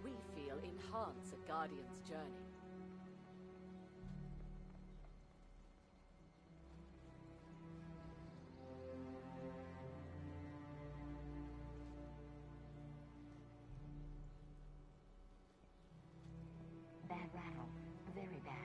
we feel enhance a Guardian's journey. Bad rattle. Very bad.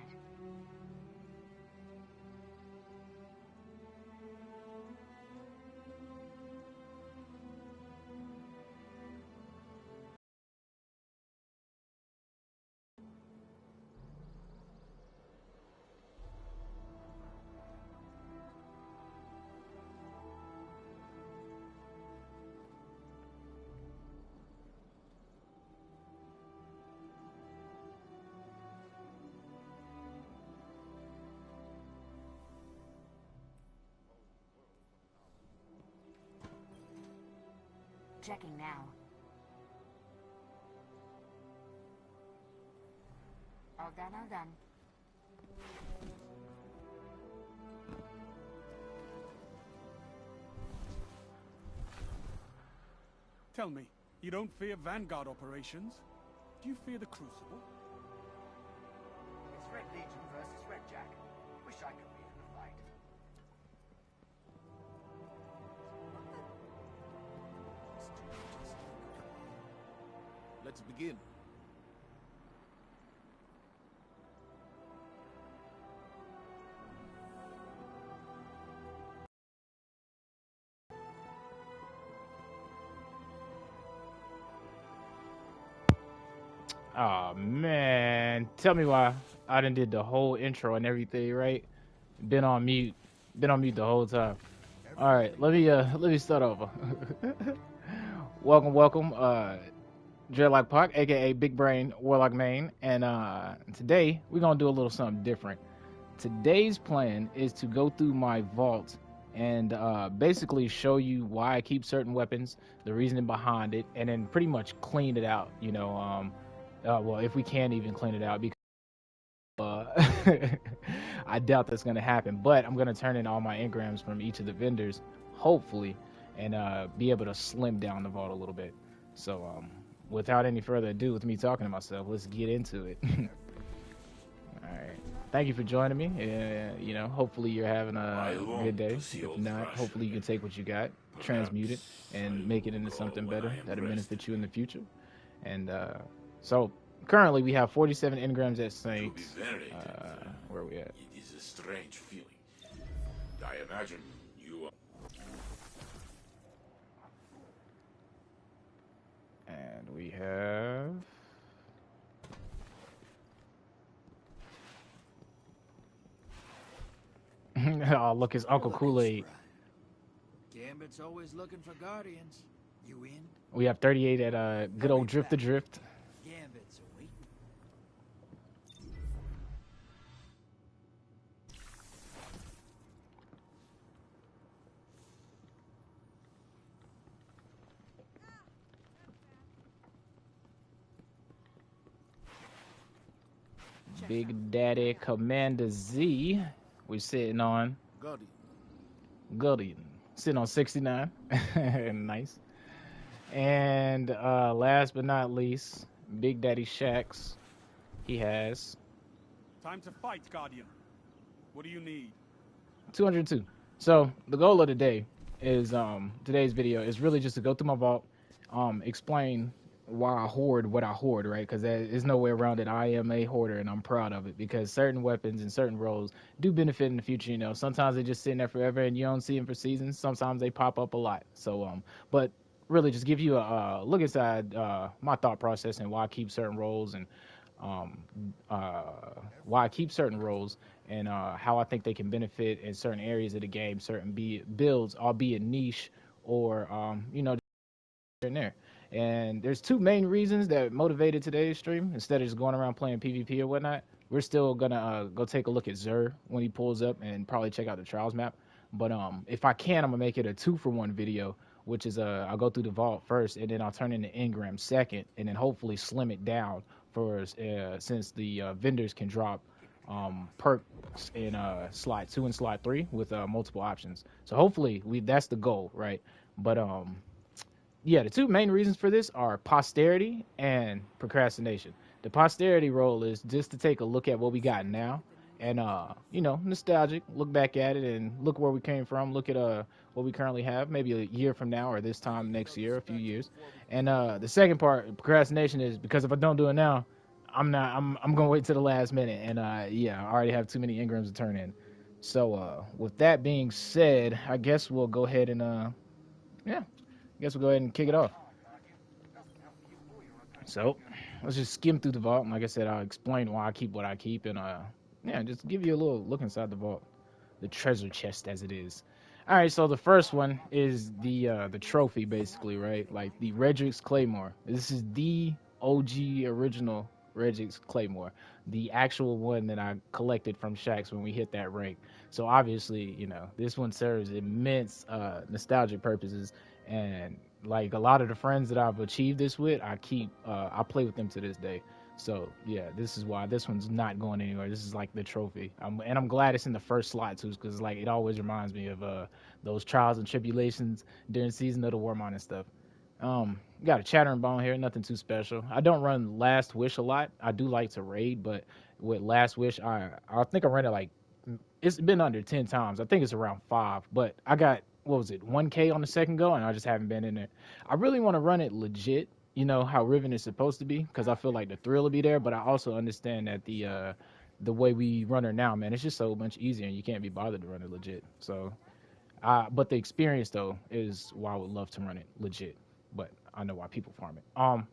Checking now. All done, all done. Tell me, you don't fear Vanguard operations? Do you fear the Crucible? It's Red Legion versus Red Jack. Wish I could be in the fight. Let's begin. Oh man, tell me why I done did the whole intro and everything, right? Been on mute the whole time. All right, let me start over. welcome, Dreadlock Puck, aka Big Brain Warlock Main, and today we're gonna do a little something different. Today's plan is to go through my vault and basically show you why I keep certain weapons, the reasoning behind it, and then pretty much clean it out. You know, well, if we can even clean it out, because I doubt that's gonna happen. But I'm gonna turn in all my engrams from each of the vendors, hopefully, and be able to slim down the vault a little bit. So without any further ado, with me talking to myself, let's get into it. All right. Thank you for joining me. You know, hopefully you're having a good day. If not, hopefully you can take what you got, transmute it, and make it into something better that'll benefit you in the future. And so currently we have 47 engrams at Saints. Where are we at? It is a strange feeling. I imagine you are... And we have... Oh, look, it's Uncle Kool-Aid. Gambit's always looking for guardians. You in? We have 38 at good old Drift to Drift. Gambit's waiting. Big Daddy Commander Z. We're sitting on Guardian. Sitting on 69. Nice. And last but not least, Big Daddy Shax. He has Time to fight, Guardian. What do you need? 202. So the goal of the day is today's video is really just to go through my vault, explain why I hoard what I hoard, right? Because there's no way around it. I am a hoarder and I'm proud of it, because certain weapons and certain roles do benefit in the future. You know, sometimes they just sit there forever and you don't see them for seasons. Sometimes they pop up a lot. So but really just give you a look inside my thought process and why I keep certain roles, and how I think they can benefit in certain areas of the game, certain builds, albeit niche, or you know, in there. And there's two main reasons that motivated today's stream. Instead of just going around playing PvP or whatnot, we're still gonna go take a look at Xur when he pulls up, and probably check out the trials map. But if I can, I'm gonna make it a 2-for-1 video, which is I'll go through the vault first, and then I'll turn in the engram second, and then hopefully slim it down for since the vendors can drop perks in slot 2 and slot 3 with multiple options. So hopefully that's the goal, right? But yeah, the two main reasons for this are posterity and procrastination. The posterity role is just to take a look at what we got now and you know, nostalgic, look back at it and look where we came from, look at what we currently have, maybe a year from now or this time next year, a few years. And the second part, procrastination, is because if I don't do it now, I'm gonna wait till the last minute, and yeah, I already have too many Engrams to turn in. So with that being said, I guess we'll go ahead and yeah, I guess we'll go ahead and kick it off. So let's just skim through the vault, and like I said, I'll explain why I keep what I keep, and yeah, just give you a little look inside the vault, the treasure chest as it is. All right, so the first one is the trophy, basically, right? Like the Redrix Claymore. This is the OG original Redrix Claymore, the actual one that I collected from Shaxx when we hit that rank. So obviously, you know, this one serves immense nostalgic purposes, and like a lot of the friends that I've achieved this with, I play with them to this day. So yeah, this is why this one's not going anywhere. This is like the trophy, and I'm glad it's in the first slot too, because like it always reminds me of those trials and tribulations during Season of the Warmind and stuff. Got a chattering bone here, nothing too special. I don't run Last Wish a lot. I do like to raid, but with Last Wish, I think I ran it like, it's been under 10 times. I think it's around 5, but I got, what was it, 1K on the second go, and I just haven't been in there. I really want to run it legit, you know, how Riven is supposed to be, because I feel like the thrill will be there, but I also understand that the way we run her now, man, it's just so much easier, and you can't be bothered to run it legit. So, but the experience, though, is why I would love to run it legit, but I know why people farm it.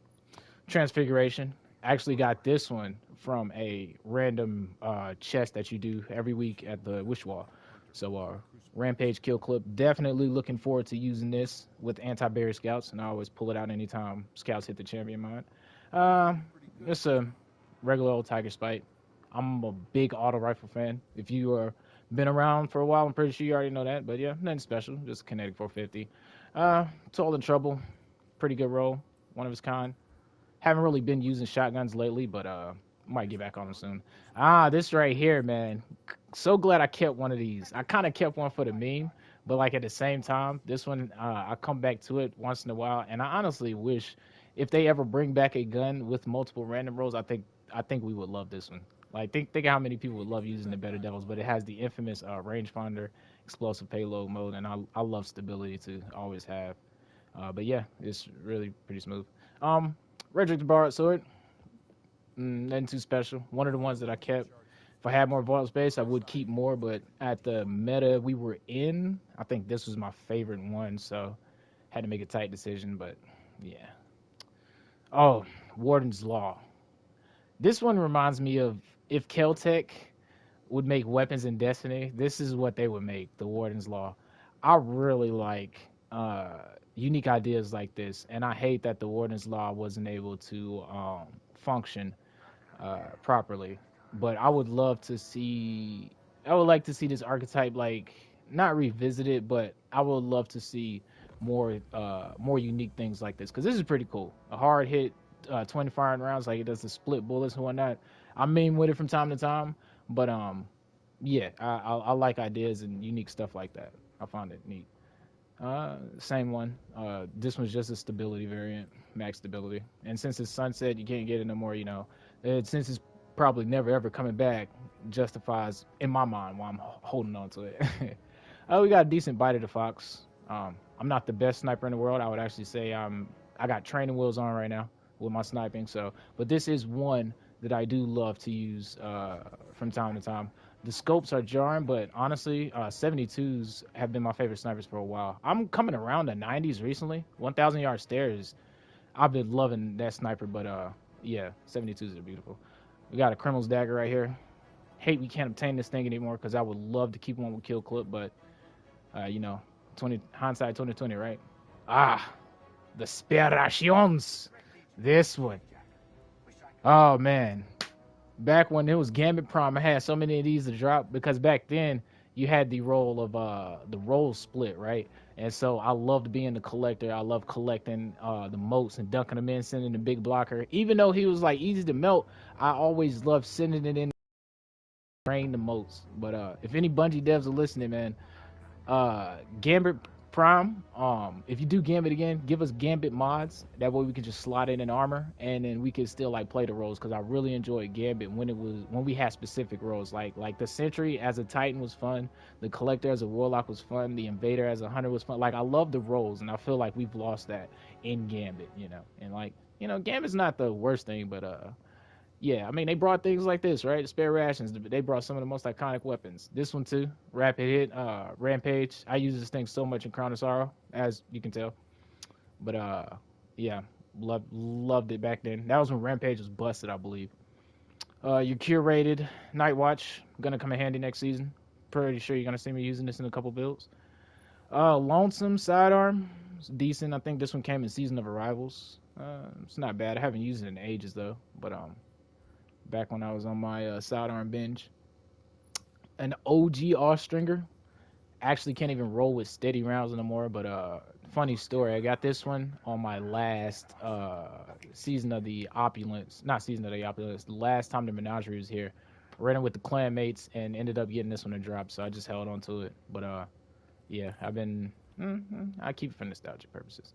Transfiguration. I actually got this one from a random chest that you do every week at the Wish Wall. So, Rampage kill clip. Definitely looking forward to using this with anti-barrier scouts, and I always pull it out anytime scouts hit the champion mod. It's a regular old Tiger Spite. I'm a big auto rifle fan. If you are been around for a while, I'm pretty sure you already know that. But yeah, nothing special. Just kinetic 450. Toll in Trouble. Pretty good roll. One of its kind. Haven't really been using shotguns lately, but might get back on them soon. This right here, man. So glad I kept one of these. I kind of kept one for the meme, but like at the same time, this one, I come back to it once in a while, and I honestly wish if they ever bring back a gun with multiple random rolls, I think we would love this one. Like think how many people would love using the Better Devils, but it has the infamous rangefinder, explosive payload mode, and I love stability to always have. But yeah, it's really pretty smooth. Redrix Borrowed Sword. Nothing too special. One of the ones that I kept. If I had more vault space, I would keep more, but at the meta we were in, I think this was my favorite one, so had to make a tight decision, but yeah. Oh, Warden's Law. This one reminds me of if Keltec would make weapons in Destiny, this is what they would make, the Warden's Law. I really like unique ideas like this, and I hate that the Warden's Law wasn't able to function properly. But I would like to see this archetype, like, not revisited, but I would love to see more unique things like this, because this is pretty cool. A hard hit, 20 firing rounds, like it does the split bullets and whatnot. I mean with it from time to time, but yeah, I like ideas and unique stuff like that. I found it neat. Same one. This one's just a stability variant, max stability, and since it's sunset, you can't get it no more. You know, since it's probably never ever coming back, justifies in my mind why I'm holding on to it. We got a decent bite of the fox. I'm not the best sniper in the world. I would actually say I got training wheels on right now with my sniping. So, but this is one that I do love to use from time to time. The scopes are jarring, but honestly, 72s have been my favorite snipers for a while. I'm coming around the 90s recently. 1,000 yard stairs. I've been loving that sniper, but yeah, 72s are beautiful. We got a Criminal's Dagger right here. Hate we can't obtain this thing anymore, because I would love to keep one with kill clip, but you know, hindsight 2020, right? The Sperations. This one. Oh man. Back when it was Gambit Prime, I had so many of these to drop, because back then you had the role of the role split, right? And so I loved being the collector. I loved collecting the motes and dunking them in, sending the big blocker. Even though he was like easy to melt, I always loved sending it in, drain the motes. But if any Bungie devs are listening, man, Gambit Prime, if you do Gambit again, give us Gambit mods. That way we can just slot in an armor, and then we can still like play the roles. Because I really enjoyed Gambit when we had specific roles. Like the Sentry as a Titan was fun. The Collector as a Warlock was fun. The Invader as a Hunter was fun. Like I love the roles, and I feel like we've lost that in Gambit. And like Gambit's not the worst thing, but yeah, I mean, they brought things like this, right? Spare rations. They brought some of the most iconic weapons. This one, too. Rapid hit, Rampage. I use this thing so much in Crown of Sorrow, as you can tell. But, yeah, loved it back then. That was when Rampage was busted, I believe. Your curated Night Watch. Going to come in handy next season. Pretty sure you're going to see me using this in a couple builds. Lonesome Sidearm. It's decent. I think this one came in Season of Arrivals. It's not bad. I haven't used it in ages, though. But, back when I was on my sidearm binge. An OG All-Stringer. Actually can't even roll with steady rounds anymore, but funny story. I got this one on my last season of the Opulence. Not season of the Opulence. The last time the Menagerie was here. Ran it with the clan mates and ended up getting this one to drop, so I just held on to it. But yeah, I've been... I keep it for nostalgia purposes.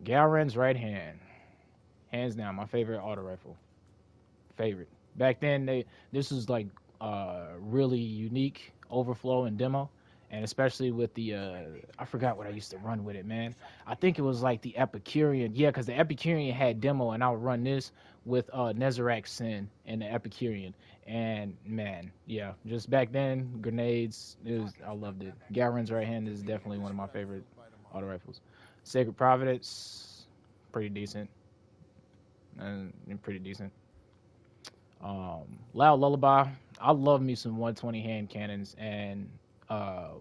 Galren's right hand. Hands down, my favorite auto rifle. Favorite. Back then, this was like really unique overflow and demo, and especially with the I forgot what I used to run with it, man. I think it was like the Epicurean, yeah, because the Epicurean had demo, and I would run this with Nezarec Sin and the Epicurean, and man, yeah, just back then, grenades, I loved it. Galren's right hand is definitely one of my favorite auto rifles. Sacred Providence, pretty decent, and pretty decent. Loud Lullaby. I love me some 120 hand cannons, and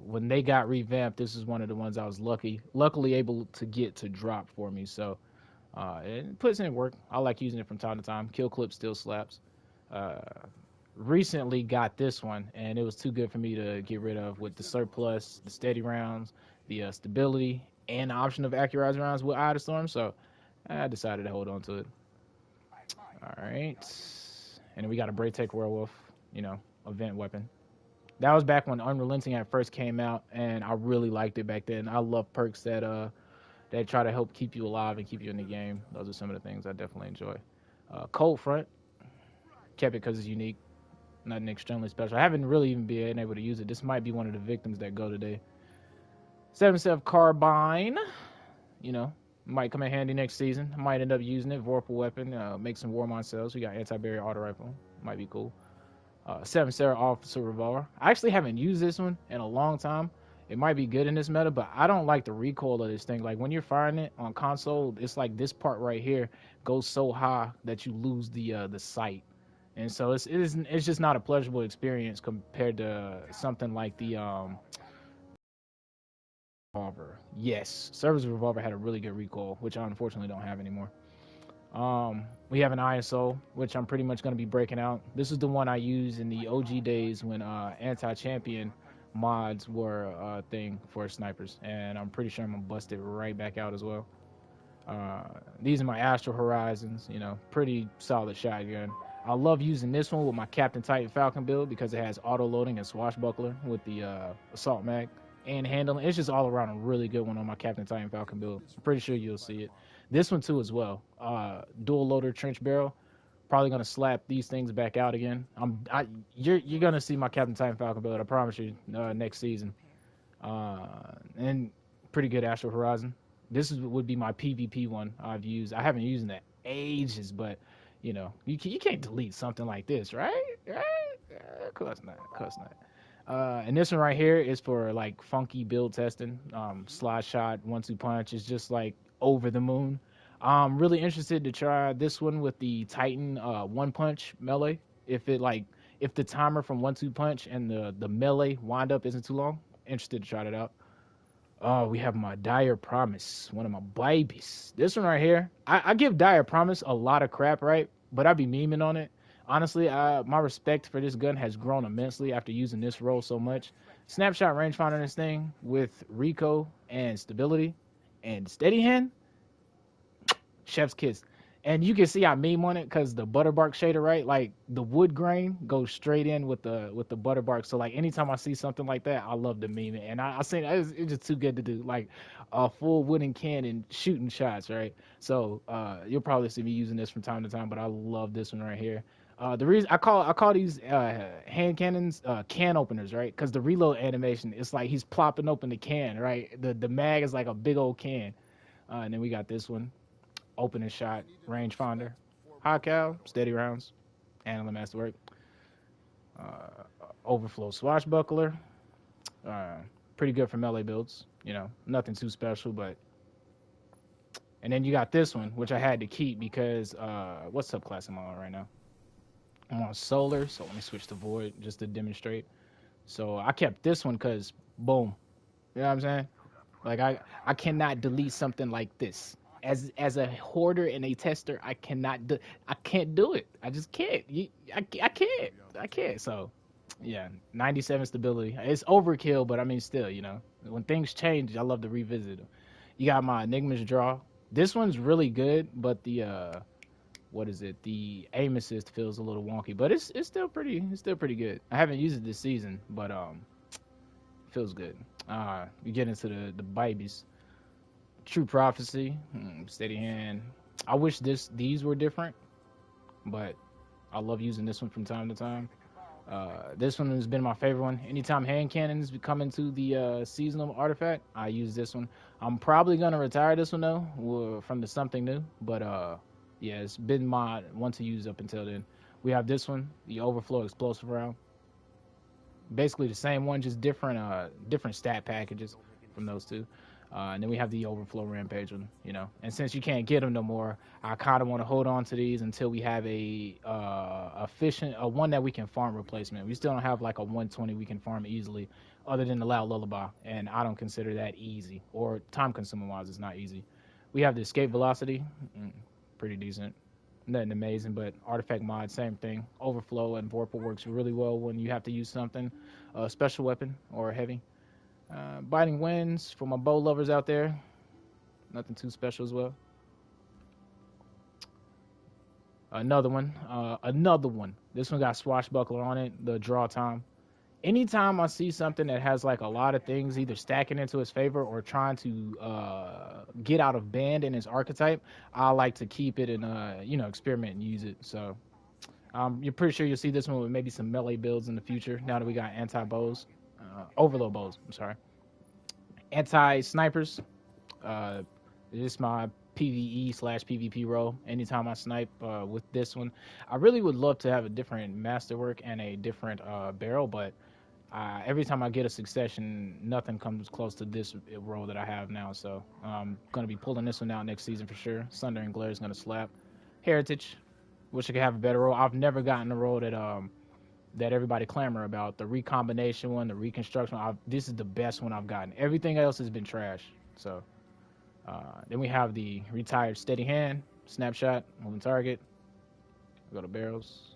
when they got revamped, this is one of the ones I was luckily able to get to drop for me. So it puts in work. I like using it from time to time. Kill clip still slaps. Recently got this one, and it was too good for me to get rid of with the surplus, the steady rounds, the stability, and the option of accurized rounds with Eye of the Storm. So I decided to hold on to it. All right. And then we got a Braytech Werewolf, event weapon. That was back when Unrelenting had first came out, and I really liked it back then. I love perks that try to help keep you alive and keep you in the game. Those are some of the things I definitely enjoy. Cold Front. Kept it because it's unique. Nothing extremely special. I haven't really even been able to use it. This might be one of the victims that go today. 7.7 Carbine. Might come in handy next season. I might end up using it. Vorpal weapon. Make some Warmon cells. We got anti-barrier auto rifle. Might be cool. 7 Sarah Officer Revolver. I actually haven't used this one in a long time. It might be good in this meta, but I don't like the recoil of this thing. Like when you're firing it on console, it's like this part right here goes so high that you lose the sight. And so it's just not a pleasurable experience compared to something like the Revolver. Yes, Service Revolver had a really good recoil, which I unfortunately don't have anymore. We have an ISO, which I'm pretty much going to be breaking out. This is the one I used in the OG days when anti-champion mods were a thing for snipers, and I'm pretty sure I'm going to bust it right back out as well. These are my Astral Horizons, pretty solid shotgun. I love using this one with my Captain Titan Falcon build because it has auto-loading and Swashbuckler with the Assault Mag. And handling. It's just all around a really good one on my Captain Titan Falcon build. I'm pretty sure you'll see it. This one too as well. Dual loader trench barrel. Probably gonna slap these things back out again. You're gonna see my Captain Titan Falcon build. I promise you. Next season. And pretty good Astral Horizon. This would be my PvP one I've used. I haven't used it in ages, but you can't delete something like this, right? Of course not. And this one right here is for like funky build testing. Slide shot, 1-2 punch is just like over the moon. I'm really interested to try this one with the Titan 1-punch melee. If the timer from 1-2 punch and the melee wind up isn't too long, interested to try that out. We have my Dire Promise, one of my babies. This one right here, I give Dire Promise a lot of crap, right? But I be memeing on it. Honestly, my respect for this gun has grown immensely after using this role so much. Snapshot rangefinder this thing with Rico and stability and steady hand. Chef's kiss. And you can see I meme on it because the butterbark shader, right? Like the wood grain goes straight in with the butterbark. So like anytime I see something like that, I love to meme it. And I seen it's just too good to do. Like a full wooden cannon shooting shots, right? So you'll probably see me using this from time to time, but I love this one right here. The reason I call these hand cannons can openers, right? Because the reload animation, it's like he's plopping open the can, right? The mag is like a big old can. And then we got this one. Opening shot, rangefinder, high cal, steady rounds, handling masterwork, overflow swashbuckler, pretty good for melee builds, you know, nothing too special, but. And then you got this one, which I had to keep because what subclass am I on right now? I'm on solar, so let me switch to void just to demonstrate. So I kept this one because boom, you know what I'm saying? Like I cannot delete something like this. As a hoarder and a tester, I can't do it. I just can't. I can't. So, yeah, 97 stability. It's overkill, but I mean, still, you know, when things change, I love to revisit them. You got my Enigma's draw. This one's really good, but the what is it? The aim assist feels a little wonky, but it's still pretty good. I haven't used it this season, but feels good. We get into the babies. True Prophecy, steady hand. I wish these were different, but I love using this one from time to time. This one has been my favorite one. Anytime hand cannons come into the seasonal artifact, I use this one. I'm probably gonna retire this one though from the something new, but yeah, it's been my one to use up until then. We have this one, the Overflow Explosive Round. Basically the same one, just different stat packages from those two. And then we have the Overflow Rampage one, you know. And since you can't get them no more, I kind of want to hold on to these until we have a one that we can farm replacement. We still don't have like a 120 we can farm easily, other than the Loud Lullaby, and I don't consider that easy, or time consuming wise, it's not easy. We have the Escape Velocity, pretty decent, nothing amazing, but artifact mod, same thing. Overflow and Vorpal works really well when you have to use something, a special weapon or heavy. Biting Winds for my bow lovers out there. Nothing too special as well. Another one. This one got Swashbuckler on it, the draw time. Anytime I see something that has like a lot of things either stacking into its favor or trying to get out of band in its archetype, I like to keep it and you know, experiment and use it. So you're pretty sure you'll see this one with maybe some melee builds in the future now that we got anti-bows. Overload bows, I'm sorry. Anti-snipers. This is my PvE/PvP role. Anytime I snipe with this one, I really would love to have a different masterwork and a different barrel, but every time I get a succession, nothing comes close to this role that I have now. So I'm going to be pulling this one out next season for sure. Sunder and Glare is going to slap. Heritage. Wish I could have a better role. I've never gotten a role that everybody clamor about. The recombination one, the reconstruction. This is the best one I've gotten. Everything else has been trash. So then we have the retired steady hand, snapshot, moving target. Go to barrels.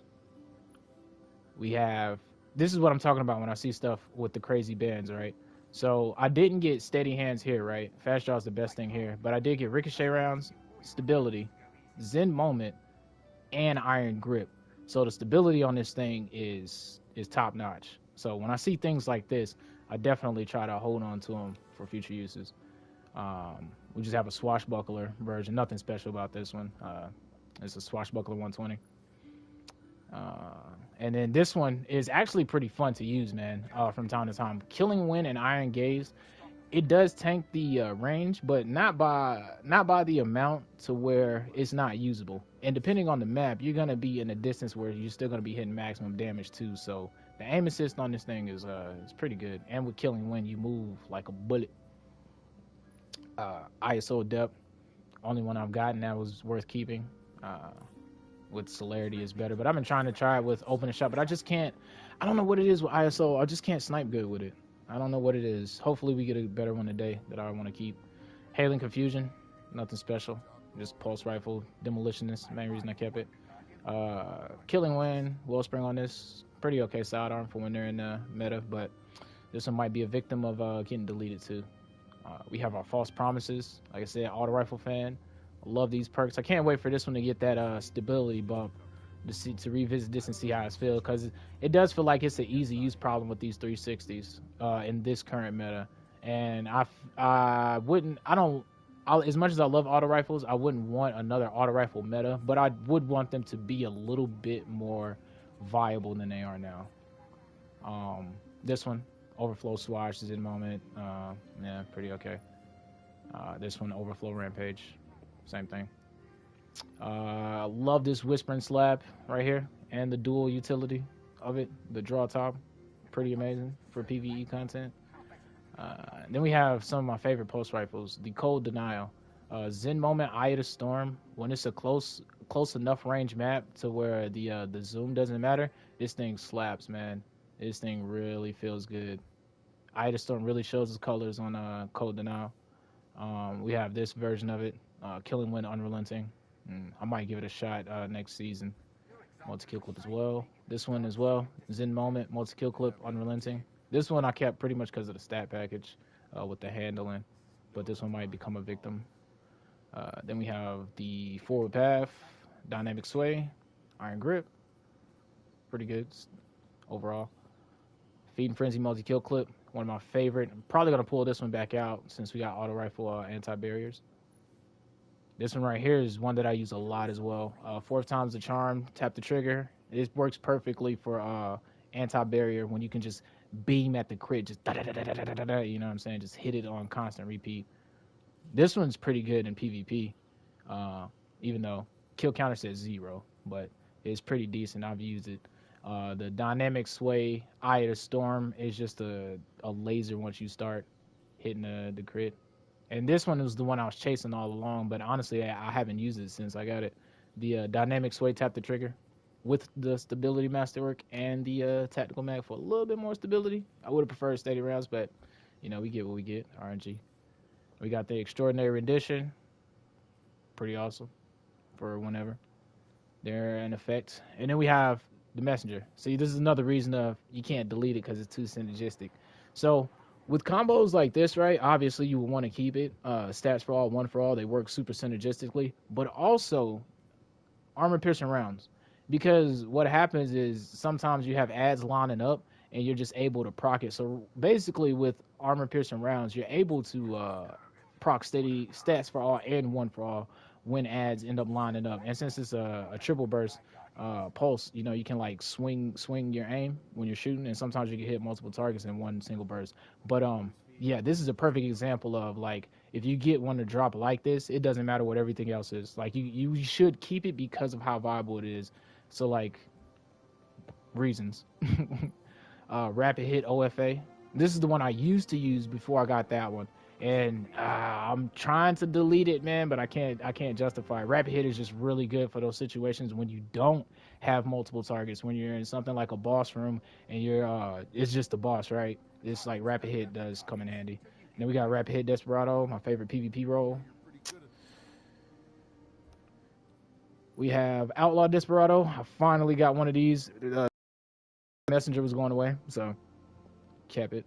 We have, this is what I'm talking about when I see stuff with the crazy bands, right? So I didn't get steady hands here, right? Fast draw is the best thing here, but I did get ricochet rounds, stability, Zen moment, and iron grip. So the stability on this thing is top notch. So when I see things like this, I definitely try to hold on to them for future uses. We just have a swashbuckler version. Nothing special about this one. It's a swashbuckler 120. And then this one is actually pretty fun to use, man, from time to time. Killing Wind and Iron Gaze, it does tank the range, but not by the amount to where it's not usable. And depending on the map, you're going to be in a distance where you're still going to be hitting maximum damage too. So the aim assist on this thing is pretty good. And with Killing Wind, you move like a bullet. ISO Adept, only one I've gotten that was worth keeping. With Celerity is better, but I've been trying to try it with Open Shot, but I just can't. I don't know what it is with ISO. I just can't snipe good with it. I don't know what it is. Hopefully we get a better one today that I want to keep. Hailing Confusion, nothing special. Just pulse rifle, demolitionist, main reason I kept it. Killing Wind, Wellspring on this, pretty okay sidearm for when they're in the meta, but this one might be a victim of getting deleted too. We have our False Promises, like I said, auto rifle fan, I love these perks. I can't wait for this one to get that stability bump to revisit this and see how it feels, because it does feel like it's an easy use problem with these 360s in this current meta. And as much as I love auto rifles, I wouldn't want another auto rifle meta, but I would want them to be a little bit more viable than they are now. This one, Overflow Swash is in moment. Yeah, pretty okay. This one, Overflow Rampage, same thing. I love this Whispering Slab right here and the dual utility of it. The draw top, pretty amazing for PvE content. Then we have some of my favorite pulse rifles. The Cold Denial, Zen Moment, Eye of the Storm. When it's a close enough range map to where the zoom doesn't matter, this thing slaps, man. This thing really feels good. Eye of the Storm really shows its colors on Cold Denial. We have this version of it, Killing Wind Unrelenting. I might give it a shot next season. Multi-kill clip as well. This one as well, Zen Moment, multi-kill clip, Unrelenting. This one I kept pretty much because of the stat package with the handling, but this one might become a victim. Then we have the Forward Path, Dynamic Sway, Iron Grip. Pretty good overall. Feed and Frenzy multi-kill clip, one of my favorite. I'm probably going to pull this one back out since we got auto rifle anti-barriers. This one right here is one that I use a lot as well. 4 times the charm, tap the trigger. It works perfectly for anti-barrier when you can just beam at the crit, just da-da-da-da-da-da-da, you know what I'm saying? Just hit it on constant repeat. This one's pretty good in PvP, even though kill counter says 0, but it's pretty decent. I've used it. The Dynamic Sway, Eye of the Storm is just a laser once you start hitting the crit. And this one was the one I was chasing all along, but honestly, I haven't used it since I got it. The Dynamic Sway, tap the trigger with the stability masterwork and the tactical mag for a little bit more stability. I would have preferred steady rounds, but you know, we get what we get. RNG. We got the Extraordinary Rendition. Pretty awesome for whenever they're in effect. And then we have the Messenger. See, this is another reason you can't delete it because it's too synergistic. So with combos like this, right, obviously you would want to keep it. Stats for all, 1 for all, they work super synergistically. But also armor piercing rounds. Because what happens is sometimes you have ads lining up and you're just able to proc it. So basically with armor piercing rounds, you're able to proc steady stats for all and 1 for all when ads end up lining up. And since it's a triple burst pulse, you know, you can like swing your aim when you're shooting, and sometimes you can hit multiple targets in one single burst. But yeah, this is a perfect example of like, if you get one to drop like this, it doesn't matter what everything else is. Like you should keep it because of how viable it is. So like reasons. Rapid hit OFA. This is the one I used to use before I got that one. And I'm trying to delete it, man, but I can't justify it. Rapid hit is just really good for those situations when you don't have multiple targets, when you're in something like a boss room and you're it's just the boss, right? It's like rapid hit does come in handy. And then we got rapid hit Desperado, my favorite PvP role. We have Outlaw Desperado. I finally got one of these. Messenger was going away, so kept it.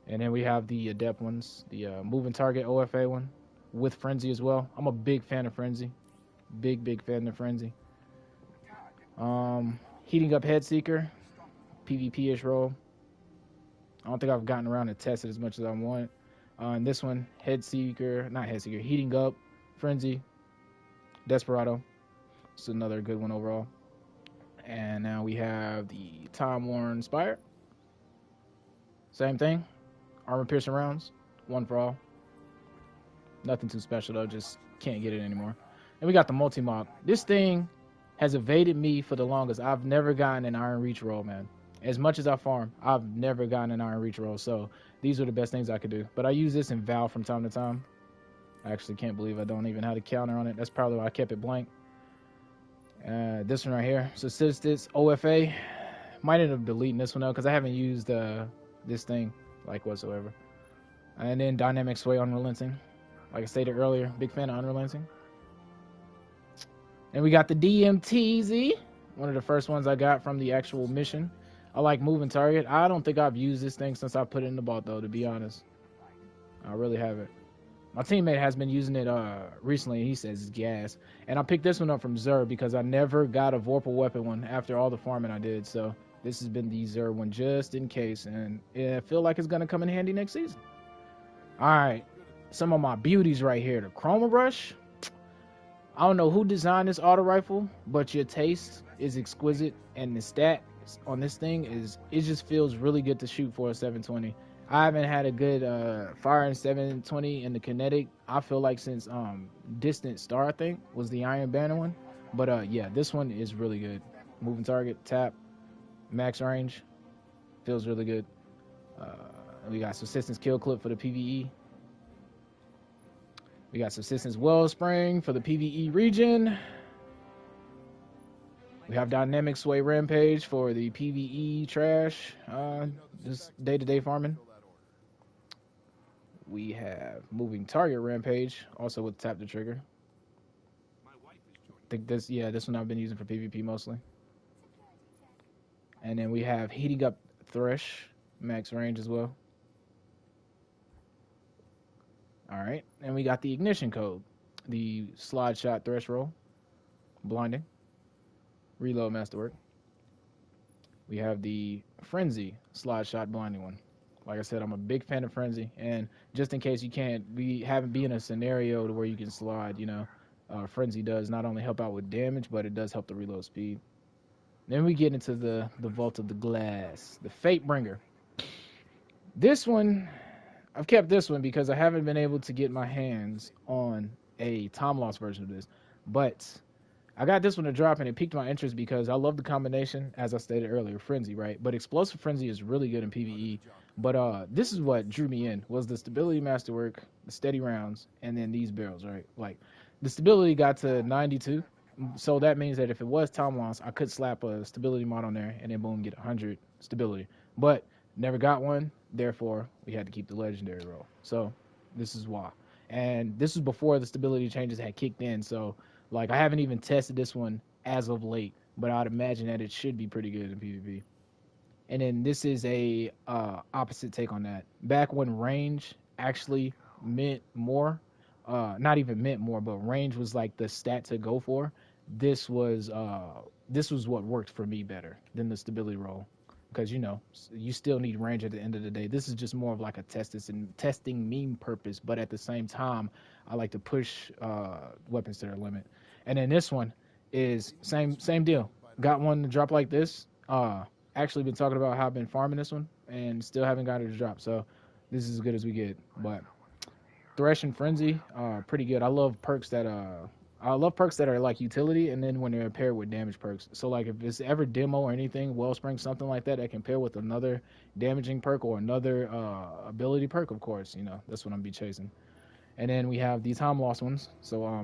And then we have the Adept ones, the Moving Target OFA one with Frenzy as well. I'm a big fan of Frenzy. Big fan of Frenzy. Heating Up Head Seeker, PvP-ish role. I don't think I've gotten around to test it as much as I want. And this one, Heating Up, Frenzy, Desperado. It's another good one overall. And now we have the Time Worn Spire. Same thing. Armor piercing rounds, 1 for all. Nothing too special though, just can't get it anymore. And we got the multi-mock. This thing has evaded me for the longest. I've never gotten an Iron Reach roll, man. As much as I farm, I've never gotten an Iron Reach roll. So these are the best things I could do. But I use this in Val from time to time. I actually can't believe I don't even have a counter on it. That's probably why I kept it blank. This one right here, Subsistence OFA. Might end up deleting this one though, because I haven't used this thing like whatsoever. And then Dynamic Sway Unrelenting. Like I stated earlier, big fan of Unrelenting. And we got the DMTZ, one of the first ones I got from the actual mission. I like Moving Target. I don't think I've used this thing since I put it in the vault though, to be honest. I really haven't. My teammate has been using it recently. He says it's gas. And I picked this one up from Xur because I never got a Vorpal weapon one after all the farming I did. So this has been the Xur one just in case. And I feel like it's going to come in handy next season. All right. Some of my beauties right here. The Chroma Brush. I don't know who designed this auto rifle, but your taste is exquisite. And the stat on this thing is, it just feels really good to shoot for a 720. I haven't had a good fire in 720 in the kinetic, I feel like, since Distant Star, I think, was the Iron Banner one. But yeah, this one is really good. Moving target, tap, max range, feels really good. We got Subsistence Kill Clip for the PvE. We got Subsistence Wellspring for the PvE region. We have Dynamic Sway Rampage for the PvE trash, just day-to-day farming. We have Moving Target Rampage, also with Tap the Trigger. I think this one I've been using for PvP mostly. And then we have Heating Up Thresh, max range as well. Alright, and we got the Ignition Code, the Slide Shot Thresh Roll, Blinding, Reload Masterwork. We have the Frenzy Slide Shot Blinding one. Like I said, I'm a big fan of Frenzy, and just in case you haven't been in a scenario to where you can slide, you know, Frenzy does not only help out with damage, but it does help the reload speed. Then we get into the Vault of the Glass, the Fate Bringer. This one, I've kept this one because I haven't been able to get my hands on a time loss version of this, but I got this one to drop, and it piqued my interest because I love the combination, as I stated earlier, Frenzy, right? But Explosive Frenzy is really good in PvE. But this is what drew me in, was the Stability Masterwork, the steady rounds, and then these barrels, right? Like, the stability got to 92, so that means that if it was time loss, I could slap a stability mod on there, and then boom, get 100 stability. But never got one, therefore, we had to keep the legendary roll. So, this is why. And this was before the stability changes had kicked in, so, like, I haven't even tested this one as of late, but I'd imagine that it should be pretty good in PvP. And then this is a opposite take on that. Back when range actually meant more, not even meant more, but range was like the stat to go for. This was what worked for me better than the stability roll, because you know you still need range at the end of the day. This is just more of like a testing meme purpose, but at the same time, I like to push weapons to their limit. And then this one is same deal. Got one to drop like this. Actually been talking about how I've been farming this one and still haven't got it to drop. So this is as good as we get. But Thresh and Frenzy, pretty good. I love perks that are like utility, and then when they're paired with damage perks. So like if it's ever demo or anything, Wellspring, something like that can pair with another damaging perk or another ability perk, of course, you know, that's what I'm be chasing. And then we have these time loss ones. So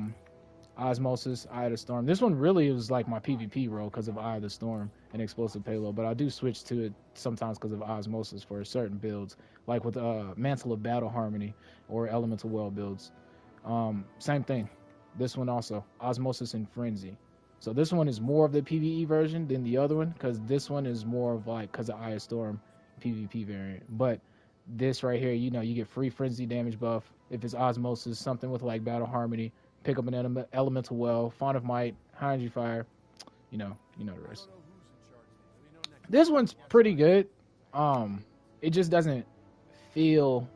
Osmosis, Eye of the Storm. This one really was like my PvP role because of Eye of the Storm and Explosive Payload, but I do switch to it sometimes because of Osmosis for certain builds, like with Mantle of Battle Harmony or Elemental Well builds. Same thing. This one also, Osmosis and Frenzy. So this one is more of the PvE version than the other one, because this one is more of like, because of Eye of Storm, PvP variant. But this right here, you know, you get free Frenzy damage buff. If it's Osmosis, something with like Battle Harmony, pick up an Elemental Well, Font of Might, High Energy Fire, you know the rest. This one's pretty good. It just doesn't feel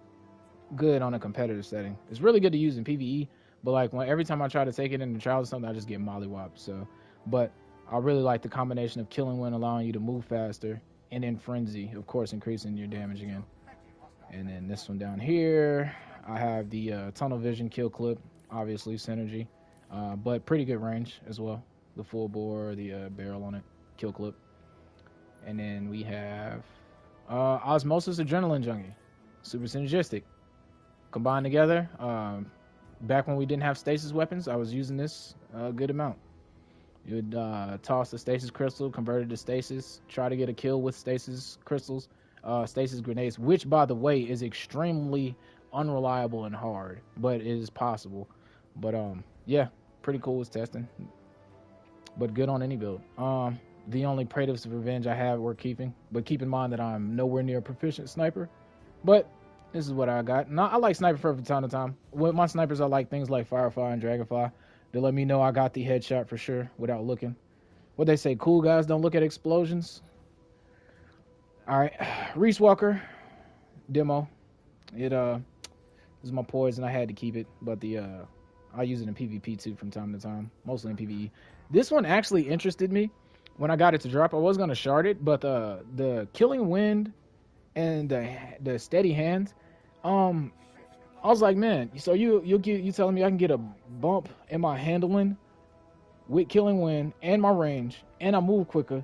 good on a competitive setting. It's really good to use in PvE, but like every time I try to take it in the trials or something, I just get mollywopped. So, but I really like the combination of Killing Wind allowing you to move faster, and then Frenzy, of course, increasing your damage again. And then this one down here, I have the Tunnel Vision Kill Clip, obviously synergy, but pretty good range as well. The full bore, the barrel on it, Kill Clip. And then we have Osmosis Adrenaline Junkie, super synergistic. Combined together, back when we didn't have stasis weapons, I was using this a good amount. You would toss the stasis crystal, convert it to stasis, try to get a kill with stasis crystals, stasis grenades, which by the way is extremely unreliable and hard, but it is possible. But yeah, pretty cool with testing, but good on any build. The only Praetor's Revenge I have worth keeping, but keep in mind that I'm nowhere near a proficient sniper. But This is what I got. No, I like sniper from time to time. With my snipers, I like things like Firefly and Dragonfly. They let me know I got the headshot for sure without looking. What they say, cool guys don't look at explosions. All right, Reese Walker demo. It is my poison. I had to keep it, but I use it in PvP too from time to time, mostly in PvE. This one actually interested me when I got it to drop. I was gonna shard it, but the Killing Wind and the Steady Hands, I was like, man, so you telling me I can get a bump in my handling with Killing Wind and my range, and I move quicker,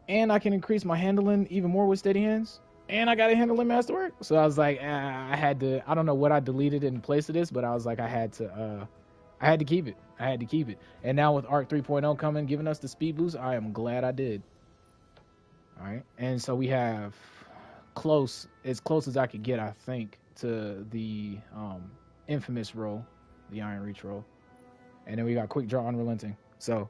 and I can increase my handling even more with Steady Hands, and I got a handling masterwork. So I was like, I had to. I don't know what I deleted in place of this, but I was like, I had to keep it. I had to keep it. And now with Arc 3.0 coming, giving us the speed boost, I am glad I did. All right, and so we have as close as I could get, I think, to the infamous roll, the Iron Reach roll. And then we got Quick Draw Unrelenting. So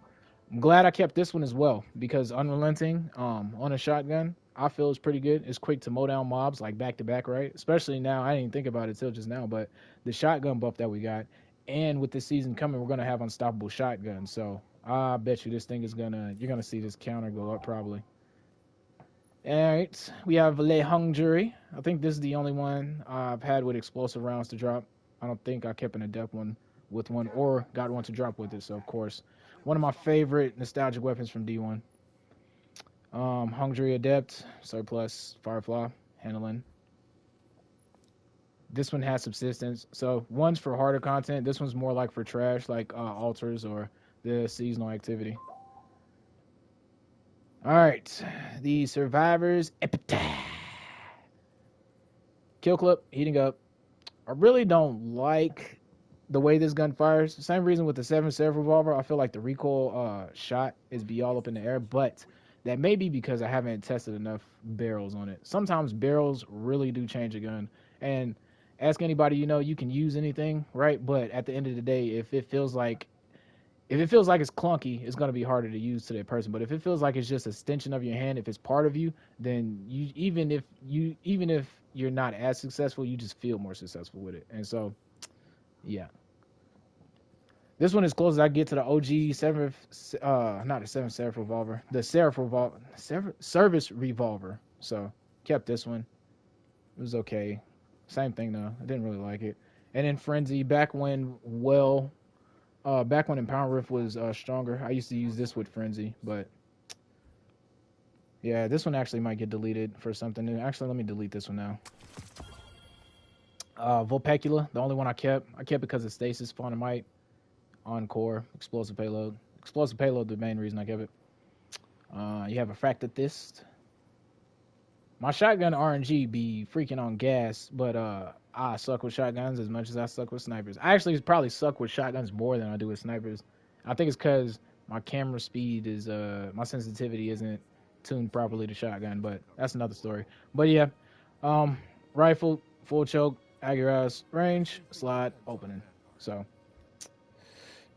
I'm glad I kept this one as well, because Unrelenting on a shotgun, I feel is pretty good. It's quick to mow down mobs like back to back, right? Especially now, I didn't even think about it till just now, but the shotgun buff that we got, and with this season coming, we're gonna have unstoppable shotguns. So I bet you this thing is you're gonna see this counter go up probably. All right, we have Le Hung Jury. I think this is the only one I've had with explosive rounds to drop. I don't think I kept an adept one with one or got one to drop with it. So of course, one of my favorite nostalgic weapons from D1. Hung Jury Adept, Surplus, Firefly, Handling. This one has subsistence. So one's for harder content. This one's more like for trash, like altars or the seasonal activity. All right, the Survivor's Epitaph. Kill clip, heating up. I really don't like the way this gun fires. Same reason with the 7 Seraph revolver. I feel like the recoil shot is be all up in the air, but that may be because I haven't tested enough barrels on it. Sometimes barrels really do change a gun. And ask anybody you know, you can use anything, right? But at the end of the day, if it feels like it's clunky, it's going to be harder to use to that person. But if it feels like it's just an extension of your hand, if it's part of you, then even if you're not as successful, you just feel more successful with it. And so, yeah. This one is close as I get to the OG not the 7 Seraph revolver, the Seraph revolver, service revolver. So kept this one. It was okay. Same thing though. I didn't really like it. And then Frenzy, back when Impound Rift was stronger, I used to use this with Frenzy, but yeah, this one actually might get deleted for something new. Actually, let me delete this one now. Vulpecula, the only one I kept because of Stasis, Faunamite, Encore, Explosive Payload. Explosive Payload, the main reason I kept it. You have a Fracted Fist. My shotgun RNG be freaking on gas, but I suck with shotguns as much as I suck with snipers. I actually probably suck with shotguns more than I do with snipers. I think it's because my camera speed is, my sensitivity isn't tuned properly to shotgun, but that's another story. But yeah, rifle, full choke, accurate range, slide, opening. So,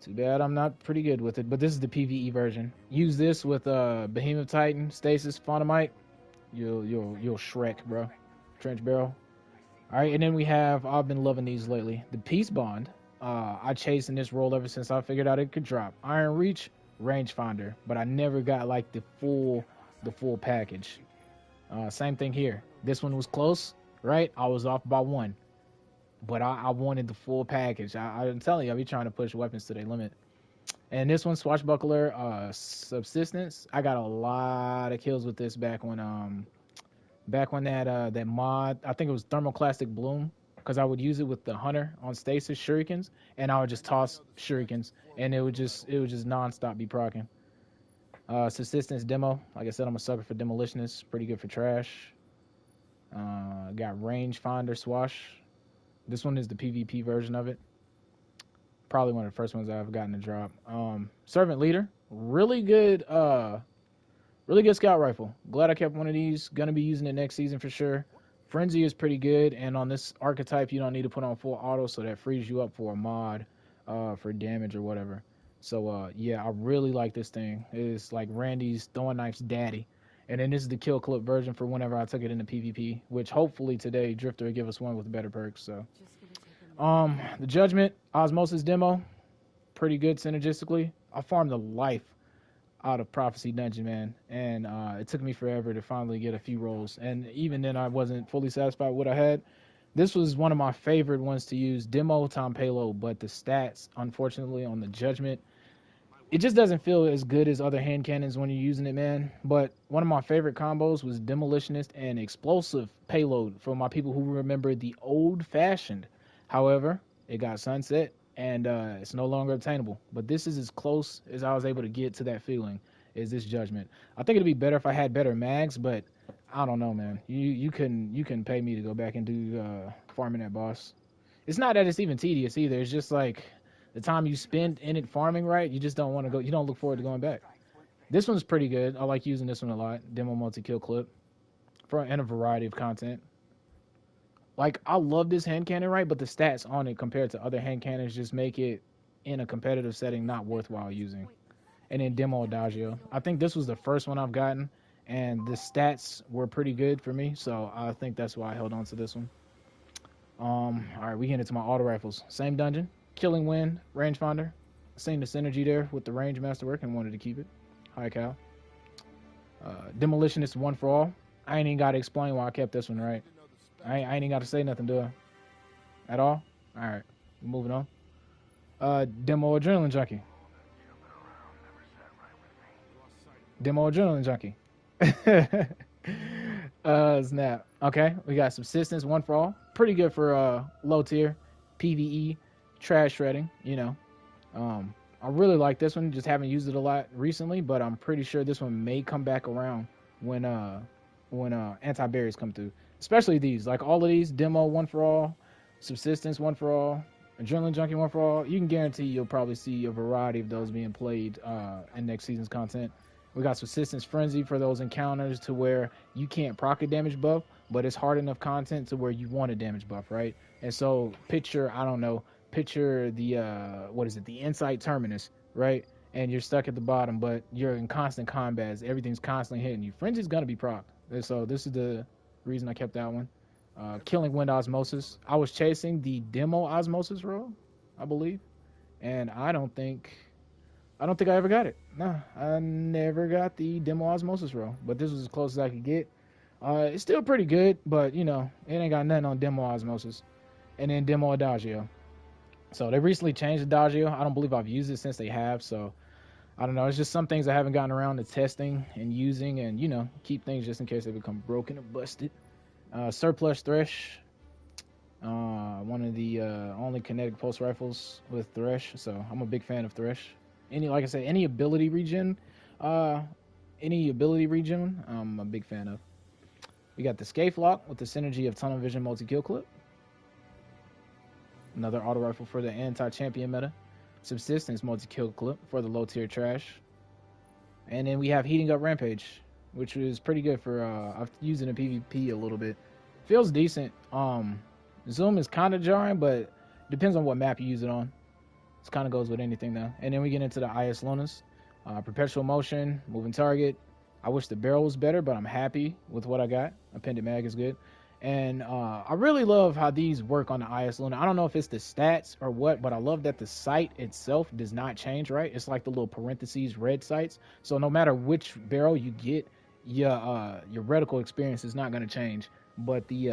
too bad I'm not pretty good with it, but this is the PvE version. Use this with Behemoth Titan, Stasis, Faunamite. You'll Shrek, bro. Trench barrel. All right, and then we have, I've been loving these lately, the Peace Bond. I chased in this roll ever since I figured out it could drop. Iron Reach, Rangefinder, but I never got like the full package. Same thing here. This one was close, right? I was off by one, but I wanted the full package. I'm telling you, I be trying to push weapons to their limit. And this one, Swashbuckler, Subsistence. I got a lot of kills with this back when that mod, I think it was Thermoclastic Bloom, because I would use it with the Hunter on Stasis Shurikens, and I would just toss Shurikens, and it would just non-stop be proccing. Subsistence Demo, like I said, I'm a sucker for Demolitionist, pretty good for trash. Got Rangefinder Swash. This one is the PvP version of it. Probably one of the first ones I've gotten to drop. Servant Leader, really good scout rifle. Glad I kept one of these. Gonna be using it next season for sure. Frenzy is pretty good, and on this archetype, you don't need to put on full auto, so that frees you up for a mod, for damage or whatever. So yeah, I really like this thing. It's like Randy's throwing knife's daddy, And then this is the kill clip version for whenever I took it into PvP, which hopefully today Drifter will give us one with better perks. So, the Judgment Osmosis demo, pretty good synergistically. I farmed the life out of Prophecy Dungeon, man, and it took me forever to finally get a few rolls. And even then, I wasn't fully satisfied with what I had. This was one of my favorite ones to use, demo time payload, but the stats, unfortunately, on the Judgment, it just doesn't feel as good as other hand cannons when you're using it, man. But one of my favorite combos was Demolitionist and Explosive Payload for my people who remember the old-fashioned. However, it got sunset, and it's no longer obtainable. But this is as close as I was able to get to that feeling, is this Judgment. I think it'd be better if I had better mags, but I don't know, man. You can pay me to go back and do farming that boss. It's not that it's even tedious either. It's just like the time you spend in it farming, right? You just don't want to go. You don't look forward to going back. This one's pretty good. I like using this one a lot. Demo multi-kill clip and a variety of content. Like, I love this hand cannon, right? But the stats on it compared to other hand cannons just make it, in a competitive setting, not worthwhile using. And then Demo Adagio. I think this was the first one I've gotten, and the stats were pretty good for me, so I think that's why I held on to this one. All right, we get into my auto rifles. Same dungeon. Killing Wind, Rangefinder. Seen the synergy there with the range masterwork and wanted to keep it. High Cal. Demolitionist 1 for all. I ain't even got to explain why I kept this one, right? I ain't even got to say nothing, do I? At all? Alright, moving on. Demo Adrenaline Junkie. Demo Adrenaline Junkie. Snap. Okay, we got Subsistence 1 for all. Pretty good for low tier PvE trash shredding, you know. I really like this one, just haven't used it a lot recently, but I'm pretty sure this one may come back around when anti-berries come through. Especially these, like all of these, Demo 1 for all, Subsistence 1 for all, Adrenaline Junkie 1 for all. You can guarantee you'll probably see a variety of those being played in next season's content. We got Subsistence Frenzy for those encounters to where you can't proc a damage buff, but it's hard enough content to where you want a damage buff, right? And so picture the the Insight Terminus, right? And you're stuck at the bottom, but you're in constant combats. Everything's constantly hitting you. Frenzy's gonna be proc. And so this is the reason I kept that one. Killing Wind Osmosis. I was chasing the Demo Osmosis role, I believe, and I don't think I ever got it. No, I never got the Demo Osmosis role, but this was as close as I could get. It's still pretty good, but you know, it ain't got nothing on Demo Osmosis. And then Demo Adagio. So they recently changed Adagio. I don't believe I've used it since they have, so I don't know. It's just some things I haven't gotten around to testing and using, and you know, keep things just in case they become broken or busted. Surplus Thresh. One of the only kinetic pulse rifles with Thresh, so I'm a big fan of Thresh. Like I said, any ability regen, I'm a big fan of. We got the Scathe Lock with the synergy of Tunnel Vision multi-kill clip. Another auto rifle for the anti-champion meta. Subsistence multi-kill clip for the low-tier trash. And then we have Heating Up Rampage, which is pretty good for, I've used it in PvP a little bit. Feels decent. Zoom is kind of jarring, but depends on what map you use it on. This kind of goes with anything though. And then we get into the IS Lunas. Perpetual Motion, Moving Target. I wish the barrel was better, but I'm happy with what I got. Appended Mag is good. And I really love how these work on the IS Luna. I don't know if it's the stats or what, but I love that the sight itself does not change, right? It's like the little parentheses red sights. So no matter which barrel you get, your reticle experience is not going to change, but the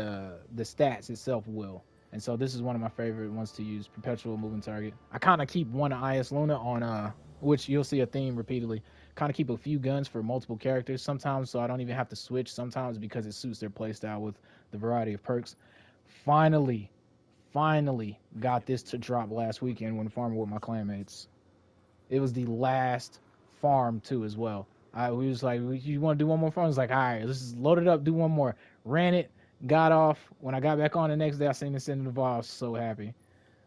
stats itself will. And so this is one of my favorite ones to use, Perpetual Moving Target. I kind of keep one IS Luna on, which you'll see a theme repeatedly. Kind of keep a few guns for multiple characters, sometimes so I don't even have to switch, sometimes because it suits their playstyle with the variety of perks. Finally got this to drop last weekend when farming with my clanmates. It was the last farm too as well. We was like, you want to do one more farm? I was like, all right, let's just load it up, do one more. Ran it, got off. When I got back on the next day, I seen this in the vial. I was so happy.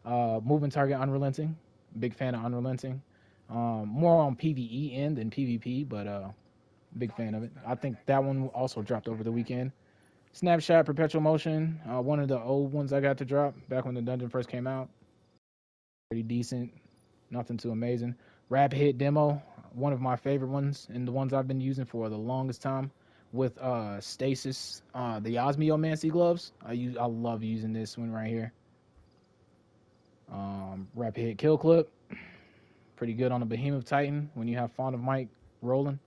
Moving Target Unrelenting. Big fan of Unrelenting. More on PvE end than PvP, but big fan of it. I think that one also dropped over the weekend. Snapshot, Perpetual Motion, one of the old ones I got to drop back when the dungeon first came out. Pretty decent, nothing too amazing. Rapid Hit Demo, one of my favorite ones and the ones I've been using for the longest time. with stasis, the Osmiomancy gloves. I love using this one right here. Rapid hit kill clip, pretty good on a Behemoth Titan when you have Font of Might rolling.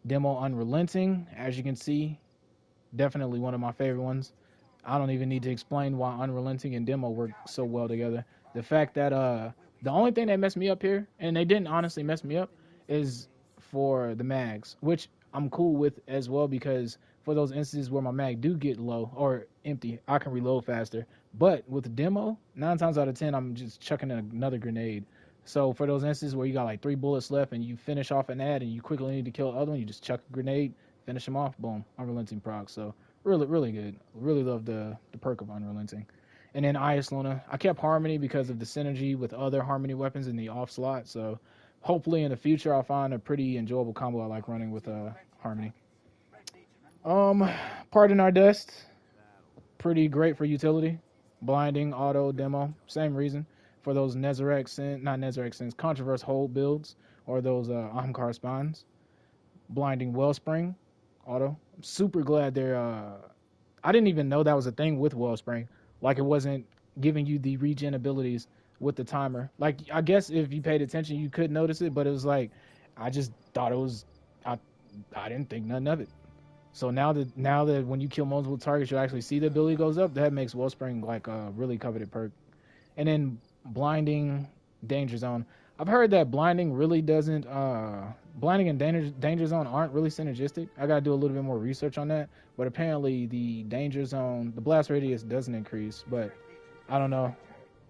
Demo Unrelenting, as you can see, definitely one of my favorite ones. I don't even need to explain why Unrelenting and Demo work so well together. The fact that the only thing that messed me up here, and they didn't honestly mess me up, is for the mags, which I'm cool with as well, because for those instances where my mag do get low or empty, I can reload faster. But with the Demo, 9 times out of 10, I'm just chucking another grenade. So for those instances where you got like 3 bullets left and you finish off an ad and you quickly need to kill the other one, you just chuck a grenade, finish them off, boom, Unrelenting proc. So really, really good. Really love the perk of Unrelenting. And then Ias Luna, I kept Harmony because of the synergy with other Harmony weapons in the off slot. So hopefully in the future I'll find a pretty enjoyable combo I like running with Harmony. Pardon Our Dust, pretty great for utility. Blinding, auto, demo, same reason. For those Controverse hold builds, or those Ahmkar spawns. Blinding Wellspring, auto. I'm super glad they're I didn't even know that was a thing with Wellspring. Like, it wasn't giving you the regen abilities with the timer. Like, I guess if you paid attention you could notice it, but it was like, I just thought it was, I didn't think nothing of it. So now that when you kill multiple targets you actually see the ability goes up, that makes Wellspring like a really coveted perk. And then Blinding Danger Zone. I've heard that blinding really doesn't blinding and danger zone aren't really synergistic. I gotta do a little bit more research on that, but apparently the danger zone, the blast radius doesn't increase, but I don't know.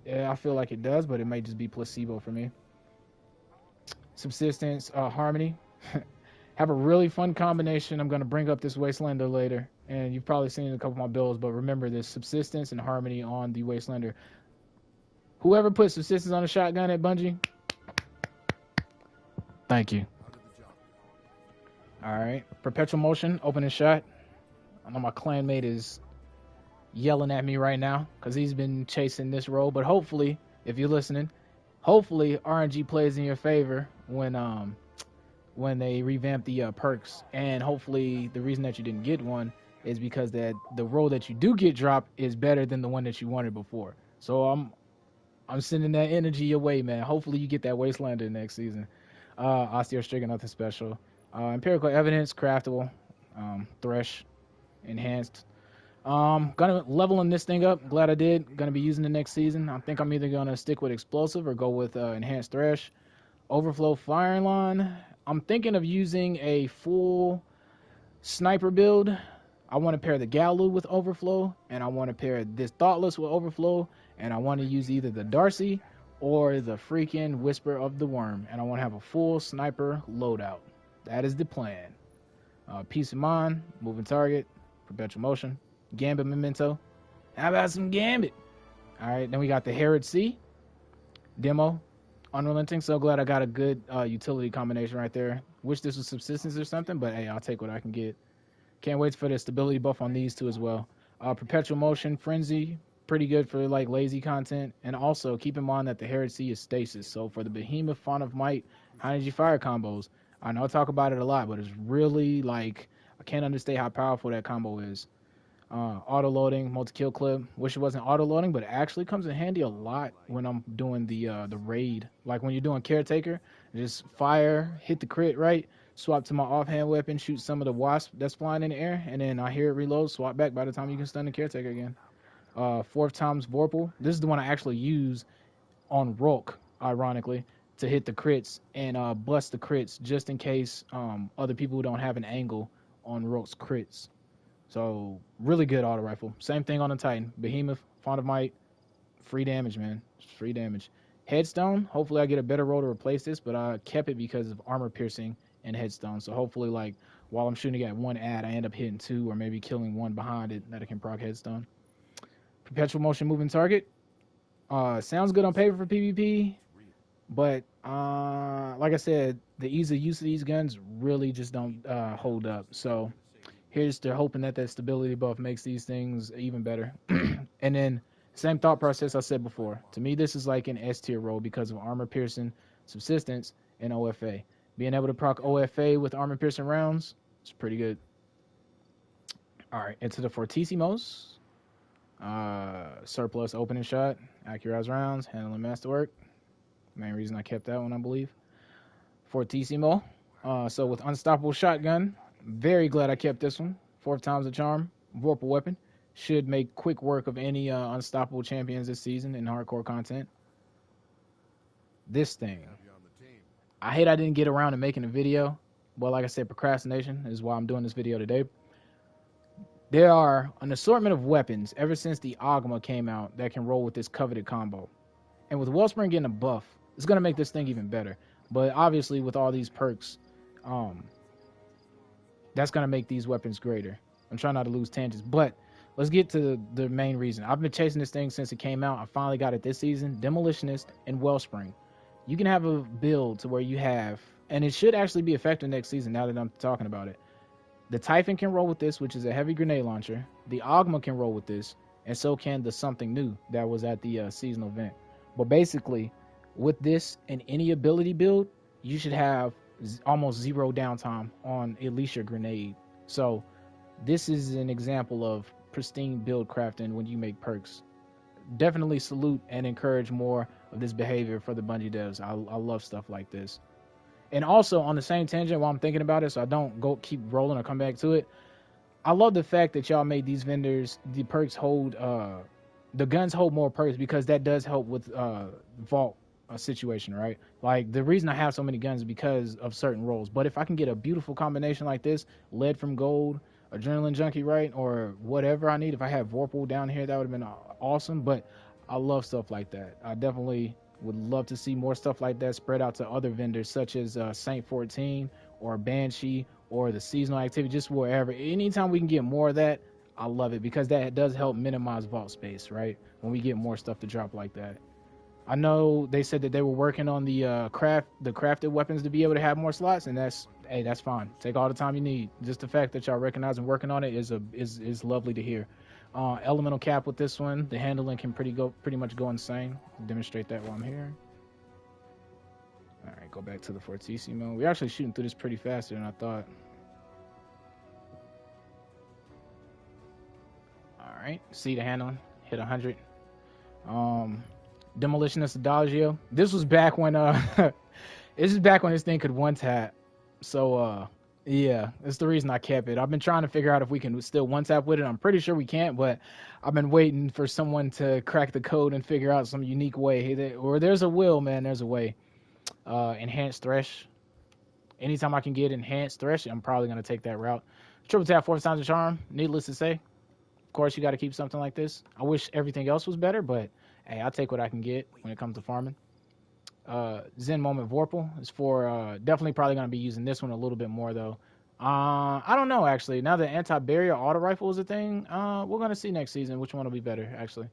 Yeah, I feel like it does, but it may just be placebo for me. Subsistence Harmony. Have a really fun combination. I'm gonna bring up this Wastelander later, and you've probably seen it in a couple of my builds, but remember this: Subsistence and Harmony on the Wastelander. Whoever put Subsistence on a shotgun at Bungie, thank you. Alright, Perpetual Motion, opening shot. I know my clanmate is yelling at me right now because he's been chasing this role, but hopefully, if you're listening, hopefully RNG plays in your favor when they revamp the perks, and hopefully the reason that you didn't get one is because that the role that you do get dropped is better than the one that you wanted before. So I'm sending that energy your way, man. Hopefully you get that Wastelander next season. Osteostrigger, nothing special. Empirical Evidence, craftable. Thresh, enhanced. Gonna leveling this thing up. Glad I did. Gonna be using it next season. I think I'm either gonna stick with explosive or go with enhanced Thresh. Overflow firing line. I'm thinking of using a full sniper build. I want to pair the Galu with Overflow, and I want to pair this Thoughtless with Overflow, and I want to use either the Darcy or the freaking Whisper of the Worm, and I want to have a full sniper loadout. That is the plan. Peace of Mind, moving target, Perpetual Motion, Gambit Memento. How about some Gambit? All right, then we got the Herod C, Demo, Unrelenting. So glad I got a good utility combination right there. Wish this was Subsistence or something, but hey, I'll take what I can get. Can't wait for the stability buff on these two as well. Perpetual Motion, Frenzy, pretty good for like lazy content. And also keep in mind that the Herod C is stasis. So for the Behemoth, Font of Might, High Energy Fire combos, I know I talk about it a lot, but it's really like, I can't understate how powerful that combo is. Auto loading, multi-kill clip. Wish it wasn't auto loading, but it actually comes in handy a lot when I'm doing the raid. Like when you're doing Caretaker, just fire, hit the crit, right? Swap to my offhand weapon, shoot some of the wasp that's flying in the air, and then I hear it reload, swap back by the time you can stun the Caretaker again. 4th times Vorpal. This is the one I actually use on Rolk, ironically, to hit the crits and bust the crits just in case other people don't have an angle on Rolk's crits. So really good auto rifle. Same thing on the Titan. Behemoth, Font of Might, free damage, man. Just free damage. Headstone, hopefully I get a better roll to replace this, but I kept it because of armor piercing and headstone. So hopefully, like, while I'm shooting at one ad, I end up hitting 2 or maybe killing 1 behind it that I can proc headstone. Perpetual Motion, moving target. Sounds good on paper for PvP, but like I said, the ease of use of these guns really just don't hold up. So here's to hoping that that stability buff makes these things even better. And then same thought process I said before. To me, this is like an S tier role because of armor piercing, subsistence, and OFA. Being able to proc OFA with armor piercing rounds, It's pretty good. All right, into the Fortissimos. Surplus opening shot, accurate rounds, handling masterwork. Main reason I kept that one, I believe. Fortissimo. So with unstoppable shotgun, very glad I kept this one. 4th time's a charm. Vorpal weapon. Should make quick work of any unstoppable champions this season in hardcore content. This thing. I hate I didn't get around to making a video. But like I said, procrastination is why I'm doing this video today. There are an assortment of weapons ever since the Agma came out that can roll with this coveted combo. And with Wellspring getting a buff, it's going to make this thing even better. But obviously with all these perks, that's going to make these weapons greater. I'm trying not to lose tangents, but let's get to the main reason. I've been chasing this thing since it came out. I finally got it this season. Demolitionist and Wellspring. You can have a build to where you have, and it should actually be effective next season now that I'm talking about it. The Typhon can roll with this, which is a heavy grenade launcher. The Agma can roll with this, and so can the Something New that was at the seasonal event. But basically, with this and any ability build, you should have almost 0 downtime on at least your grenade. So this is an example of pristine build crafting when you make perks. Definitely salute and encourage more of this behavior for the Bungie devs. I love stuff like this. And also on the same tangent while I'm thinking about it, so I don't go keep rolling or come back to it, I love the fact that y'all made these vendors, the perks hold, the guns hold more perks, because that does help with vault situation, right? Like the reason I have so many guns is because of certain roles. But if I can get a beautiful combination like this, lead from gold, adrenaline junkie, right, or whatever I need, if I have Vorpal down here, that would have been awesome. But I love stuff like that. I definitely would love to see more stuff like that spread out to other vendors such as Saint 14 or Banshee or the seasonal activity, just wherever. Anytime we can get more of that, I love it, because that does help minimize vault space, right? When we get more stuff to drop like that. I know they said that they were working on the crafted weapons to be able to have more slots, and that's fine. Take all the time you need. Just the fact that y'all recognize and working on it is lovely to hear. Elemental cap with this one. The handling can pretty much go insane. Demonstrate that while I'm here. All right, go back to the Fortissimo. We're actually shooting through this pretty faster than I thought. All right, see the handling. Hit 100. Demolitionist Adagio. This was back when this is back when this thing could one tap. So yeah, that's the reason I kept it. I've been trying to figure out if we can still one tap with it. I'm pretty sure we can't, but I've been waiting for someone to crack the code and figure out some unique way. Or there's a will, man. There's a way. Enhanced Thresh. Anytime I can get enhanced Thresh, I'm probably gonna take that route. Triple tap, 4 times a charm. Needless to say, of course, you got to keep something like this. I wish everything else was better, but hey, I'll take what I can get when it comes to farming. Zen Moment Vorpal is for definitely probably going to be using this one a little bit more though. I don't know actually. Now that anti-barrier auto rifle is a thing, we're going to see next season which one will be better actually.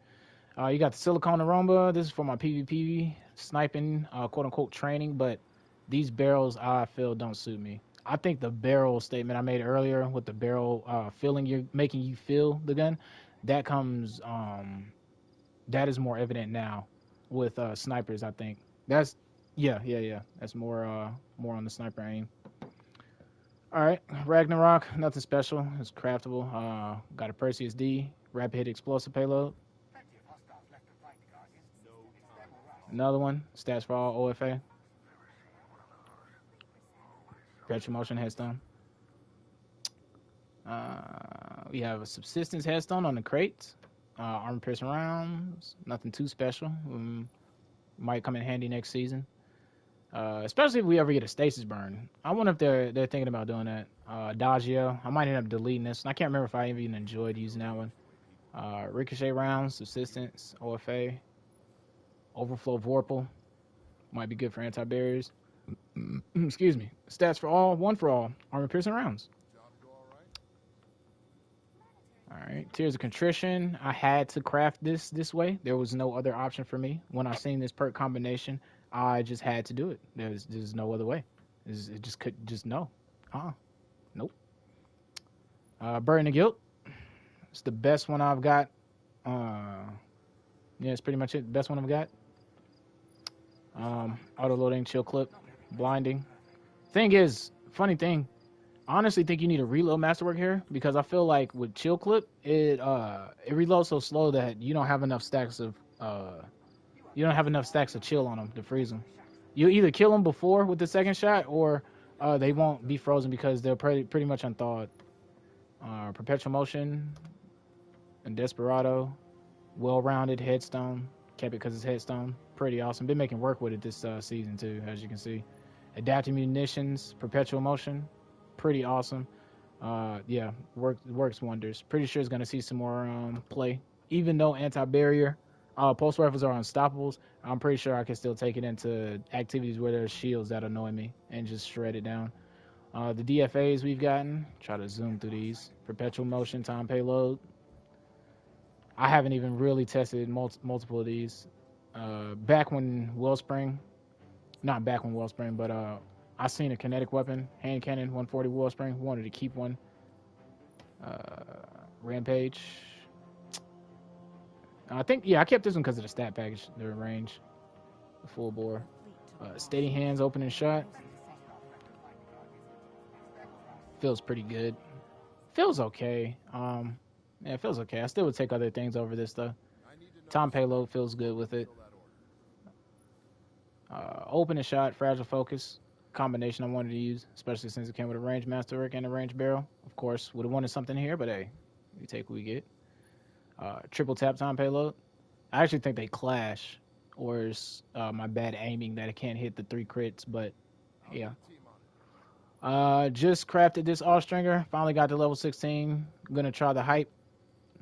You got the Silicone Aroma. This is for my PvP sniping, quote unquote training, but these barrels I feel don't suit me. I think the barrel statement I made earlier with the barrel making you feel the gun, that comes that is more evident now with snipers. I think that's yeah. That's more on the sniper aim. All right, Ragnarok, nothing special. It's craftable. Got a Perseus D, rapid hit explosive payload. Another one, stats for all OFA. Perpetual motion headstone. We have a subsistence headstone on the crate. Armor piercing rounds, nothing too special. Might come in handy next season, especially if we ever get a stasis burn. I wonder if they're thinking about doing that. Adagio, I might end up deleting this. I can't remember if I even enjoyed using that one. Ricochet rounds, subsistence, OFA, overflow Vorpal, might be good for anti-barriers. Excuse me. Stats for all, one for all. Armor piercing rounds. All right, Tears of Contrition. I had to craft this way. There was no other option for me. When I seen this perk combination, I just had to do it. There's no other way. It just no. Nope. Burden of Guilt. It's the best one I've got. Yeah, it's pretty much it. Best one I've got. Auto loading, chill clip, blinding. Thing is, funny thing, honestly think you need a reload masterwork here because I feel like with chill clip it reloads so slow that you don't have enough stacks of chill on them to freeze them. You either kill them before with the second shot or they won't be frozen because they're pretty much unthawed. Perpetual motion and Desperado, well-rounded headstone. Kept it because it's headstone. Pretty awesome. Been making work with it this season too, as you can see. Adaptive munitions, perpetual motion, pretty awesome. Yeah, works wonders. Pretty sure it's gonna see some more play. Even though anti-barrier pulse rifles are unstoppables, I'm pretty sure I can still take it into activities where there's shields that annoy me and just shred it down. The DFAs we've gotten, try to zoom through these. Perpetual motion, time payload. I haven't even really tested multiple of these. Back when Wellspring, not back when Wellspring, but I seen a kinetic weapon, hand cannon, 140 Wellspring, wanted to keep one. Rampage. I think, yeah, I kept this one because of the stat package, the range, the full bore. Steady hands, opening shot. Feels pretty good. Feels okay. Yeah, it feels okay. I still would take other things over this though. Time payload feels good with it. Opening shot, fragile focus. Combination I wanted to use, especially since it came with a range masterwork and a range barrel. Of course, would have wanted something here, but hey, we take what we get. Triple tap time payload. I actually think they clash, or it's my bad aiming that it can't hit the 3 crits, but yeah. Just crafted this all-stringer. Finally got to level 16. I'm going to try the hype.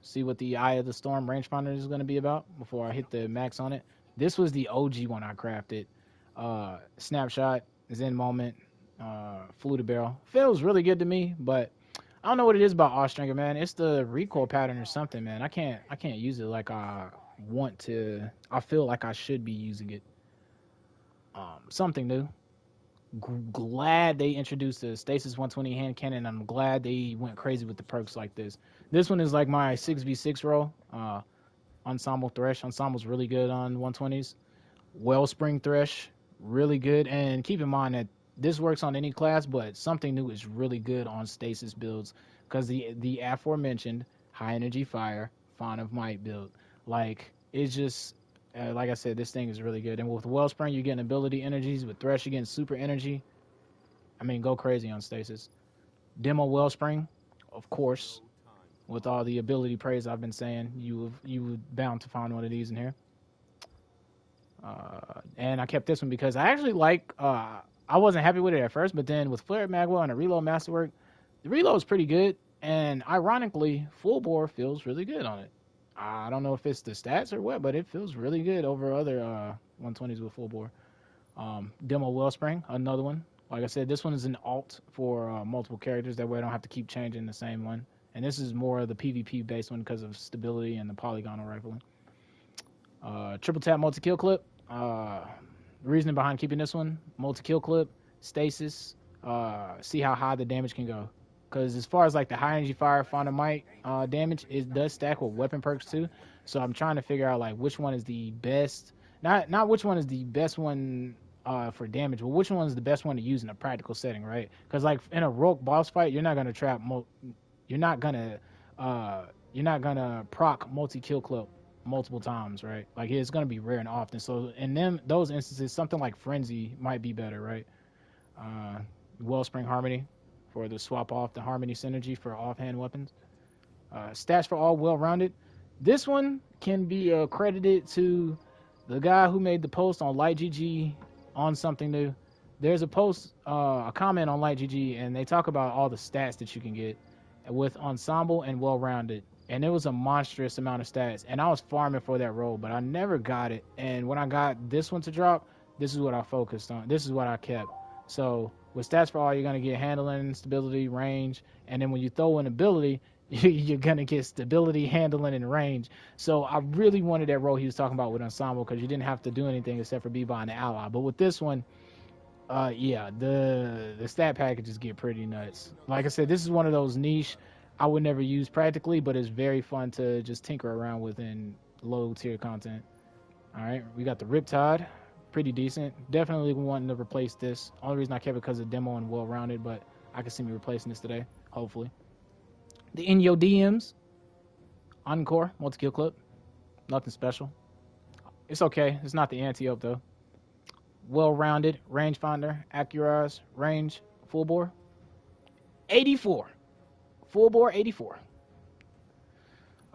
See what the Eye of the Storm Rangefinder is going to be about before I hit the max on it. This was the OG one I crafted. Snapshot, Zen Moment, Flew to Barrel. Feels really good to me, but I don't know what it is about all-stringer, man. It's the recoil pattern or something, man. I can't use it like I want to. I feel like I should be using it. Something new. Glad they introduced the Stasis 120 hand cannon. I'm glad they went crazy with the perks like this. This one is like my 6v6 roll. Ensemble Thresh. Ensemble's really good on 120s. Wellspring Thresh, really good. And keep in mind that this works on any class, but something new is really good on Stasis builds because the aforementioned high energy fire, Fawn of Might build. Like, it's just... like I said, this thing is really good. And with Wellspring, you're getting ability energies. With Thresh, you're getting super energy. I mean, go crazy on Stasis. Demo Wellspring, of course. With all the ability praise I've been saying, you were bound to find one of these in here. And I kept this one because I actually like... I wasn't happy with it at first, but then with Flare Magwell and a Reload Masterwork, the reload is pretty good. And ironically, Full Bore feels really good on it. I don't know if it's the stats or what, but it feels really good over other 120s with full bore. Demo Wellspring, another one. Like I said, this one is an alt for multiple characters. That way I don't have to keep changing the same one. And this is more of the PvP based one because of stability and the polygonal rifling. Triple tap multi-kill clip. The reasoning behind keeping this one, multi-kill clip, stasis, see how high the damage can go. Because as far as like the high energy fire, Fawn of Might damage, it does stack with weapon perks too. So I'm trying to figure out like which one is the best, not which one is the best one for damage, but which one is the best one to use in a practical setting, right? Because like in a rogue boss fight, you're not gonna proc multi-kill clip multiple times, right? Like it's gonna be rare and often. So in those instances, something like Frenzy might be better, right? Wellspring Harmony for the swap off the Harmony synergy for offhand weapons. Stats for all well-rounded. This one can be credited to the guy who made the post on LightGG on something new. There's a post, a comment on LightGG, and they talk about all the stats that you can get with ensemble and well-rounded. And it was a monstrous amount of stats. And I was farming for that role, but I never got it. And when I got this one to drop, this is what I focused on. This is what I kept. So with stats for all, you're going to get handling, stability, range. And then when you throw in ability, you're going to get stability, handling, and range. So I really wanted that role he was talking about with Ensemble because you didn't have to do anything except for be behind the ally. But with this one, yeah, the stat packages get pretty nuts. Like I said, this is one of those niche I would never use practically, but it's very fun to just tinker around with in low-tier content. All right, we got the Riptide. Pretty decent. Definitely wanting to replace this. Only reason I kept it because of demo and well-rounded, but I can see me replacing this today, hopefully. The In Your DMs, Encore, multi-kill clip. Nothing special. It's okay. It's not the anti-ope, though. Well-rounded, rangefinder, accurate, range, full bore. 84. Full bore, 84.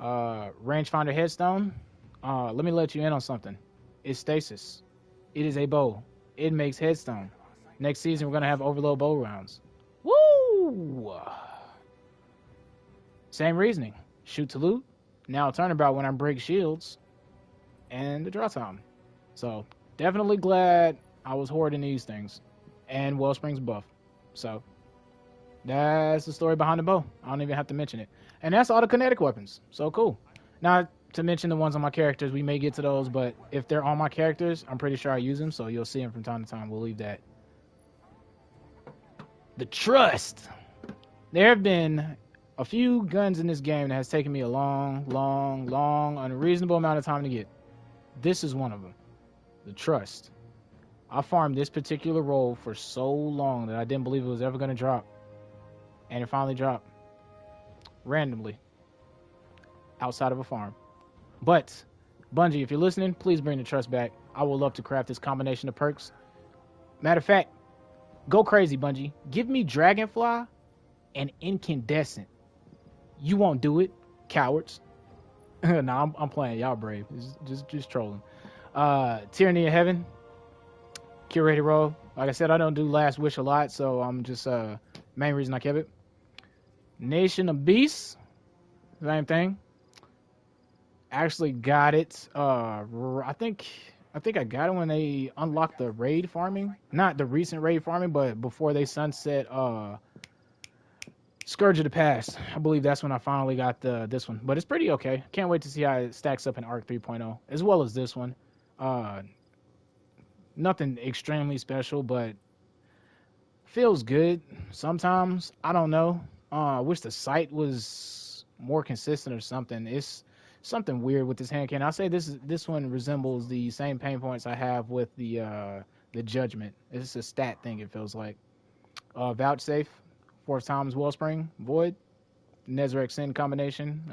Rangefinder headstone. Let me let you in on something. It's stasis. It is a bow. It makes headstone. Next season, we're going to have overload bow rounds. Woo! Same reasoning. Shoot to loot. Now turnabout when I break shields. And the draw time. So, definitely glad I was hoarding these things. And Wellspring's buff. So, that's the story behind the bow. I don't even have to mention it. And that's all the kinetic weapons. So cool. Not to mention the ones on my characters. We may get to those, but if they're on my characters, I'm pretty sure I use them. So you'll see them from time to time. We'll leave that. The trust. There have been a few guns in this game that has taken me a long, unreasonable amount of time to get. This is one of them. The trust. I farmed this particular role for so long that I didn't believe it was ever going to drop. And it finally dropped. Randomly. Outside of a farm. But, Bungie, if you're listening, please bring the trust back. I would love to craft this combination of perks. Matter of fact, go crazy, Bungie. Give me Dragonfly and Incandescent. You won't do it, cowards. Nah, I'm playing. Y'all brave. It's just trolling. Tyranny of Heaven. Curated role. Like I said, I don't do Last Wish a lot, so I'm just main reason I kept it. Nation of Beasts. Same thing. Actually got it. I think I got it when they unlocked the raid farming. Not the recent raid farming, but before they sunset Scourge of the Past. I believe that's when I finally got this one. But it's pretty okay. Can't wait to see how it stacks up in Arc 3.0, as well as this one. Nothing extremely special, but feels good sometimes. I don't know. I wish the sight was more consistent or something. It's something weird with this hand cannon. I'll say this one resembles the same pain points I have with the Judgment. It's a stat thing, it feels like. Vouchsafe, 4th times Wellspring, Void, Nezarec Sin combination.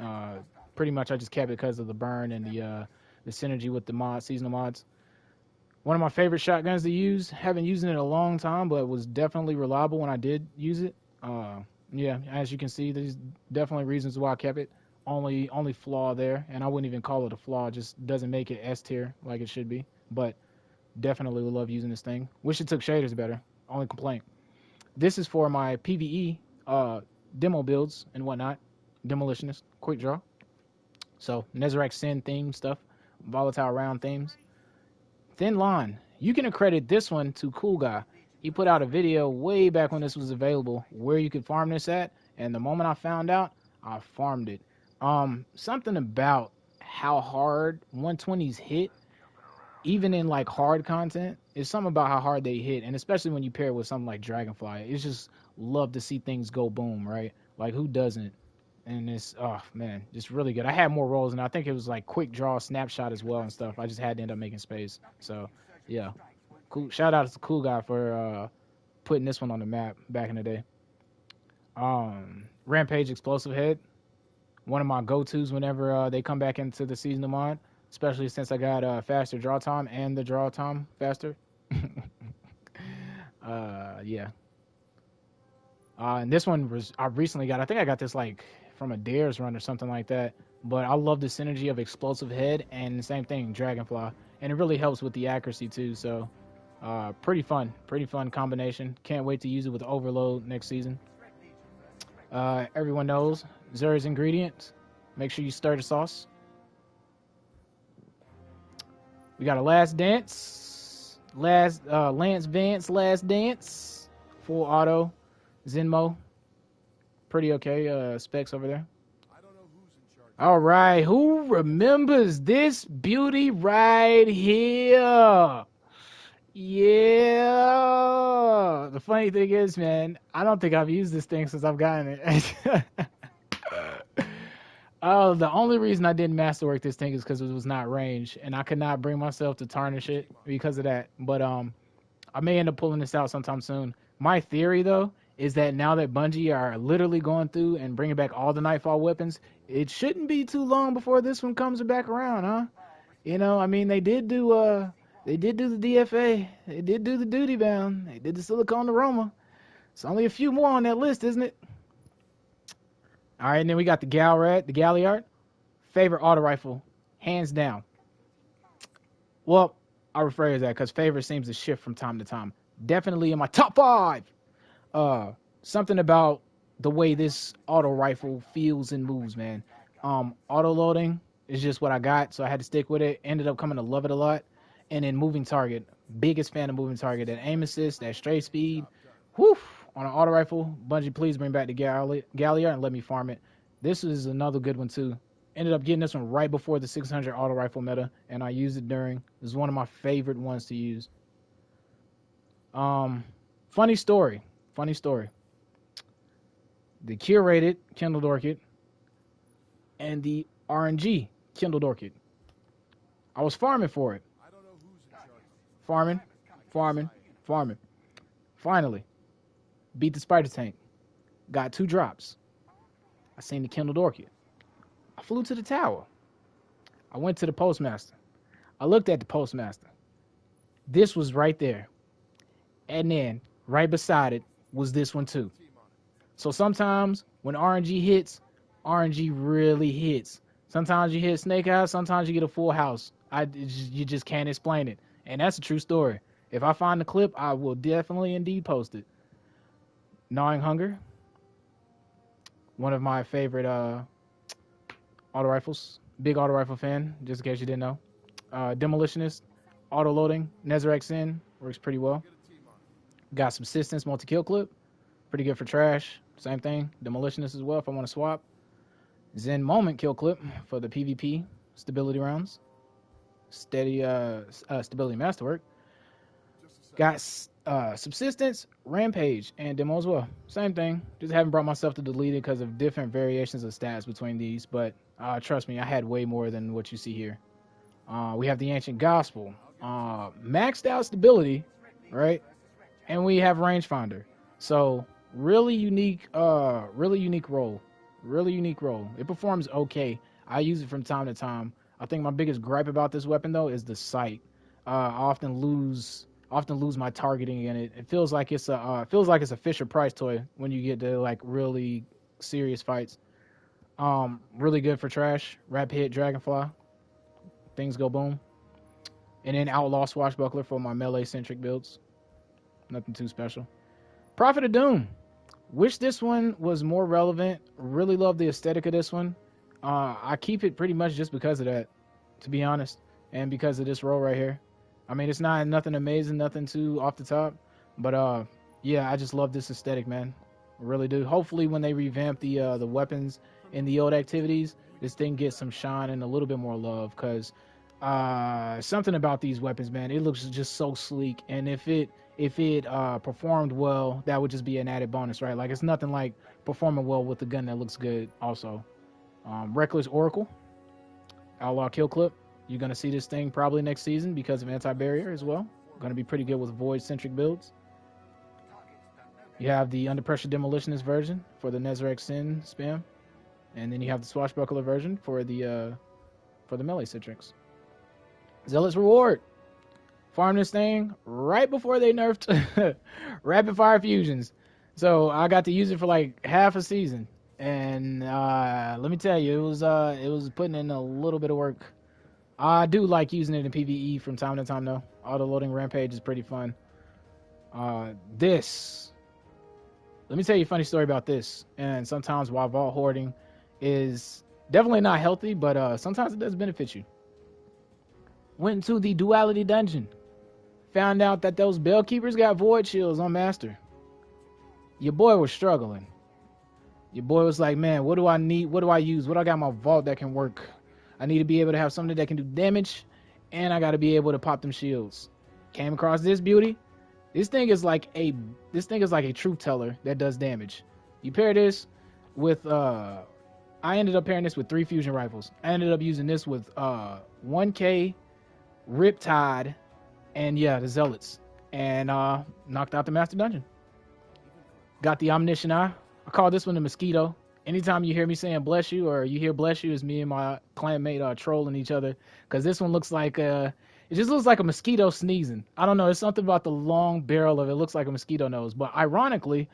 Pretty much I just kept it because of the burn and the synergy with the mod, seasonal mods. One of my favorite shotguns to use. Haven't used it in a long time, but it was definitely reliable when I did use it. Yeah, as you can see, there's definitely reasons why I kept it. Only flaw there, and I wouldn't even call it a flaw. It just doesn't make it S tier like it should be. But definitely love using this thing. Wish it took shaders better. Only complaint. This is for my PvE demo builds and whatnot. Demolitionist, quick draw. So Nezarec Sin theme stuff, volatile round themes. Thin Line. You can accredit this one to Cool Guy. He put out a video way back when this was available where you could farm this at, and the moment I found out, I farmed it. Something about how hard 120s hit, even in like hard content, is something about how hard they hit, and especially when you pair it with something like Dragonfly. It's just love to see things go boom, right? Like who doesn't? And it's, oh man, just really good. I had more rolls, and I think it was like quick draw, snapshot as well and stuff. I just had to end up making space. So yeah, cool. Shout out to the Cool Guy for putting this one on the map back in the day. Rampage Explosive Head, one of my go-tos whenever they come back into the seasonal mod, especially since I got faster draw time and the draw time faster. Yeah. And this one was I recently got. I think I got this like from a Dares run or something like that. But I love the synergy of Explosive Head and the same thing, Dragonfly, and it really helps with the accuracy too. So pretty fun combination. Can't wait to use it with Overload next season. Everyone knows Xur's ingredients. Make sure you stir the sauce. We got a Last Dance, Lance Vance Last Dance, full auto, Zenmo. Pretty okay specs over there. All right, who remembers this beauty right here? Yeah. The funny thing is, man, I don't think I've used this thing since I've gotten it. Oh, the only reason I didn't masterwork this thing is because it was not range, and I could not bring myself to tarnish it because of that. But I may end up pulling this out sometime soon. My theory, though, is that now that Bungie are literally going through and bringing back all the Nightfall weapons, it shouldn't be too long before this one comes back around, huh? You know, I mean, they did do the DFA, they did do the Duty Bound, they did the Silicon Aroma. It's only a few more on that list, isn't it? All right, and then we got the Galliard. Favorite auto rifle, hands down. Well, I'll rephrase that because favorite seems to shift from time to time. Definitely in my top 5. Something about the way this auto rifle feels and moves, man. Auto loading is just what I got, so I had to stick with it. Ended up coming to love it a lot. And then moving target, biggest fan of moving target. That aim assist, that straight speed, whew, on an auto rifle. Bungie, please bring back the Galliard and let me farm it. This is another good one too. Ended up getting this one right before the 600 auto rifle meta, and I used it during. This is one of my favorite ones to use. Funny story. The curated Kindled Orchid and the RNG Kindled Orchid. I was farming for it. Farming. Finally, beat the spider tank. Got 2 drops. I seen the Kindled Orchid. I flew to the tower. I went to the postmaster. I looked at the postmaster. This was right there. And then right beside it was this one too. So sometimes when RNG hits, RNG really hits. Sometimes you hit Snake Eyes, sometimes you get a full house. You just can't explain it. And that's a true story. If I find the clip, I will definitely indeed post it. Gnawing Hunger. One of my favorite auto rifles. Big auto rifle fan, just in case you didn't know. Demolitionist. Auto loading. Nezarec Sin. Works pretty well. Got Subsistence multi-kill clip. Pretty good for trash. Same thing. Demolitionist as well if I want to swap. Zen Moment kill clip for the PvP stability rounds. Steady stability masterwork. Got Subsistence, Rampage, and Demo as well. Same thing. Just haven't brought myself to delete it because of different variations of stats between these. But trust me, I had way more than what you see here. We have the Ancient Gospel. Maxed out stability, right? And we have Rangefinder. So really unique role. Really unique role. It performs okay. I use it from time to time. I think my biggest gripe about this weapon though is the sight. I often lose my targeting in it. It feels like it's a Fisher Price toy when you get to like really serious fights. Really good for trash. Rapid hit Dragonfly. Things go boom. And then Outlaw Swashbuckler for my melee centric builds. Nothing too special. Prophet of Doom. Wish this one was more relevant. Really love the aesthetic of this one. I keep it pretty much just because of that, to be honest, and because of this roll right here. I mean, it's not nothing amazing, nothing too off the top, but yeah, I just love this aesthetic, man. I really do. Hopefully, when they revamp the weapons in the old activities, this thing gets some shine and a little bit more love, because something about these weapons, man, it looks just so sleek, and if it performed well, that would just be an added bonus, right? Like, it's nothing like performing well with a gun that looks good also. Reckless Oracle, Outlaw Kill Clip. You're going to see this thing probably next season because of anti-barrier as well. Going to be pretty good with void-centric builds. You have the Under Pressure Demolitionist version for the Nezarec Sin spam. And then you have the Swashbuckler version for the melee centrics. Zealot's Reward. Farm this thing right before they nerfed rapid fire fusions. So I got to use it for like half a season. And let me tell you, it was putting in a little bit of work. I do like using it in PvE from time to time though. Auto loading Rampage is pretty fun. Let me tell you a funny story about this. And sometimes while vault hoarding is definitely not healthy, but sometimes it does benefit you. Went into the Duality Dungeon. Found out that those Bellkeepers got void shields on Master. Your boy was struggling. Your boy was like, man, what do I need? What do I use? What do I got in my vault that can work? I need to be able to have something that can do damage, and I got to be able to pop them shields. Came across this beauty. This thing is like a truth teller that does damage. You pair this with I ended up pairing this with 3 fusion rifles. I ended up using this with 1K, Riptide, and yeah, the Zealots, and knocked out the Master Dungeon. Got the Omniscient Eye. I call this one the Mosquito. Anytime you hear me saying bless you or you hear bless you, it's me and my clanmate trolling each other. Because this one looks like, it just looks like a mosquito sneezing. I don't know. It's something about the long barrel of it. It looks like a mosquito nose. But ironically,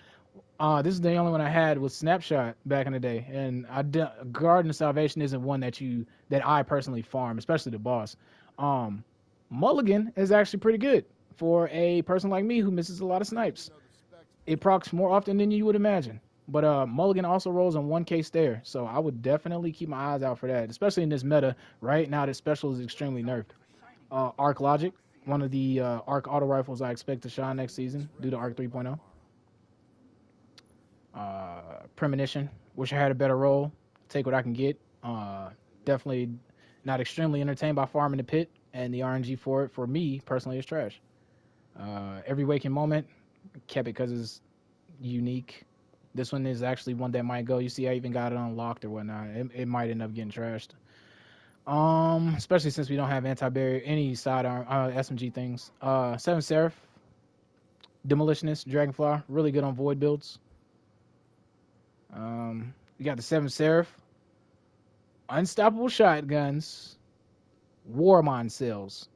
this is the only one I had with Snapshot back in the day. And Garden of Salvation isn't one that I personally farm, especially the boss. Mulligan is actually pretty good for a person like me who misses a lot of snipes. It procs more often than you would imagine. But Mulligan also rolls on 1K stare, so I would definitely keep my eyes out for that, especially in this meta right now that special is extremely nerfed. Arc Logic, one of the Arc auto rifles I expect to shine next season due to Arc 3.0. Premonition, wish I had a better roll. Take what I can get. Definitely not extremely entertained by farming the pit, and the RNG for it, for me personally, is trash. Every Waking Moment, kept it because it's unique. This one is actually one that might go. You see, I even got it unlocked or whatnot. It might end up getting trashed. Especially since we don't have anti-barrier, any sidearm, SMG things. Seven Seraph, Demolitionist, Dragonfly, really good on void builds. We got the Seven Seraph, Unstoppable Shotguns, Warmine Cells,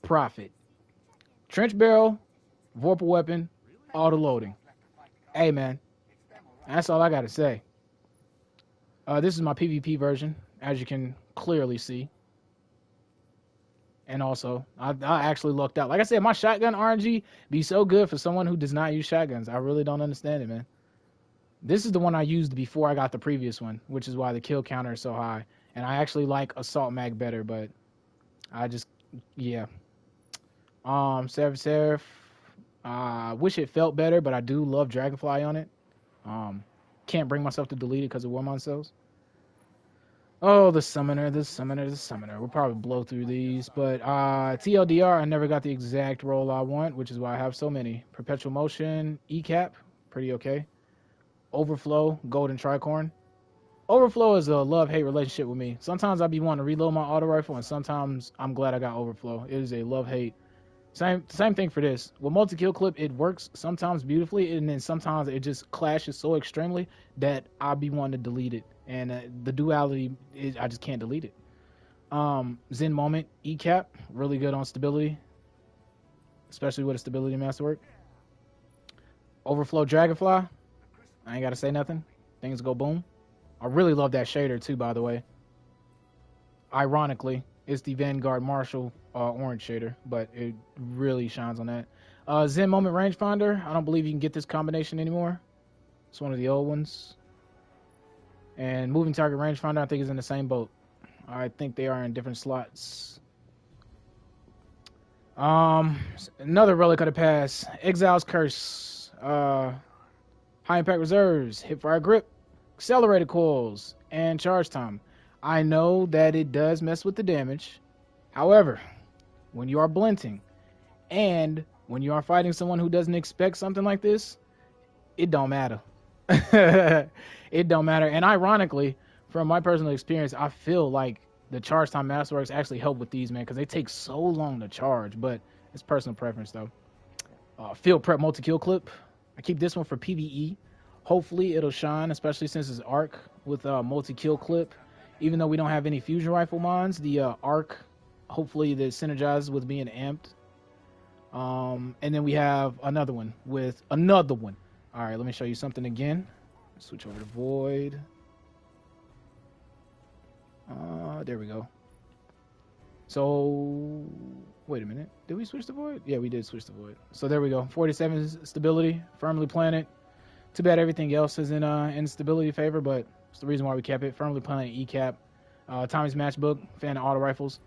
Profit, Trench Barrel, Vorpal Weapon, Auto Loading. Hey man, that's all I gotta say. This is my PvP version, as you can clearly see. And also, I actually lucked out. Like I said, my shotgun RNG be so good for someone who does not use shotguns. I really don't understand it, man. This is the one I used before I got the previous one, which is why the kill counter is so high. And I actually like Assault Mag better, but I just, yeah. Seraph. I wish it felt better, but I do love Dragonfly on it. Can't bring myself to delete it because of Warmine cells. Oh, the Summoner. We'll probably blow through these. But TLDR, I never got the exact roll I want, which is why I have so many. Perpetual Motion, ECAP, pretty okay. Overflow, Golden Tricorn. Overflow is a love-hate relationship with me. Sometimes I be wanting to reload my auto rifle, and sometimes I'm glad I got Overflow. It is a love-hate. Same thing for this. With multi-kill clip, it works sometimes beautifully, and then sometimes it just clashes so extremely that I'll be wanting to delete it. And the duality, I just can't delete it. Zen Moment, ECAP, really good on stability, especially with a stability masterwork. Overflow Dragonfly, I ain't got to say nothing. Things go boom. I really love that shader too, by the way. Ironically, it's the Vanguard Marshall orange shader, but it really shines on that. Zen Moment Rangefinder, I don't believe you can get this combination anymore. It's one of the old ones. And Moving Target Rangefinder, I think, is in the same boat. I think they are in different slots. Another relic of the past. Exile's Curse. High Impact Reserves. Hipfire Grip. Accelerated Coils. And Charge Time. I know that it does mess with the damage. However, when you are blinting and when you are fighting someone who doesn't expect something like this, it don't matter. It don't matter. And ironically, from my personal experience, I feel like the charge time masterworks actually help with these, man, because they take so long to charge. But it's personal preference, though. Field Prep Multi-Kill Clip. I keep this one for PvE. Hopefully it'll shine, especially since it's Arc with Multi-Kill Clip. Even though we don't have any fusion rifle mons, the Arc, hopefully that synergizes with being amped. And then we have another one with another one. All right, let me show you something again. Switch over to Void. There we go. So, wait a minute. Did we switch to Void? Yeah, we did switch to Void. So there we go. 47 stability, firmly planted. Too bad everything else is in stability favor, but it's the reason why we kept it. Firmly planted ECAP. Tommy's Matchbook, fan of auto rifles.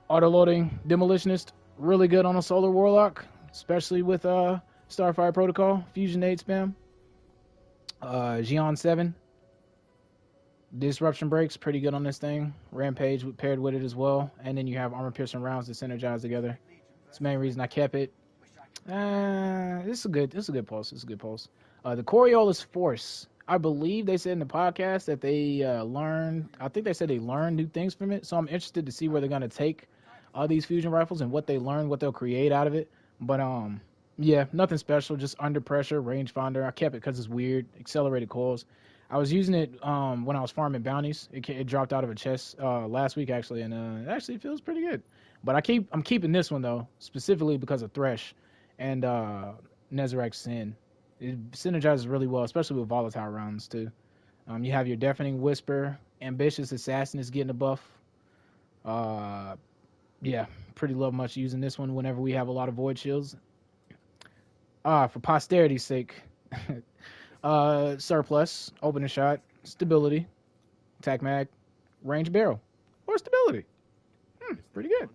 Auto loading, Demolitionist, really good on a Solar Warlock, especially with Starfire Protocol, Fusion Nade spam. Xion 7. Disruption Breaks, pretty good on this thing. Rampage paired with it as well. And then you have Armor Piercing Rounds that synergize together. That's the main reason I kept it. This is a good pulse. It's a good pulse. The Coriolis Force. I believe they said in the podcast that they learned new things from it. So I'm interested to see where they're going to take these fusion rifles and what they learn, what they'll create out of it. But Yeah, nothing special, just under pressure, rangefinder. I kept it because it's weird. Accelerated coils. I was using it when I was farming bounties. It dropped out of a chest last week actually, and it actually feels pretty good. But I'm keeping this one though, specifically because of Thresh and Nezarec Sin. It synergizes really well, especially with volatile rounds too. You have your Deafening Whisper, Ambitious Assassin is getting a buff. Yeah, pretty love much using this one whenever we have a lot of void shields. For posterity's sake, surplus, opening shot, stability, attack mag, range barrel, or stability. Pretty good.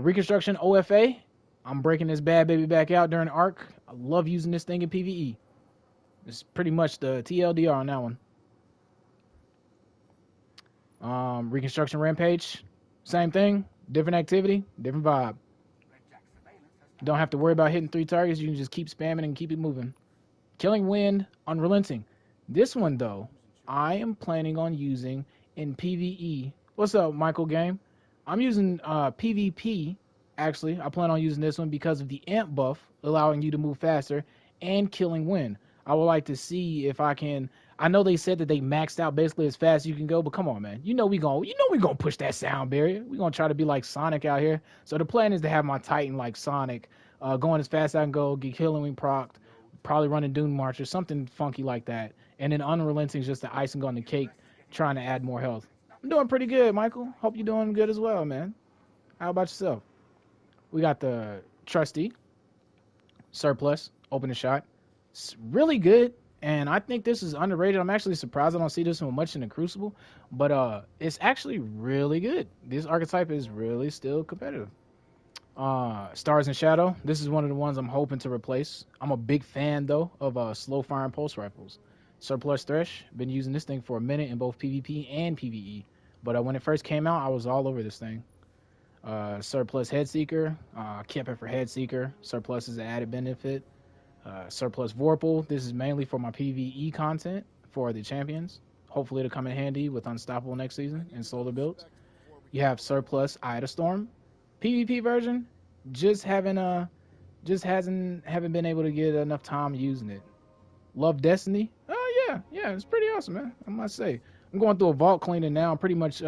Reconstruction OFA. I'm breaking this bad baby back out during Arc. I love using this thing in PvE. It's pretty much the TLDR on that one. Reconstruction Rampage. Same thing. Different activity. Different vibe. Don't have to worry about hitting 3 targets. You can just keep spamming and keep it moving. Killing Wind. Unrelenting. This one, though, I am planning on using in PvE. What's up, Michael Game? I'm using PvP. Actually, I plan on using this one because of the amp buff, allowing you to move faster, and Killing Wind. I would like to see if I can. I know they said that they maxed out basically as fast as you can go, but come on, man. You know we gonna push that sound barrier. We gonna try to be like Sonic out here. So the plan is to have my Titan like Sonic, going as fast as I can go, get Killing Wind procced, probably running Dune March or something funky like that. And then Unrelenting is just the icing on the cake, trying to add more health. I'm doing pretty good, Michael. Hope you're doing good as well, man. How about yourself? We got the Trusty, Surplus, open the shot. It's really good, and I think this is underrated. I'm actually surprised I don't see this one much in the Crucible, but it's actually really good. This archetype is really still competitive. Stars and Shadow. This is one of the ones I'm hoping to replace. I'm a big fan, though, of slow firing pulse rifles. Surplus Thresh. Been using this thing for a minute in both PvP and PvE, but when it first came out, I was all over this thing. Surplus Headseeker. Kept it for Headseeker. Surplus is an added benefit. Surplus Vorpal. This is mainly for my PvE content for the champions. Hopefully it'll come in handy with Unstoppable next season and solar builds. You have Surplus Eye of Storm. PvP version, haven't been able to get enough time using it. Love Destiny. Oh yeah, it's pretty awesome, man. I must say. I'm going through a vault cleaning now. I'm pretty much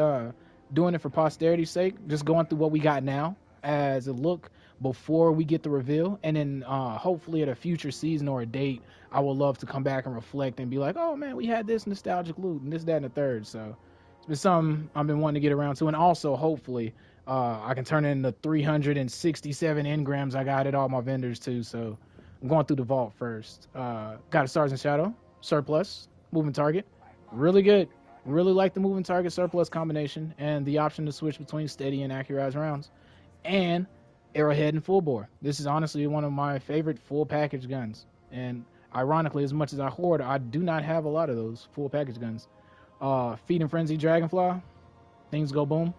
doing it for posterity's sake. Just going through what we got now as a look before we get the reveal, and then hopefully at a future season or a date, I would love to come back and reflect and be like, oh man, we had this nostalgic loot and this, that, and the third. So it's been something I've been wanting to get around to, and also hopefully I can turn in the 367 engrams I got at all my vendors too. So I'm going through the vault first. Got a Stars and Shadow, Surplus, moving target, really good. Really like the moving target surplus combination and the option to switch between steady and accurized rounds, and Arrowhead and full bore. This is honestly one of my favorite full package guns, and ironically, as much as I hoard, I do not have a lot of those full package guns. Feed and Frenzy Dragonfly, things go boom.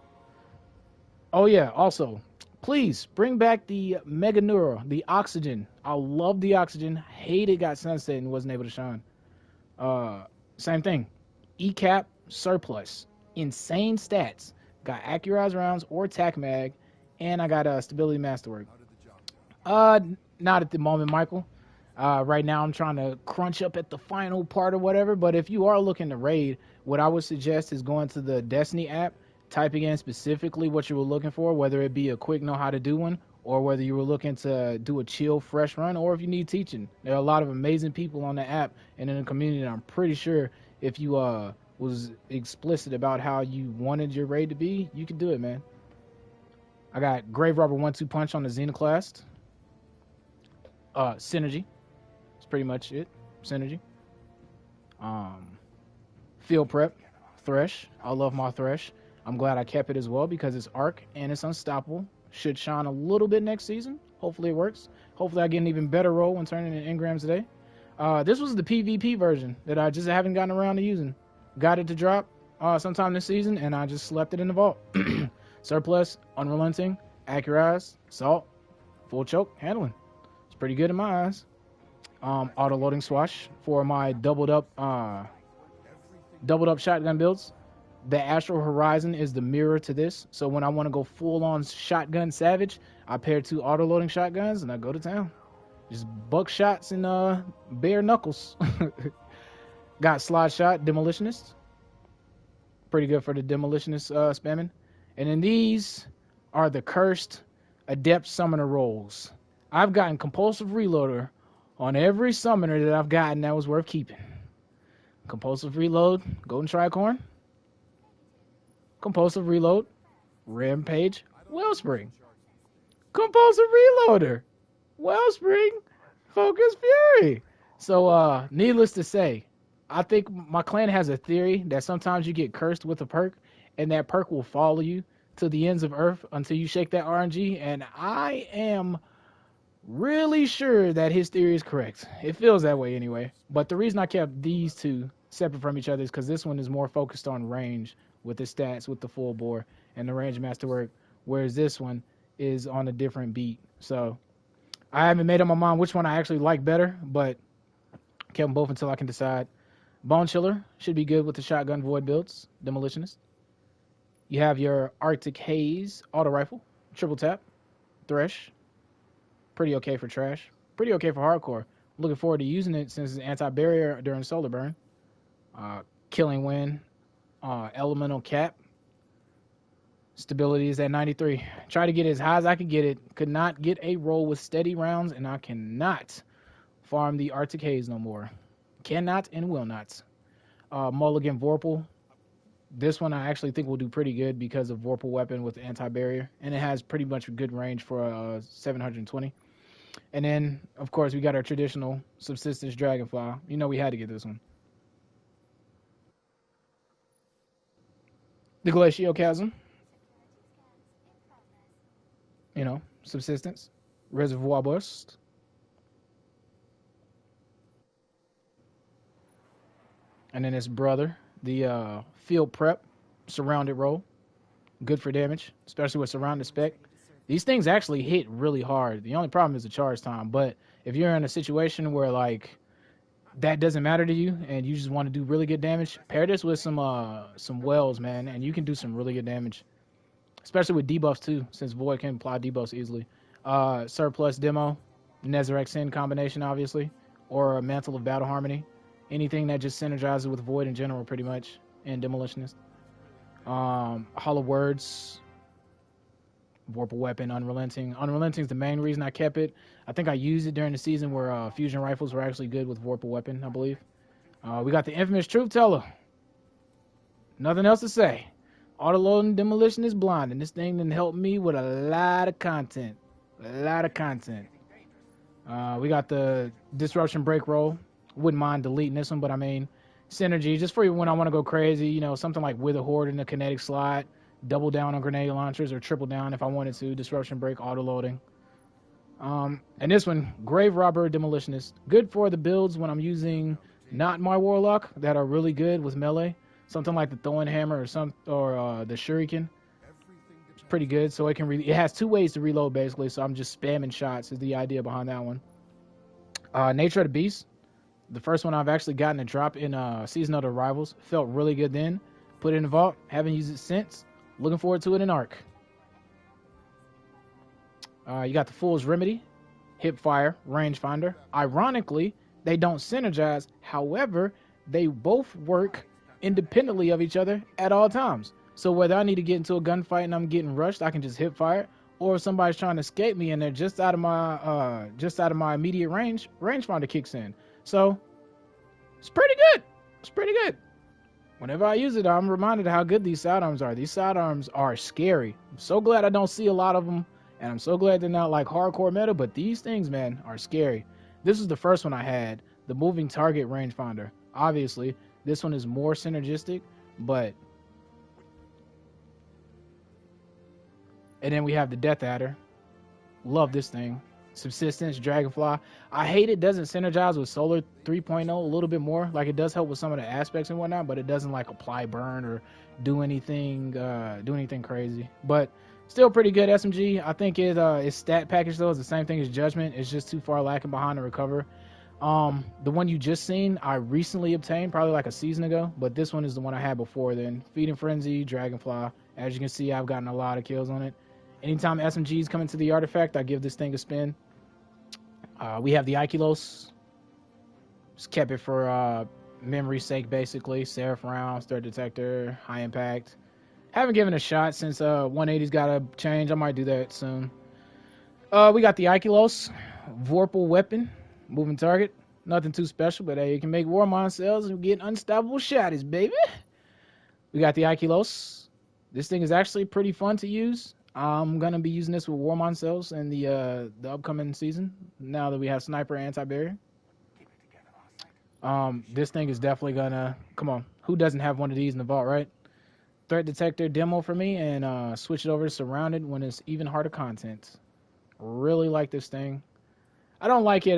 Oh yeah, also, please bring back the Mega Neuro, the Oxygen. I love the Oxygen. Hate it got sunset and wasn't able to shine. Same thing. ECAP Surplus. Insane stats. Got accurized rounds or attack mag, and I got Stability Masterwork. Not at the moment, Michael. Right now I'm trying to crunch up at the final part or whatever, but if you are looking to raid, what I would suggest is going to the Destiny app, typing in specifically what you were looking for, whether it be a quick know how to do one, or whether you were looking to do a chill, fresh run, or if you need teaching. There are a lot of amazing people on the app and in the community, and I'm pretty sure if you was explicit about how you wanted your raid to be, you could do it, man. I got Grave Robber 1-2 Punch on the Xenoclast. Synergy. That's pretty much it. Synergy. Field Prep. Thresh. I love my Thresh. I'm glad I kept it as well because it's Arc and it's Unstoppable. Should shine a little bit next season. Hopefully it works. Hopefully I get an even better roll when turning in engrams today. This was the PvP version that I just haven't gotten around to using. Got it to drop sometime this season, and I just slept it in the vault. Surplus, Unrelenting, Accurized, Salt, Full Choke, Handling. It's pretty good in my eyes. Auto-loading Swash for my doubled up shotgun builds. the Astral Horizon is the mirror to this. So when I want to go full on shotgun savage, I pair 2 auto loading shotguns and I go to town. Just buck shots and bare knuckles. Got slide shot, demolitionist. Pretty good for the demolitionist spamming. And then these are the cursed adept summoner rolls. I've gotten compulsive reloader on every summoner that I've gotten that was worth keeping. Compulsive reload, golden tricorn. Compulsive reload, rampage, wellspring. Compulsive reloader, wellspring, focus fury. So needless to say, I think my clan has a theory that sometimes you get cursed with a perk and that perk will follow you to the ends of earth until you shake that RNG, and I am really sure that his theory is correct. It feels that way anyway. But the reason I kept these 2 separate from each other is because this one is more focused on range with the stats, with the full bore and the range masterwork, whereas this one is on a different beat. So I haven't made up my mind which one I actually like better, but kept them both until I can decide. Bone Chiller should be good with the shotgun void builds, demolitionist. You have your Arctic Haze auto rifle, triple tap, Thresh. Pretty okay for trash. Pretty okay for hardcore. Looking forward to using it since it's anti-barrier during solar burn. Killing Wind, elemental cap. Stability is at 93. Try to get as high as I could get it. Could not get a roll with steady rounds, and I cannot farm the Arctic Haze no more. Cannot and will not. Mulligan Vorpal. This one I actually think will do pretty good because of Vorpal weapon with anti-barrier, and it has pretty much a good range for 720. And then, of course, we got our traditional Subsistence Dragonfly. You know we had to get this one. The Glacial Chasm. You know, Subsistence. Reservoir Burst. And then its brother, the Field Prep Surrounded Roll. Good for damage, especially with Surrounded Spec. These things actually hit really hard. The only problem is the charge time. But if you're in a situation where, like, that doesn't matter to you and you just want to do really good damage, pair this with some wells, man, and you can do some really good damage. Especially with debuffs, too, since Void can apply debuffs easily. Surplus Demo, Nezarec Sin combination, obviously, or a Mantle of Battle Harmony. Anything that just synergizes with Void in general, pretty much, and Demolitionist. Hollow Words, Vorpal Weapon, Unrelenting. Unrelenting is the main reason I kept it. I think I used it during the season where fusion rifles were actually good with Vorpal Weapon, I believe. We got the infamous Truth Teller. Nothing else to say. Auto-loading Demolition is blind, and this thing didn't help me with a lot of content. A lot of content. We got the Disruption Break Roll. Wouldn't mind deleting this one, but I mean, synergy, just for when I want to go crazy, you know, something like with a Hoarder in the kinetic slot, double down on grenade launchers, or triple down if I wanted to, Disruption Break, auto-loading. And this one, Grave Robber Demolitionist. Good for the builds when I'm using not my Warlock that are really good with melee. Something like the Throwing Hammer or the Shuriken. It's pretty good, so it can it has 2 ways to reload, basically, so I'm just spamming shots is the idea behind that one. Nature of the Beast. The first one I've actually gotten a drop in Season of the Rivals. Felt really good then. Put it in the vault. Haven't used it since. Looking forward to it in Arc. You got the Fool's Remedy, Hipfire, Rangefinder. Ironically, they don't synergize. However, they both work independently of each other at all times. So whether I need to get into a gunfight and I'm getting rushed, I can just hipfire. Or if somebody's trying to escape me and they're just out of my immediate range, Rangefinder kicks in. So it's pretty good. It's pretty good. Whenever I use it, I'm reminded of how good these sidearms are. These sidearms are scary. I'm so glad I don't see a lot of them, and I'm so glad they're not like hardcore meta, but these things, man, are scary. This is the first one I had, the moving target rangefinder. Obviously, this one is more synergistic, but... And then we have the Death Adder. Love this thing. Subsistence Dragonfly. I hate it doesn't synergize with Solar 3.0 a little bit more. Like, it does help with some of the aspects and whatnot, but it doesn't like apply burn or do anything crazy. But still pretty good SMG. I think its stat package though is the same thing as Judgment. It's just too far lacking behind to recover. The one you just seen, I recently obtained, probably like a season ago, but this one is the one I had before then. Feeding Frenzy, Dragonfly. As you can see, I've gotten a lot of kills on it. Anytime SMGs come into the artifact, I give this thing a spin. We have the Ikilos. Just kept it for memory's sake, basically. Seraph rounds, threat detector, high impact. Haven't given a shot since 180's got to change. I might do that soon. We got the Ikilos, Vorpal weapon, moving target. Nothing too special, but hey, you can make Warmind cells and get unstoppable shotties, baby. We got the Ikilos. This thing is actually pretty fun to use. I'm gonna be using this with Warmind cells in the upcoming season. Now that we have Sniper Anti-Barrier. This thing is definitely gonna come on. Who doesn't have one of these in the vault, right? Threat detector demo for me, and switch it over to surrounded when it's even harder content. Really like this thing. I don't like it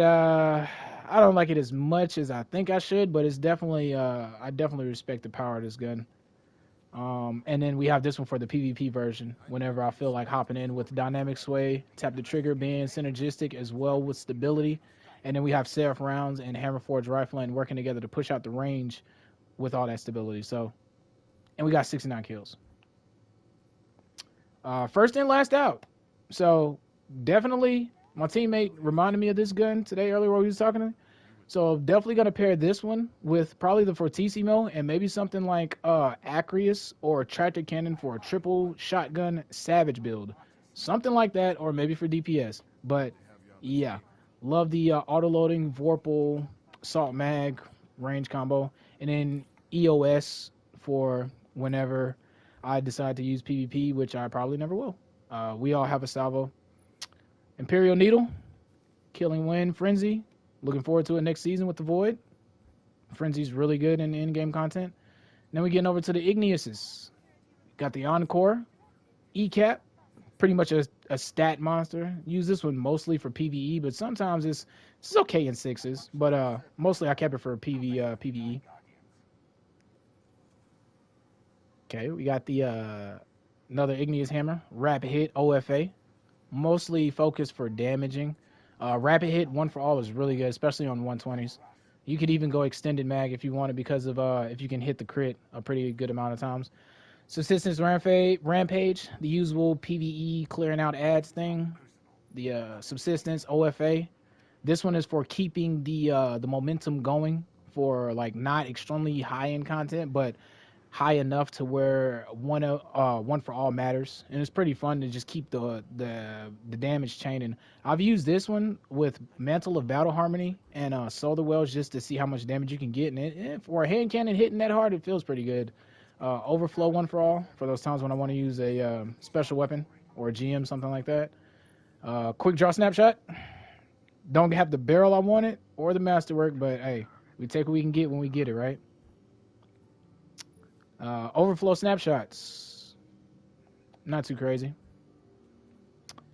as much as I think I should, but it's definitely I definitely respect the power of this gun. And then we have this one for the PvP version. Whenever I feel like hopping in with dynamic sway, tap the trigger being synergistic as well with stability. And then we have Seraph rounds and Hammerforged rifling working together to push out the range with all that stability. So, and we got 69 kills. First in, last out. So definitely, my teammate reminded me of this gun today earlier while we was talking to me. So definitely gonna pair this one with probably the Fortissimo and maybe something like Acreus or Tractor Cannon for a triple shotgun Savage build. Something like that, or maybe for DPS. But yeah, love the auto-loading Vorpal Salt Mag range combo. And then EOS for whenever I decide to use PvP, which I probably never will. We all have a salvo. Imperial Needle, Killing Wind, Frenzy. Looking forward to it next season with the Void. Frenzy's really good in in-game content. Then we're getting over to the Igneuses. Got the Encore, ECAP, pretty much a stat monster. Use this one mostly for PvE, but sometimes it's okay in sixes. But mostly I kept it for PvE. Okay, we got the another Igneous Hammer, Rapid Hit, OFA. Mostly focused for damaging. Rapid Hit, one for all is really good, especially on 120s. You could even go extended mag if you wanted because of if you can hit the crit a pretty good amount of times. Subsistence Rampage, the usual PvE clearing out ads thing. The Subsistence OFA. This one is for keeping the momentum going for like not extremely high end content, but high enough to where one for all matters, and it's pretty fun to just keep the damage chaining. I've used this one with Mantle of Battle Harmony and Solar Wells just to see how much damage you can get, and for a hand cannon hitting that hard, it feels pretty good. Overflow one for all for those times when I want to use a special weapon or a GM, something like that. Quick Draw Snapshot. Don't have the barrel I wanted or the masterwork, but hey, we take what we can get when we get it, right? Overflow snapshots, not too crazy.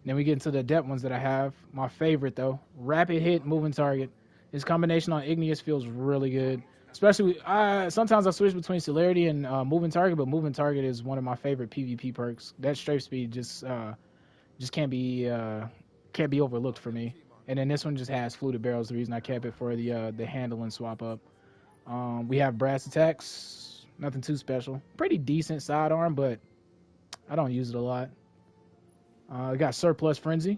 Then we get into the depth ones that I have. My favorite though, Rapid Hit, moving target. This combination on Igneous feels really good. Especially, sometimes I switch between celerity and moving target, but moving target is one of my favorite PvP perks. That strafe speed just can't be overlooked for me. And then this one just has fluted barrels. The reason I kept it for the handle and swap up. We have brass attacks. Nothing too special. Pretty decent sidearm, but I don't use it a lot. We got Surplus Frenzy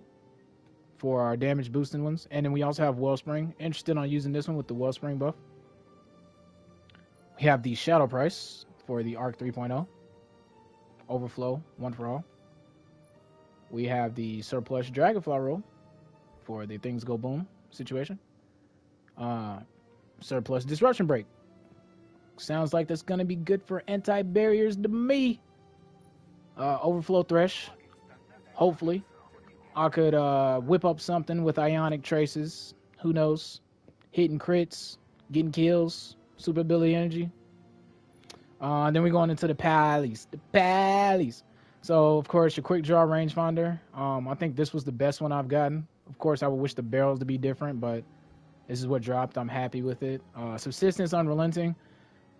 for our damage boosting ones. And then we also have Wellspring. Interested on using this one with the Wellspring buff. We have the Shadow Price for the Arc 3.0. Overflow, one for all. We have the Surplus Dragonfly roll for the Things Go Boom situation. Surplus Disruption Break. Sounds like that's going to be good for anti-barriers to me. Overflow Thresh. Hopefully. I could whip up something with Ionic Traces. Who knows? Hitting crits. Getting kills. Super ability energy. Then we're going into the Palis. The Pallies. So, of course, your quick draw rangefinder. I think this was the best one I've gotten. Of course, I would wish the barrels to be different, but this is what dropped. I'm happy with it. Subsistence Unrelenting.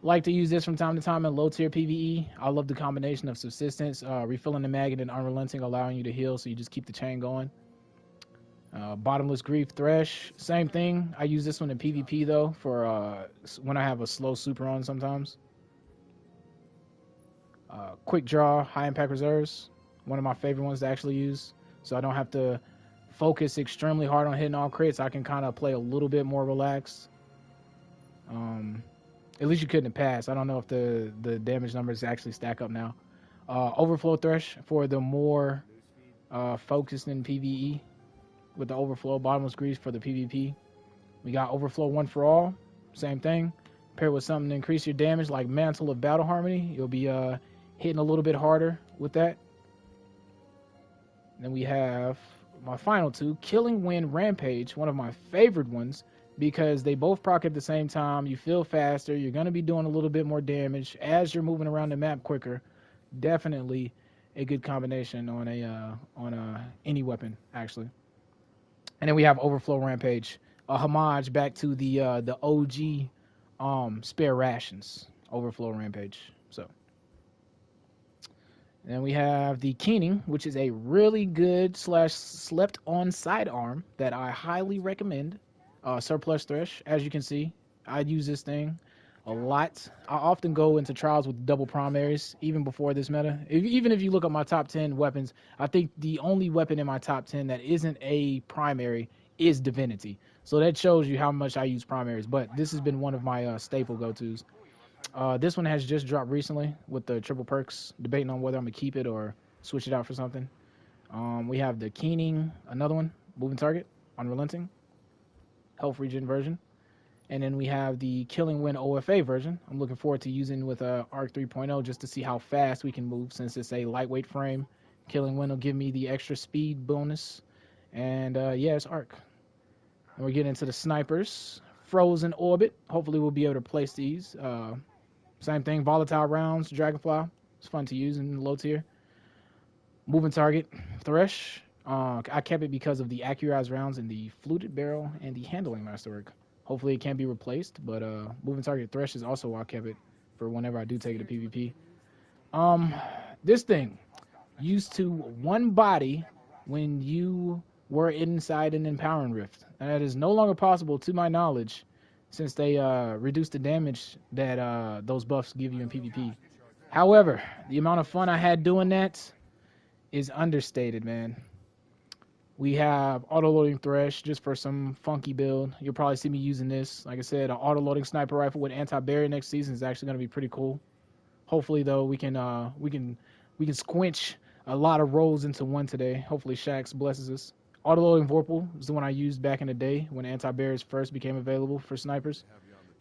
Like to use this from time to time in low tier PvE. I love the combination of Subsistence, refilling the mag and Unrelenting, allowing you to heal, so you just keep the chain going. Bottomless Grief Thresh, same thing. I use this one in PvP though for when I have a slow super on sometimes. Quick Draw High Impact Reserves, one of my favorite ones to actually use, so I don't have to focus extremely hard on hitting all crits. I can kind of play a little bit more relaxed. At least you couldn't have passed. I don't know if the damage numbers actually stack up now. Overflow Thresh for the more focused in PvE with the Overflow. Bottomless Grease for the PvP. We got Overflow One for All, same thing. Paired with something to increase your damage like Mantle of Battle Harmony. You'll be hitting a little bit harder with that. Then we have my final two, Killing Wind Rampage, one of my favorite ones because they both proc at the same time. You feel faster. You're going to be doing a little bit more damage as you're moving around the map quicker. Definitely a good combination on any weapon actually. And then we have Overflow Rampage, a homage back to the OG spare rations Overflow Rampage. So then we have the Keening, which is a really good / slept on sidearm that I highly recommend. Surplus Thresh, as you can see, I use this thing a lot. I often go into trials with double primaries, even before this meta. Even if you look at my top 10 weapons, I think the only weapon in my top 10 that isn't a primary is Divinity. So that shows you how much I use primaries. But this has been one of my staple go-tos. This one has just dropped recently with the triple perks, debating on whether I'm going to keep it or switch it out for something. We have the Keening, another one, moving target, Unrelenting, health regen version. And then we have the Killing Wind OFA version. I'm looking forward to using with ARC 3.0 just to see how fast we can move since it's a lightweight frame. Killing Wind will give me the extra speed bonus. And yeah, it's ARC. And we're getting into the snipers. Frozen Orbit. Hopefully we'll be able to place these. Same thing, Volatile Rounds, Dragonfly. It's fun to use in low tier. Moving target, Thresh. I kept it because of the accurized rounds and the fluted barrel and the handling masterwork. Hopefully it can be replaced, but moving target Thresh is also why I kept it for whenever I do take it to PvP. This thing used to one body when you were inside an Empowering Rift. And that is no longer possible to my knowledge since they reduced the damage that those buffs give you in PvP. However, the amount of fun I had doing that is understated, man. We have auto-loading Thresh just for some funky build. You'll probably see me using this. Like I said, an auto-loading sniper rifle with anti-barrier next season is actually going to be pretty cool. Hopefully, though, we can squinch a lot of rolls into one today. Hopefully, Shax blesses us. Auto-loading Vorpal is the one I used back in the day when anti-barriers first became available for snipers.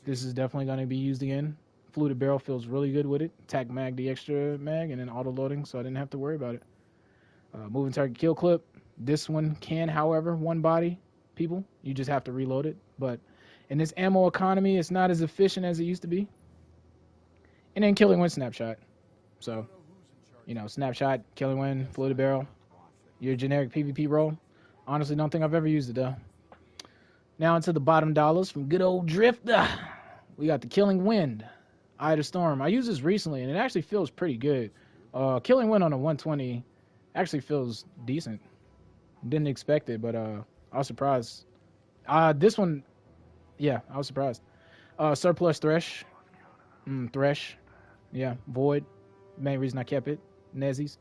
This is definitely going to be used again. Fluted barrel feels really good with it. Tac mag the extra mag and then auto-loading, so I didn't have to worry about it. Moving target kill clip. This one can, however, one body people. You just have to reload it. But in this ammo economy, it's not as efficient as it used to be. And then Killing Wind Snapshot. So, you know, Snapshot, Killing Wind, Fluted Barrel. Your generic PvP role. Honestly, don't think I've ever used it, though. Now into the bottom dollars from good old Drifter. We got the Killing Wind, Eye of the Storm. I used this recently, and it actually feels pretty good. Killing Wind on a 120 actually feels decent. Didn't expect it, but I was surprised. This one, yeah, I was surprised. Surplus Thresh. Thresh. Yeah, Void. Main reason I kept it. Nezzies.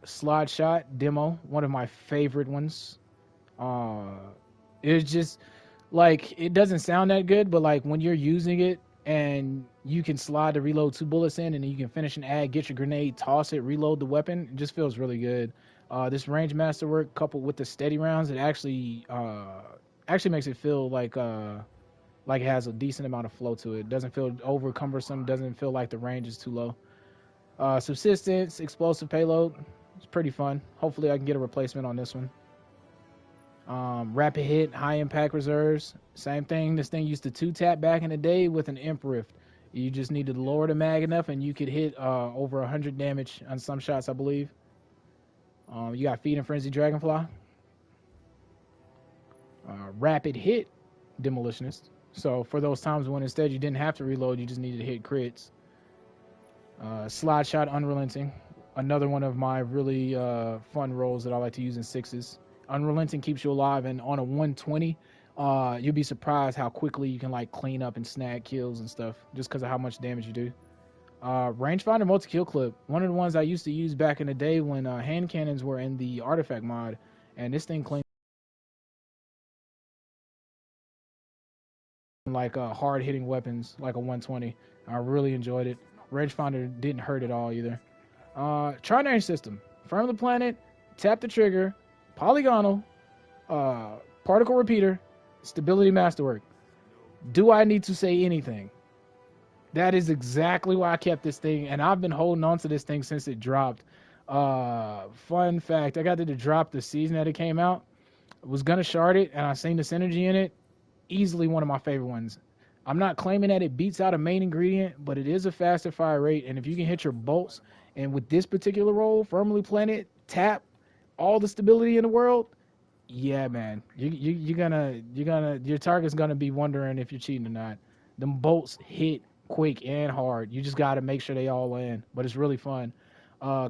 Slide Shot Demo. One of my favorite ones. It's just, like, it doesn't sound that good, but, like, when you're using it and you can slide to reload 2 bullets in and then you can finish an ad, get your grenade, toss it, reload the weapon, it just feels really good. This range masterwork coupled with the steady rounds, it actually makes it feel like it has a decent amount of flow to it. It doesn't feel over cumbersome, doesn't feel like the range is too low. Subsistence, explosive payload, it's pretty fun. Hopefully I can get a replacement on this one. Rapid hit, high impact reserves, same thing. This thing used to 2-tap back in the day with an Imp Rift. You just needed to lower the mag enough and you could hit over 100 damage on some shots, I believe. You got Feed and Frenzy Dragonfly. Rapid hit Demolitionist. So for those times when instead you didn't have to reload, you just needed to hit crits. Slide Shot Unrelenting. Another one of my really fun rolls that I like to use in 6s. Unrelenting keeps you alive, and on a 120, you'll be surprised how quickly you can like clean up and snag kills and stuff just because of how much damage you do. Rangefinder multi-kill clip, one of the ones I used to use back in the day when hand cannons were in the artifact mod, and this thing cleans like hard-hitting weapons like a 120. I really enjoyed it. Rangefinder didn't hurt at all either. Trinary system, firm the planet, tap the trigger, polygonal, particle repeater, stability masterwork. Do I need to say anything? That is exactly why I kept this thing, and I've been holding on to this thing since it dropped. Fun fact, I got it to drop the season that it came out. I was gonna shard it, and I seen the synergy in it. Easily one of my favorite ones. I'm not claiming that it beats out a main ingredient, but it is a faster fire rate, and if you can hit your bolts, and with this particular role, firmly planet, tap, all the stability in the world, yeah, man, your target's gonna be wondering if you're cheating or not. Them bolts hit quick and hard. You just gotta make sure they all land, but it's really fun.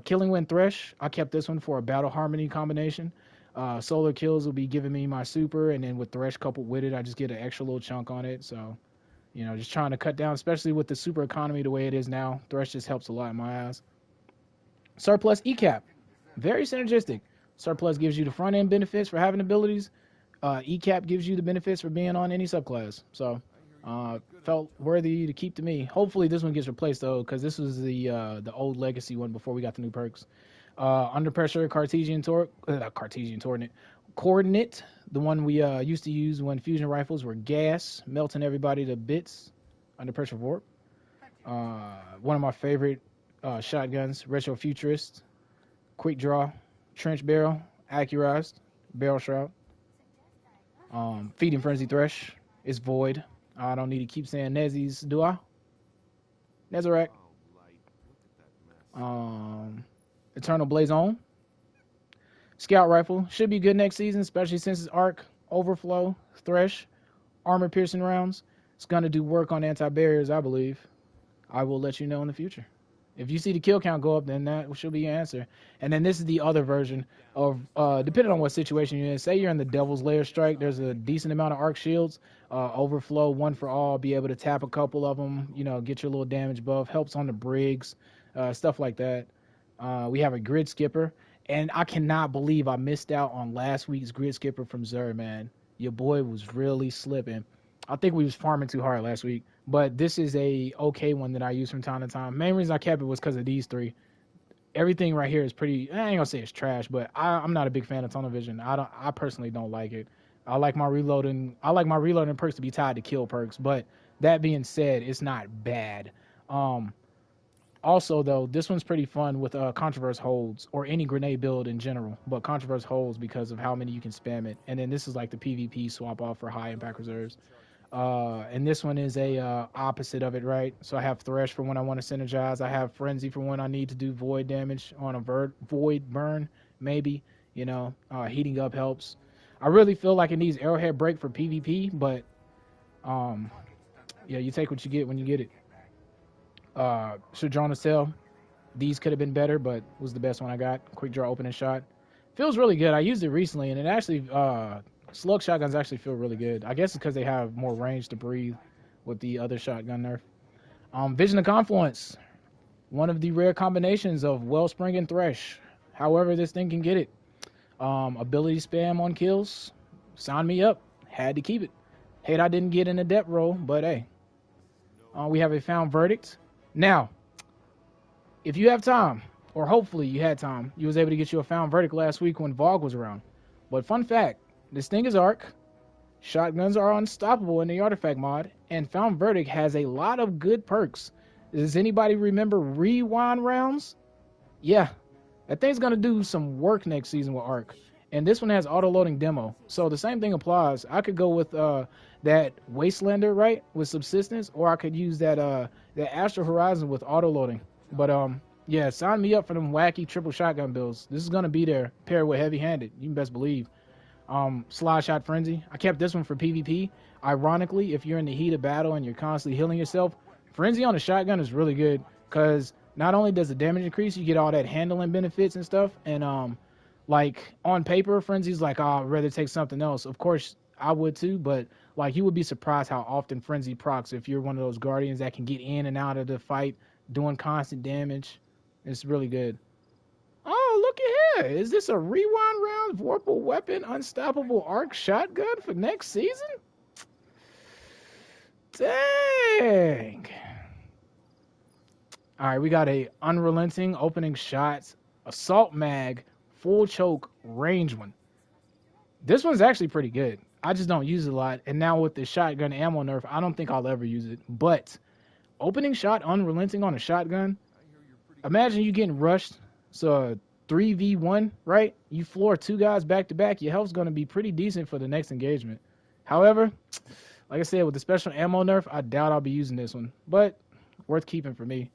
Killing Wind Thresh, I kept this one for a battle harmony combination. Solar kills will be giving me my super, and then with Thresh coupled with it, I just get an extra little chunk on it. So, you know, just trying to cut down, especially with the super economy the way it is now. Thresh just helps a lot in my eyes. Surplus ECAP, very synergistic. Surplus gives you the front end benefits for having abilities. ECAP gives you the benefits for being on any subclass. So, felt worthy to keep to me. Hopefully this one gets replaced though, because this was the old legacy one before we got the new perks. Under pressure, coordinate, the one we used to use when fusion rifles were gas, melting everybody to bits. Under pressure warp. One of my favorite shotguns, retro futurist, quick draw, trench barrel, accurized, barrel shroud. Feeding frenzy thresh is void. I don't need to keep saying Nezzy's, do I? Nezarek. Eternal Blaze On. Scout Rifle. Should be good next season, especially since it's Arc, Overflow, Thresh, Armor Piercing rounds. It's going to do work on anti-barriers, I believe. I will let you know in the future. If you see the kill count go up, then that should be your answer. And then this is the other version of, depending on what situation you're in. Say you're in the Devil's Lair strike, there's a decent amount of arc shields. Overflow, one for all, be able to tap a couple of them, you know, get your little damage buff, helps on the Briggs, stuff like that. We have a Grid Skipper, and I cannot believe I missed out on last week's Grid Skipper from Xur, man. Your boy was really slipping. I think we was farming too hard last week. But this is a okay one that I use from time to time. Main reason I kept it was because of these three. Everything right here is pretty, I ain't gonna say it's trash, but I'm not a big fan of tunnel vision. I personally don't like it. I like my reloading perks to be tied to kill perks, but that being said, it's not bad. Also though, this one's pretty fun with Controverse holds or any grenade build in general, but Controverse holds because of how many you can spam it. And then this is like the PvP swap off for high impact reserves. And this one is a opposite of it, right? So I have Thresh for when I want to synergize. I have Frenzy for when I need to do void damage on a void burn, maybe. You know, heating up helps. I really feel like it needs Arrowhead Break for PvP, but yeah, you take what you get when you get it. Sojourner's Tale. These could have been better, but was the best one I got. Quick draw opening shot. Feels really good. I used it recently, and it actually slug shotguns actually feel really good. I guess it's because they have more range to breathe with the other shotgun nerf. Vision of Confluence. One of the rare combinations of Wellspring and Thresh. However this thing can get it. Ability spam on kills. Sign me up. Had to keep it. Hate I didn't get in a depth roll, but hey. We have a Found Verdict. Now, if you have time, or hopefully you had time, you was able to get you a Found Verdict last week when Vogue was around. But fun fact, this thing is Arc. Shotguns are unstoppable in the artifact mod, and Found Verdict has a lot of good perks. Does anybody remember rewind rounds? Yeah, that thing's gonna do some work next season with Arc. And this one has auto-loading demo. So the same thing applies. I could go with that Wastelander, right, with Subsistence, or I could use that Astral Horizon with auto-loading. But yeah, sign me up for them wacky triple shotgun builds. This is gonna be there, paired with heavy-handed. You can best believe. Slide Shot Frenzy. I kept this one for PvP. Ironically, if you're in the heat of battle and you're constantly healing yourself, Frenzy on a shotgun is really good because not only does the damage increase, you get all that handling benefits and stuff, and Like on paper, Frenzy's like, oh, I'd rather take something else. Of course, I would too, but like you would be surprised how often Frenzy procs if you're one of those Guardians that can get in and out of the fight doing constant damage. It's really good. Oh, look at here. Is this a rewind round Vorpal weapon unstoppable arc shotgun for next season? Dang. All right, we got a Unrelenting opening shots, assault mag, full choke, range one. This one's actually pretty good. I just don't use it a lot. And now with the shotgun ammo nerf, I don't think I'll ever use it. But opening shot, Unrelenting on a shotgun. Imagine you getting rushed. So 3v1, right? You floor 2 guys back to back. Your health's going to be pretty decent for the next engagement. However, like I said, with the special ammo nerf, I doubt I'll be using this one. But worth keeping for me.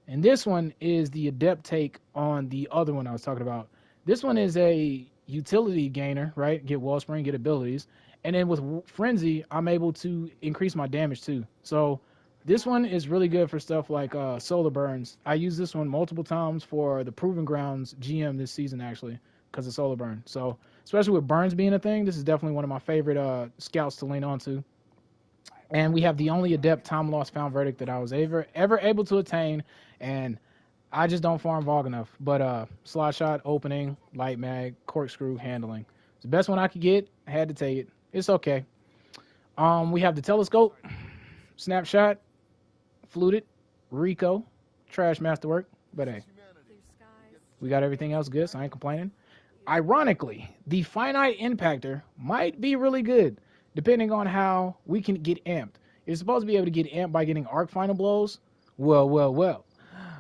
And this one is the adept take on the other one I was talking about. This one is a utility gainer, right? Get Wellspring, get abilities. And then with Frenzy, I'm able to increase my damage too. So this one is really good for stuff like solar burns. I use this one multiple times for the Proving Grounds GM this season, actually, because of solar burn. So especially with burns being a thing, this is definitely one of my favorite scouts to lean onto. And we have the only adept time loss found verdict that I was ever able to attain, and I just don't farm Vogue enough. But slot shot, opening, light mag, corkscrew, handling. It's the best one I could get. I had to take it. It's okay. We have the telescope, snapshot, fluted, Rico, trash masterwork. But hey, we got everything else good, so I ain't complaining. Ironically, the finite impactor might be really good, depending on how we can get amped. You're supposed to be able to get amped by getting arc final blows. Well.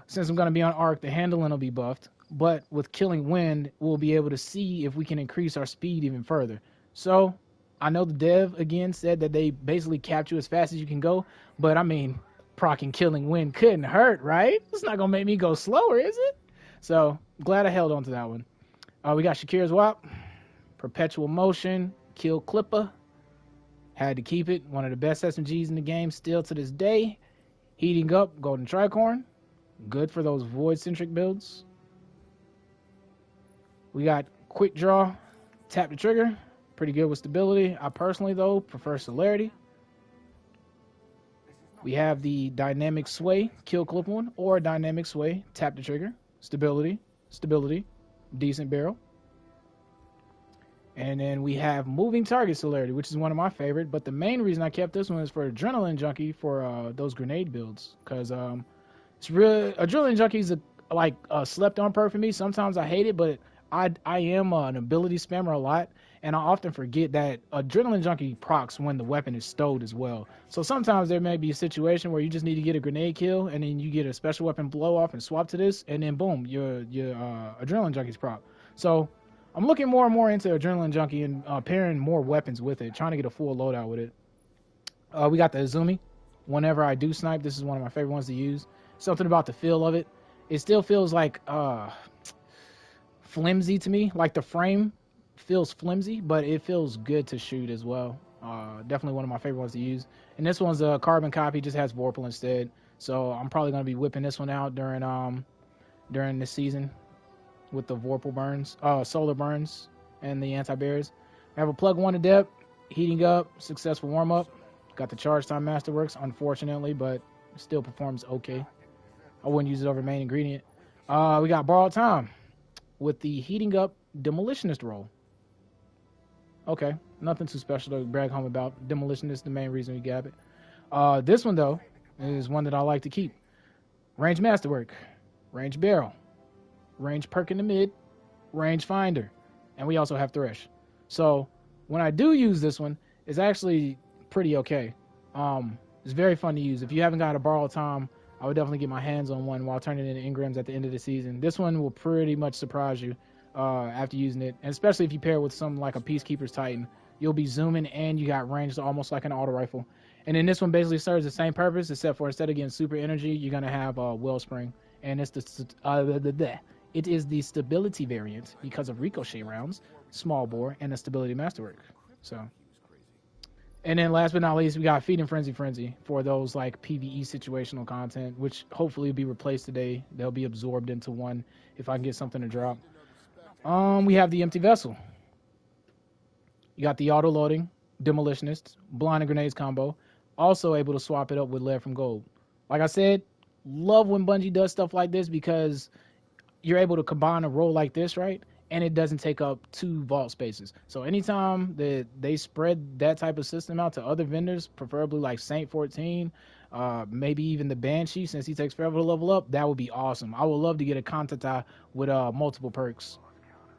Since I'm going to be on arc, the handling will be buffed. But with killing wind, we'll be able to see if we can increase our speed even further. So I know the dev, again, said that they basically capped you as fast as you can go. But I mean, proccing killing wind couldn't hurt, right? It's not going to make me go slower, is it? So glad I held on to that one. We got Shakira's WAP, Perpetual Motion, Kill Clipper. Had to keep it. One of the best SMGs in the game still to this day. Heating up, Golden Tricorn. Good for those void-centric builds. We got Quick Draw, Tap the Trigger. Pretty good with stability. I personally, though, prefer Celerity. We have the Dynamic Sway, Kill Clip one, or Dynamic Sway, Tap the Trigger. Stability, decent barrel. And then we have Moving Target Celerity, which is one of my favorite. But the main reason I kept this one is for Adrenaline Junkie for those grenade builds. Because it's real. Adrenaline Junkie is like slept on perk for me. Sometimes I hate it, but I am an ability spammer a lot. And I often forget that Adrenaline Junkie procs when the weapon is stowed as well. So sometimes there may be a situation where you just need to get a grenade kill, and then you get a special weapon blow off and swap to this, and then boom, your Adrenaline Junkie's proc. So I'm looking more and more into Adrenaline Junkie and pairing more weapons with it, trying to get a full loadout with it. We got the Azumi. Whenever I do snipe, this is one of my favorite ones to use. Something about the feel of it. It still feels like flimsy to me. Like the frame feels flimsy, but it feels good to shoot as well. Definitely one of my favorite ones to use. And this one's a carbon copy, just has Vorpal instead. So I'm probably going to be whipping this one out during this season with the Vorpal burns, solar burns, and the anti-bears. I have a plug 1 adept, heating up, successful warm-up. Got the charge time masterworks, unfortunately, but still performs okay. I wouldn't use it over main ingredient. We got borrowed time with the heating up demolitionist roll. Okay, nothing too special to brag home about. Demolitionist, the main reason we got it. This one, though, is one that I like to keep. Range masterwork, range barrel, range perk in the mid, Rangefinder, and we also have Thresh. So when I do use this one, it's actually pretty okay. It's very fun to use. If you haven't got a borrowed time, I would definitely get my hands on one while turning into Engrams at the end of the season. This one will pretty much surprise you after using it, and especially if you pair it with something like a Peacekeeper's Titan. You'll be zooming, and you got range almost like an auto rifle. And then this one basically serves the same purpose, except for instead of getting super energy, you're gonna have Wellspring, and it's it is the stability variant because of ricochet rounds, small bore, and the stability masterwork. So. And then last but not least, we got Feed and Frenzy for those like PvE situational content, which hopefully will be replaced today. They'll be absorbed into one if I can get something to drop. We have the empty vessel. You got the auto loading, demolitionist, blind and grenades combo. Also able to swap it up with lead from gold. Like I said, love when Bungie does stuff like this because you're able to combine a role like this, right? And it doesn't take up 2 vault spaces. So anytime that they spread that type of system out to other vendors, preferably like Saint 14, maybe even the Banshee, since he takes forever to level up, that would be awesome. I would love to get a Kantata with multiple perks.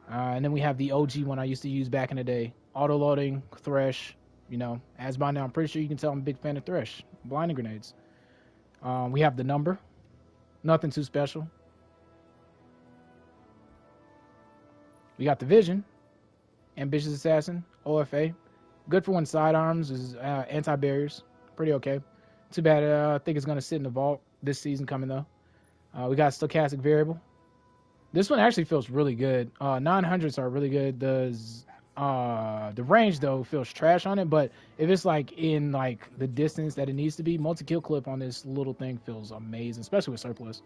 And then we have the OG one I used to use back in the day. Auto-loading, Thresh. You know, as by now, I'm pretty sure you can tell I'm a big fan of Thresh. Blinding grenades. We have the number. Nothing too special. We got the Vision, Ambitious Assassin, OFA. Good for when sidearms is anti-barriers. Pretty okay. Too bad I think it's going to sit in the vault this season coming, though. We got Stochastic Variable. This one actually feels really good. 900s are really good. The range, though, feels trash on it. But if it's like in like the distance that it needs to be, multi-kill clip on this little thing feels amazing, especially with surplus.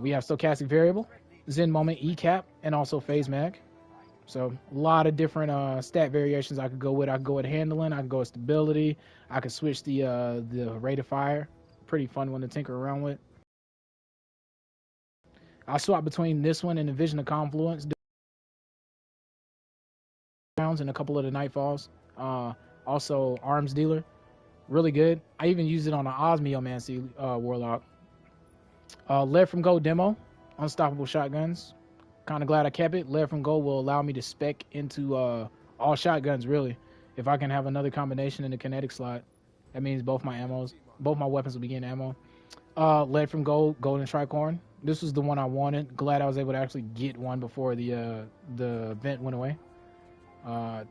We have Stochastic Variable, Zen Moment, E-Cap, and also Phase Mag. So a lot of different stat variations I could go with. I could go with handling. I could go with stability. I could switch the rate of fire. Pretty fun one to tinker around with. I'll swap between this one and the Vision of Confluence. And a couple of the Nightfalls. Also Arms Dealer. Really good. I even used it on an Osmiomancy Warlock. Lead from Gold demo. Unstoppable shotguns. Kind of glad I kept it. Lead from Gold will allow me to spec into all shotguns, really. If I can have another combination in the kinetic slot, that means both my weapons will be getting ammo. Lead from Gold, Golden Tricorn. This was the one I wanted. Glad I was able to actually get one before the vent went away.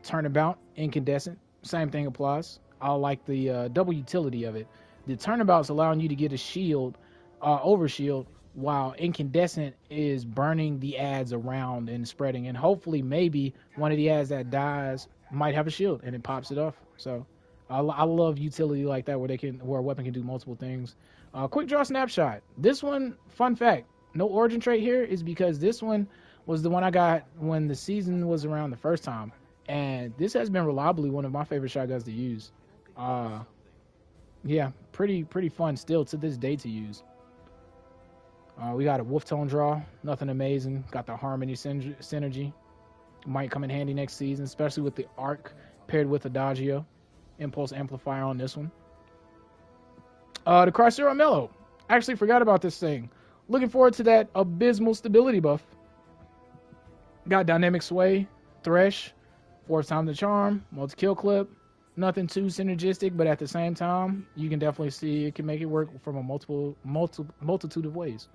Turnabout, Incandescent. Same thing applies. I like the double utility of it. The Turnabout's allowing you to get a shield, overshield, while Incandescent is burning the ads around and spreading. And hopefully maybe one of the ads that dies might have a shield and it pops it off. So I love utility like that where a weapon can do multiple things. Quick draw Snapshot. This one, fun fact, no origin trait here is because this one was the one I got when the season was around the first time. And this has been reliably one of my favorite shotguns to use. Yeah, pretty fun still to this day to use. We got a Wolf Tone draw, nothing amazing. Got the Harmony synergy. Might come in handy next season, especially with the Arc paired with Adagio. Impulse Amplifier on this one. The Chrysero Mellow. Actually forgot about this thing. Looking forward to that abysmal stability buff. Got Dynamic Sway, Thresh, 4th Time the Charm, multi-kill clip. Nothing too synergistic, but at the same time, you can definitely see it can make it work from a multitude of ways.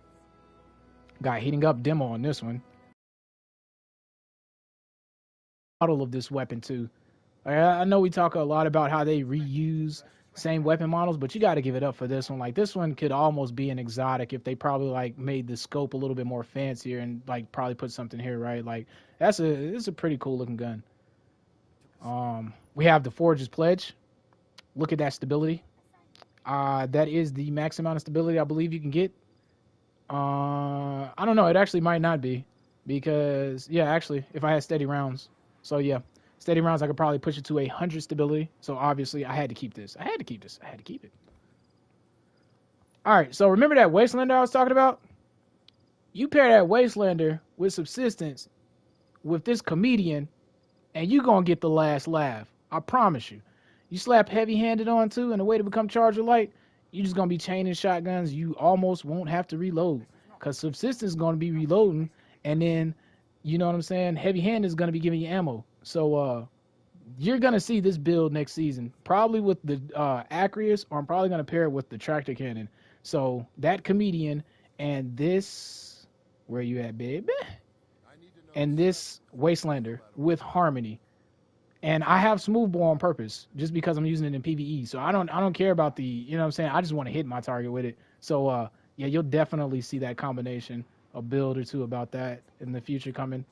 Got Heating Up demo on this one. Model of this weapon too. I know we talk a lot about how they reuse same weapon models, but you got to give it up for this one. Like this one could almost be an exotic if they probably like made the scope a little bit more fancier and like probably put something here, right? Like it's a pretty cool looking gun. We have the Forge's Pledge. Look at that stability. That is the max amount of stability I believe you can get. I don't know. It actually might not be because actually if I had steady rounds. So yeah, steady rounds I could probably push it to 100 stability. So obviously I had to keep this. I had to keep it. All right. So remember that Wastelander I was talking about? You pair that Wastelander with Subsistence with this comedian and you gonna get the last laugh. I promise you. You slap heavy-handed on too, and the way to become Charger Light, you just gonna be chaining shotguns. You almost won't have to reload, cause Subsistence is gonna be reloading, and then you know what I'm saying. Heavy-handed is gonna be giving you ammo. So you're gonna see this build next season, probably with the Acreus, or I'm probably gonna pair it with the Tractor Cannon. So that comedian and this, where you at, baby? And this Wastelander with Harmony. And I have Smoothbore on purpose just because I'm using it in PvE. So I don't care about the, you know what I'm saying? I just want to hit my target with it. So yeah, you'll definitely see that combination, a build or two about that in the future coming.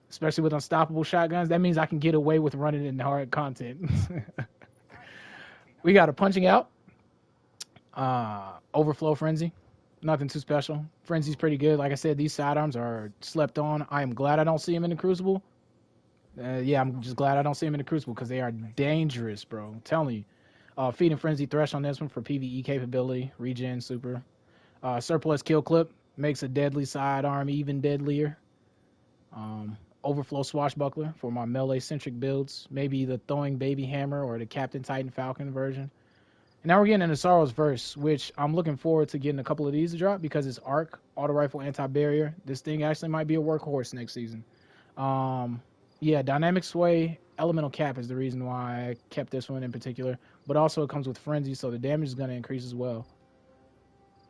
Especially with unstoppable shotguns. That means I can get away with running in hard content. We got a Punching Out. Overflow Frenzy. Nothing too special. Frenzy's pretty good. Like I said, these sidearms are slept on. I am glad I don't see them in the Crucible. Yeah, I'm just glad I don't see them in the Crucible because they are dangerous, bro. I'm telling you. Feed and Frenzy Thresh on this one for PvE capability. Regen, super. Surplus kill clip makes a deadly sidearm even deadlier. Overflow Swashbuckler for my melee-centric builds. Maybe the Throwing Baby Hammer or the Captain Titan Falcon version. And now we're getting into Sorrow's Verse, which I'm looking forward to getting a couple of these to drop because it's arc, auto rifle, anti-barrier. This thing actually might be a workhorse next season. Yeah, Dynamic Sway, Elemental Cap is the reason why I kept this one in particular. But also it comes with Frenzy, so the damage is going to increase as well.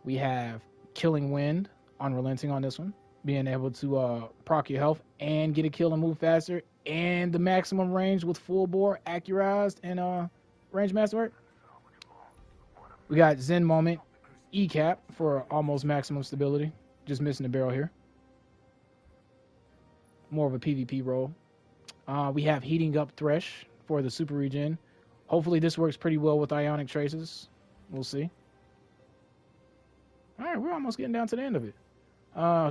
We have Killing Wind, Unrelenting on this one. Being able to proc your health and get a kill and move faster. And the maximum range with full bore, accurized, and range masterwork. We got Zen Moment, E-Cap for almost maximum stability. Just missing the barrel here. More of a PvP role. We have Heating Up Thresh for the super regen. Hopefully this works pretty well with Ionic Traces. We'll see. Alright, we're almost getting down to the end of it.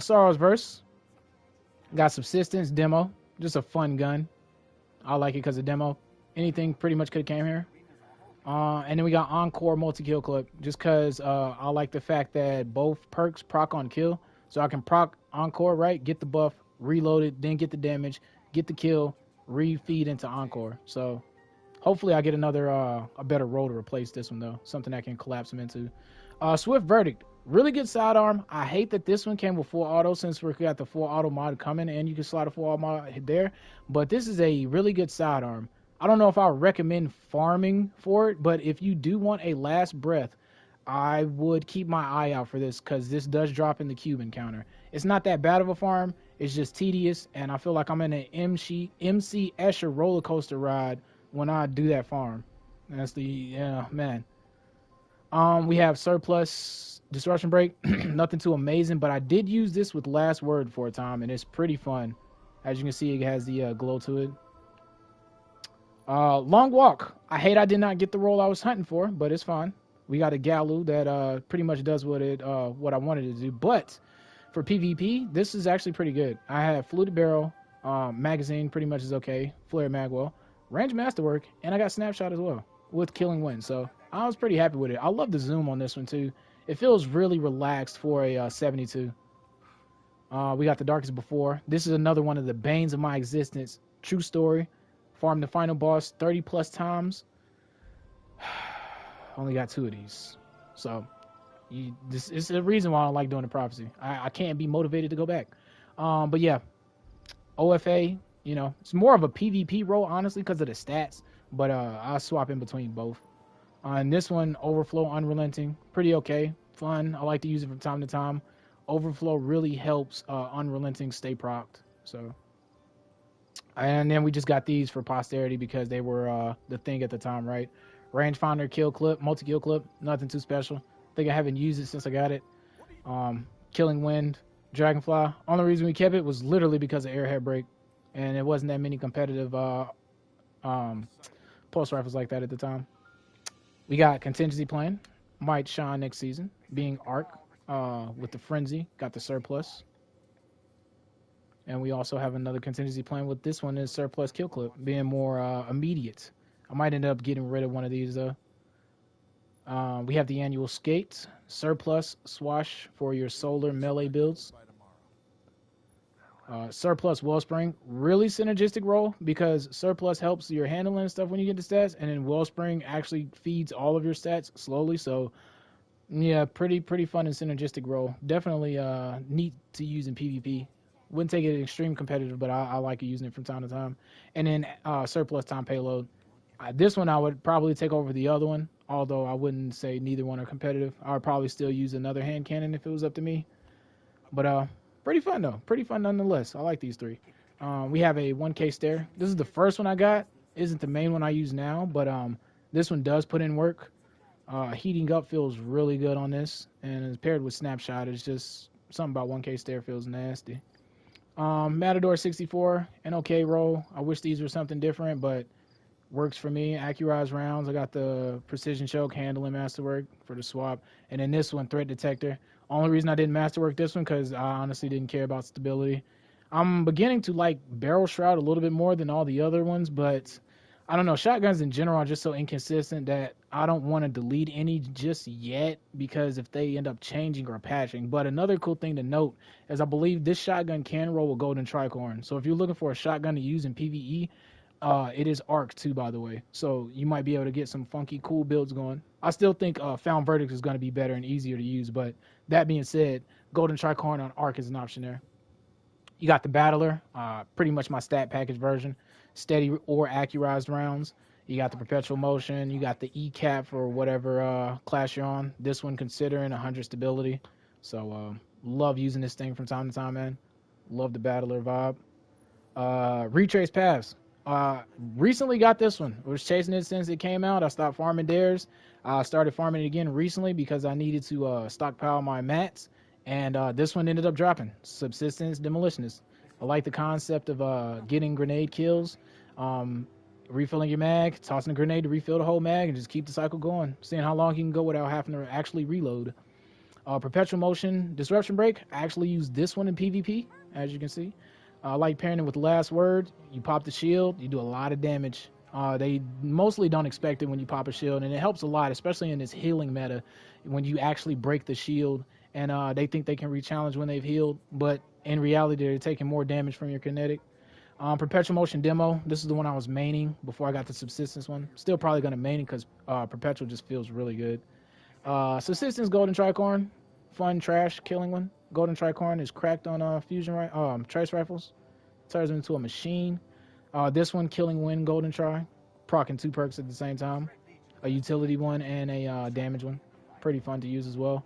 Sorrow's Verse. Got Subsistence, Demo. Just a fun gun. I like it because of Demo. Anything pretty much could have came here. And then we got Encore multi-kill clip. Just because I like the fact that both perks proc on kill. So I can proc Encore, right? Get the buff, reload it, then get the damage, get the kill, re-feed into Encore. So hopefully I get another, a better role to replace this one though. Something I can collapse them into. Swift Verdict. Really good sidearm. I hate that this one came with full auto since we got the full auto mod coming and you can slide a full auto mod there. But this is a really good sidearm. I don't know if I would recommend farming for it, but if you do want a last breath, I would keep my eye out for this because this does drop in the cube encounter. It's not that bad of a farm. It's just tedious, and I feel like I'm in an MC Escher roller coaster ride when I do that farm. That's the, yeah, man. We have Surplus Disruption Break. Nothing too amazing, but I did use this with Last Word for a time, and it's pretty fun. As you can see, it has the glow to it. Long Walk. I hate I did not get the role I was hunting for, but it's fine. We got a Galu that pretty much does what I wanted it to do. But for PvP, this is actually pretty good. I have Fluted Barrel, magazine pretty much is okay, Flare Magwell, Range Masterwork, and I got Snapshot as well with Killing Wind. So I was pretty happy with it. I love the zoom on this one too. It feels really relaxed for a 72. We got the Darkest Before. This is another one of the banes of my existence. True story. Farm the final boss 30 plus times. Only got 2 of these. So this is the reason why I don't like doing the prophecy. I can't be motivated to go back. But yeah, OFA, you know, it's more of a PvP role, honestly, because of the stats. But I'll swap in between both. And this one, Overflow Unrelenting, pretty okay, fun. I like to use it from time to time. Overflow really helps Unrelenting stay procced. So, and then we just got these for posterity because they were the thing at the time, right? Rangefinder kill clip, multi-kill clip, nothing too special. I think I haven't used it since I got it. Killing Wind, Dragonfly. Only reason we kept it was literally because of Airhead Break, and it wasn't that many competitive pulse rifles like that at the time. We got Contingency Plan, might shine next season, being Arc with the Frenzy, got the Surplus. And we also have another Contingency Plan with this one is Surplus Kill Clip, being more immediate. I might end up getting rid of one of these though. We have the Annual Skate, Surplus Swash for your solar melee builds. Surplus Wellspring, really synergistic role because Surplus helps your handling and stuff when you get the stats, and then Wellspring actually feeds all of your stats slowly. So yeah, pretty fun and synergistic role. Definitely neat to use in PvP. Wouldn't take it extreme competitive, but I like using it from time to time. And then Surplus Time Payload. This one I would probably take over the other one, although I wouldn't say neither one are competitive. I would probably still use another hand cannon if it was up to me. But pretty fun though. Pretty fun nonetheless. I like these 3. We have a 1K Stare. This is the first one I got. Isn't the main one I use now, but this one does put in work. Heating Up feels really good on this, and it's paired with Snapshot. It's just something about 1K Stare feels nasty. Matador 64, an okay roll. I wish these were something different, but works for me. Accurized rounds. I got the Precision Choke, Handling Masterwork for the swap. And then this one, Threat Detector. Only reason I didn't masterwork this one because I honestly didn't care about stability. I'm beginning to like Barrel Shroud a little bit more than all the other ones, but I don't know. Shotguns in general are just so inconsistent that I don't want to delete any just yet because if they end up changing or patching. But another cool thing to note is I believe this shotgun can roll with Golden Tricorn. So if you're looking for a shotgun to use in PvE, it is arc too, by the way. So you might be able to get some funky, cool builds going. I still think Found Verdict is going to be better and easier to use. But that being said, Golden Tricorn on arc is an option there. You got the Battler, pretty much my stat package version. Steady or accurized rounds. You got the Perpetual Motion. You got the E-Cap for whatever class you're on. This one considering 100 stability. So love using this thing from time to time, man. Love the Battler vibe. Retrace Paths. Recently got this one. I was chasing it since it came out. I stopped farming dares. I started farming it again recently because I needed to stockpile my mats. And this one ended up dropping. Subsistence Demolitionist. I like the concept of getting grenade kills, refilling your mag, tossing a grenade to refill the whole mag, and just keep the cycle going. Seeing how long you can go without having to actually reload. Perpetual Motion Disruption Break. I actually use this one in PvP, as you can see. I like pairing it with Last Word. You pop the shield, you do a lot of damage. They mostly don't expect it when you pop a shield, and it helps a lot, especially in this healing meta, when you actually break the shield, and they think they can re-challenge when they've healed, but in reality, they're taking more damage from your kinetic. Perpetual Motion Demo. This is the one I was maining before I got the Subsistence one. Still probably going to main it because Perpetual just feels really good. Subsistence Golden Tricorn. Fun trash killing one. Golden Tricorn is cracked on trace rifles. Turns them into a machine. This one, Killing Wind Golden Tri. Proccing 2 perks at the same time. A utility one and a damage one. Pretty fun to use as well.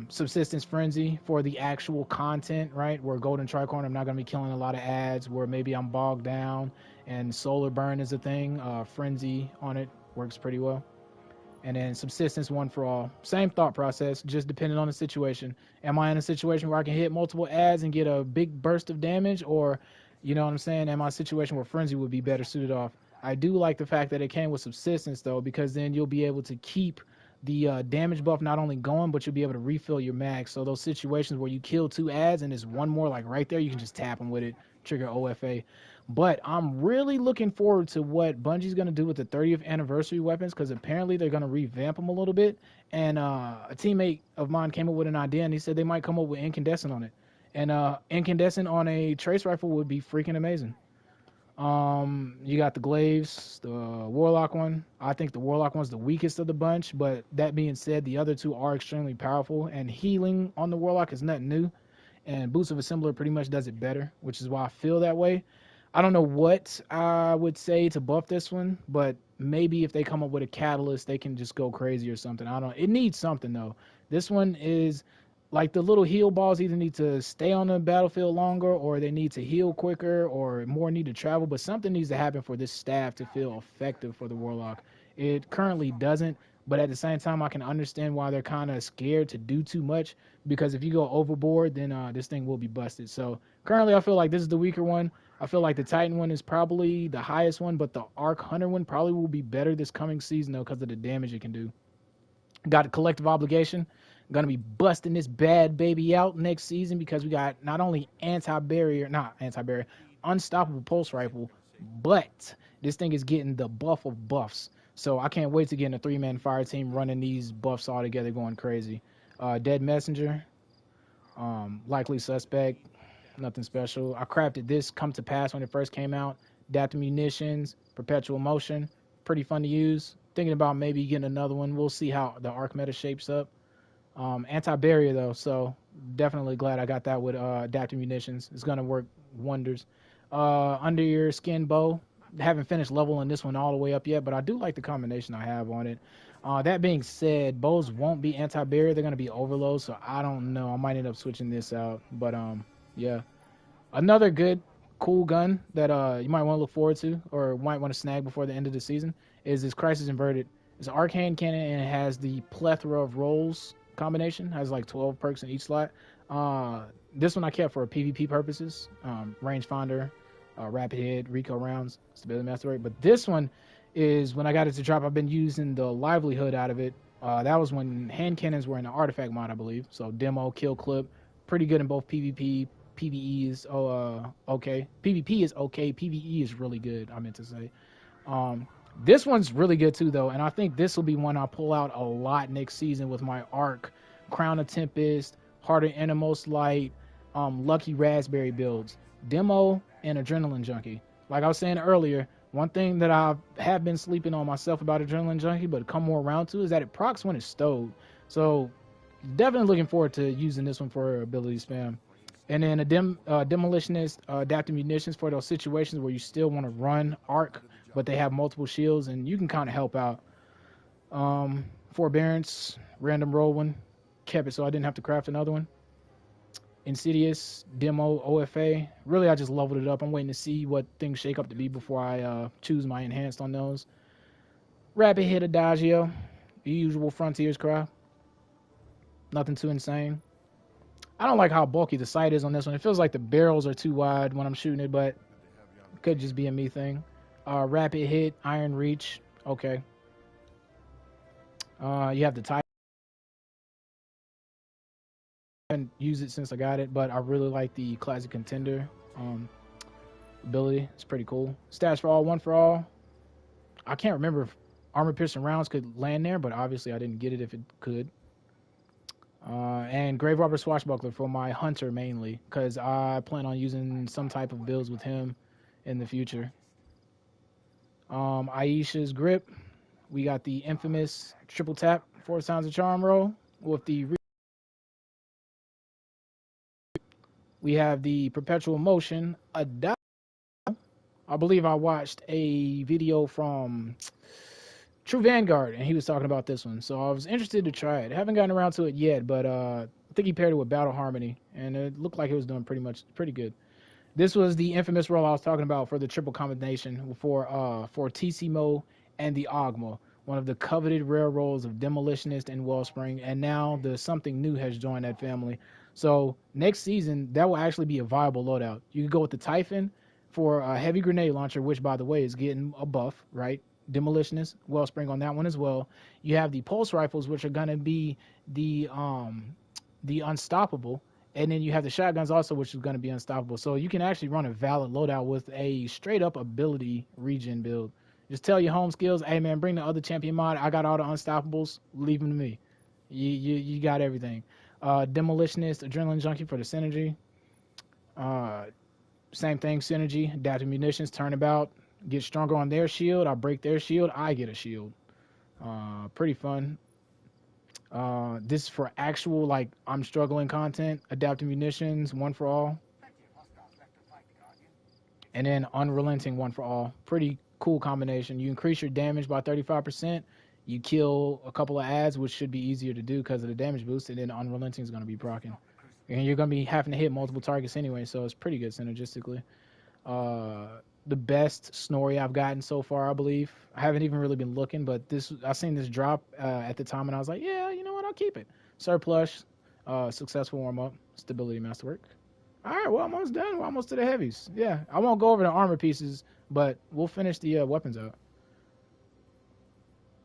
Subsistence Frenzy for the actual content, right? Where Golden Tricorn, I'm not going to be killing a lot of ads where maybe I'm bogged down and Solar Burn is a thing. Frenzy on it works pretty well. And then Subsistence One for All. Same thought process, just depending on the situation. Am I in a situation where I can hit multiple ads and get a big burst of damage? Or, you know what I'm saying, am I in a situation where Frenzy would be better suited off? I do like the fact that it came with Subsistence, though, because then you'll be able to keep the damage buff not only going, but you'll be able to refill your mag. So those situations where you kill 2 ads and there's one more like right there, you can just tap them with it, trigger OFA. But I'm really looking forward to what Bungie's going to do with the 30th anniversary weapons, because apparently they're going to revamp them a little bit. And a teammate of mine came up with an idea, and he said they might come up with incandescent on it. And incandescent on a trace rifle would be freaking amazing. You got the glaives, the Warlock one. I think the Warlock one's the weakest of the bunch, but that being said, the other 2 are extremely powerful, and healing on the Warlock is nothing new, and Boots of Assembler pretty much does it better, which is why I feel that way. I don't know what I would say to buff this one, but maybe if they come up with a catalyst, they can just go crazy or something. I don't. It needs something, though. This one is like the little heal balls either need to stay on the battlefield longer, or they need to heal quicker, or more need to travel. But something needs to happen for this staff to feel effective for the Warlock. It currently doesn't, but at the same time, I can understand why they're kind of scared to do too much, because if you go overboard, then this thing will be busted. So currently, I feel like this is the weaker one. I feel like the Titan one is probably the highest one, but the Arc Hunter one probably will be better this coming season, though, because of the damage it can do. Got a Collective Obligation. Gonna be busting this bad baby out next season, because we got not only unstoppable pulse rifle, but this thing is getting the buff of buffs. So I can't wait to get in a 3-man fire team running these buffs all together, going crazy. Dead Messenger, likely suspect, nothing special. I crafted this come to pass when it first came out. Adaptive munitions, perpetual motion, pretty fun to use. Thinking about maybe getting another one. We'll see how the arc meta shapes up. Anti-barrier though, so definitely glad I got that with adaptive munitions. It's gonna work wonders. Under your skin bow, haven't finished leveling this one all the way up yet, but I do like the combination I have on it. That being said, bows won't be anti-barrier, they're gonna be overload, so I don't know, I might end up switching this out. But yeah, another good cool gun that you might want to look forward to, or might want to snag before the end of the season, is this Crisis Inverted. It's an arcane cannon, and it has the plethora of rolls combination. Has like 12 perks in each slot. This one I kept for PvP purposes, rangefinder, rapid hit, Rico rounds, stability master rate. But this one is, when I got it to drop, I've been using the livelihood out of it, That was when hand cannons were in the artifact mod, I believe. So demo, kill clip, pretty good in both PvP. PvE is okay. PvP is okay. PvE is really good, I meant to say. This one's really good too, though, and I think this will be one I'll pull out a lot next season with my Arc, Crown of Tempest, Harder Innermost Light, Lucky Raspberry builds, Demo, and Adrenaline Junkie. Like I was saying earlier, one thing that I have been sleeping on myself about Adrenaline Junkie, but come more around to, is that it procs when it's stowed. So definitely looking forward to using this one for ability spam. And then a Demolitionist, adaptive munitions for those situations where you still want to run Arc, but they have multiple shields, and you can kind of help out. Forbearance, random roll one, kept it so I didn't have to craft another one. Insidious, Demo, OFA. Really, I just leveled it up. I'm waiting to see what things shake up to be before I choose my enhanced on those. Rapid Hit Adagio, the usual Frontiers cry. Nothing too insane. I don't like how bulky the sight is on this one. It feels like the barrels are too wide when I'm shooting it, but it could just be a me thing. Rapid Hit, Iron Reach, okay. You have the type. I haven't used it since I got it, but I really like the Classic Contender ability. It's pretty cool. Stats for all, one for all. I can't remember if armor piercing rounds could land there, but obviously I didn't get it if it could. And Grave Robber Swashbuckler for my hunter mainly, because I plan on using some type of builds with him in the future. Aisha's Grip. We got the infamous triple tap 4 sounds of charm roll with the. We have the perpetual motion. I believe I watched a video from True Vanguard, and he was talking about this one, so I was interested to try it. I haven't gotten around to it yet, but I think he paired it with Battle Harmony, and it looked like it was doing pretty good. This was the infamous roll I was talking about for the triple combination for TCMO and the Ogma, one of the coveted rare rolls of Demolitionist and Wellspring, and now the something new has joined that family. So next season, that will actually be a viable loadout. You can go with the Typhon for a heavy grenade launcher, which, by the way, is getting a buff, right? Demolitionist, Wellspring on that one as well. You have the pulse rifles, which are going to be the unstoppable, and then you have the shotguns also, which is going to be unstoppable. So you can actually run a valid loadout with a straight up ability regen build. Just tell your home skills, hey man, bring the other champion mod. I got all the unstoppables. Leave them to me. You got everything. Demolitionist, Adrenaline Junkie for the synergy. Same thing, synergy. Adaptive munitions, turnabout. Get stronger on their shield. I break their shield. I get a shield. Pretty fun. This is for actual, like, I'm struggling content. Adaptive munitions, one for all. And then Unrelenting, one for all. Pretty cool combination. You increase your damage by 35%. You kill a couple of ads, which should be easier to do because of the damage boost. And then Unrelenting is going to be proccing. And you're going to be having to hit multiple targets anyway, so it's pretty good synergistically. The best Snorri I've gotten so far, I believe. I haven't even really been looking, but I seen this drop at the time, and I was like, yeah, you know what, I'll keep it. Surplus, successful warm-up, stability masterwork. All right, we're almost done. We're almost to the heavies. Yeah, I won't go over the armor pieces, but we'll finish the weapons out.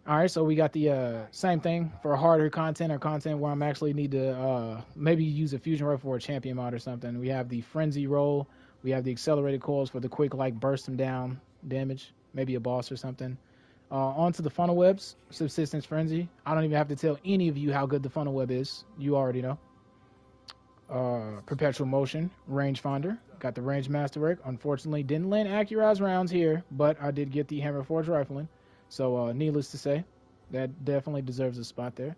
All right, so we got the same thing for harder content or content where I'm actually need to maybe use a fusion rifle or a champion mod or something. We have the frenzy roll. We have the accelerated coils for the quick, like, burst them down damage. Maybe a boss or something. Onto the funnel webs. Subsistence frenzy. I don't even have to tell any of you how good the funnel web is. You already know. Perpetual motion. Rangefinder. Got the range masterwork. Unfortunately, didn't land accurized rounds here, but I did get the hammer forge rifling. So, needless to say, that definitely deserves a spot there.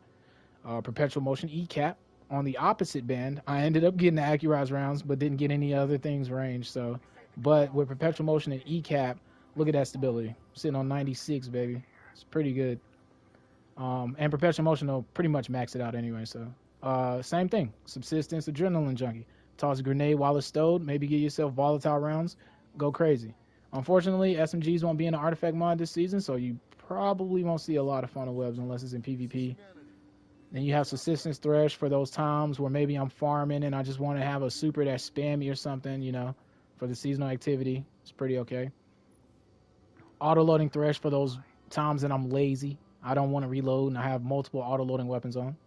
Perpetual motion E-cap. On the opposite band, I ended up getting the accurized rounds, but didn't get any other things ranged. So, but with perpetual motion and E-cap, look at that stability. Sitting on 96, baby. It's pretty good. And perpetual motion will pretty much max it out anyway. So, same thing. Subsistence, Adrenaline Junkie. Toss a grenade while it's stowed. Maybe get yourself volatile rounds. Go crazy. Unfortunately, SMGs won't be in the artifact mod this season, so you probably won't see a lot of funnel webs unless it's in PvP. Then you have Subsistence Thresh for those times where maybe I'm farming and I just want to have a super that's spammy or something, you know, for the seasonal activity. It's pretty okay. Auto-loading Thresh for those times that I'm lazy. I don't want to reload, and I have multiple auto-loading weapons on.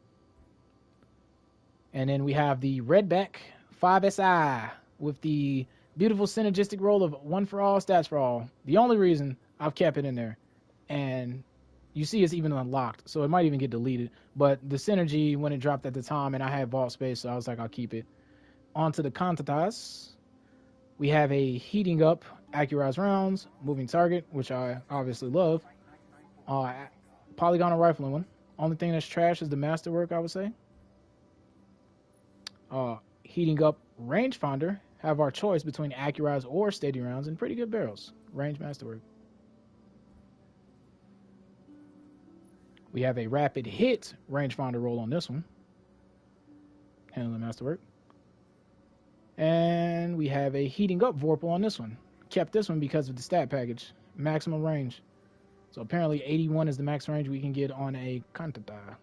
And then we have the Redback 5SI with the beautiful synergistic roll of 1 for all, stats for all. The only reason I've kept it in there, and you see it's even unlocked, so it might even get deleted. But the synergy, when it dropped at the time, and I had vault space, so I was like, I'll keep it. On to the Cantatas. We have a heating up, accurized rounds, moving target, which I obviously love. Polygonal rifling one. Only thing that's trash is the masterwork, I would say. Heating up rangefinder. Have our choice between accurized or steady rounds and pretty good barrels. Range masterwork. We have a rapid hit rangefinder roll on this one. Handling masterwork. And we have a heating up Vorpal on this one. Kept this one because of the stat package. Maximum range. So apparently 81 is the max range we can get on a Cantata.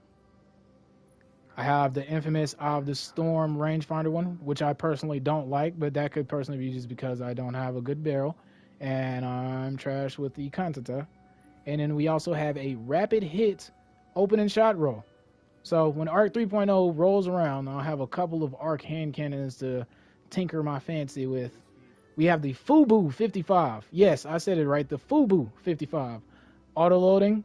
I have the infamous Eye of the Storm rangefinder one, which I personally don't like, but that could personally be just because I don't have a good barrel and I'm trash with the Cantata. And then we also have a rapid hit opening shot roll. So when Arc 3.0 rolls around, I'll have a couple of arc hand cannons to tinker my fancy with. We have the Fubu 55. Yes, I said it right, the Fubu 55. Auto-loading,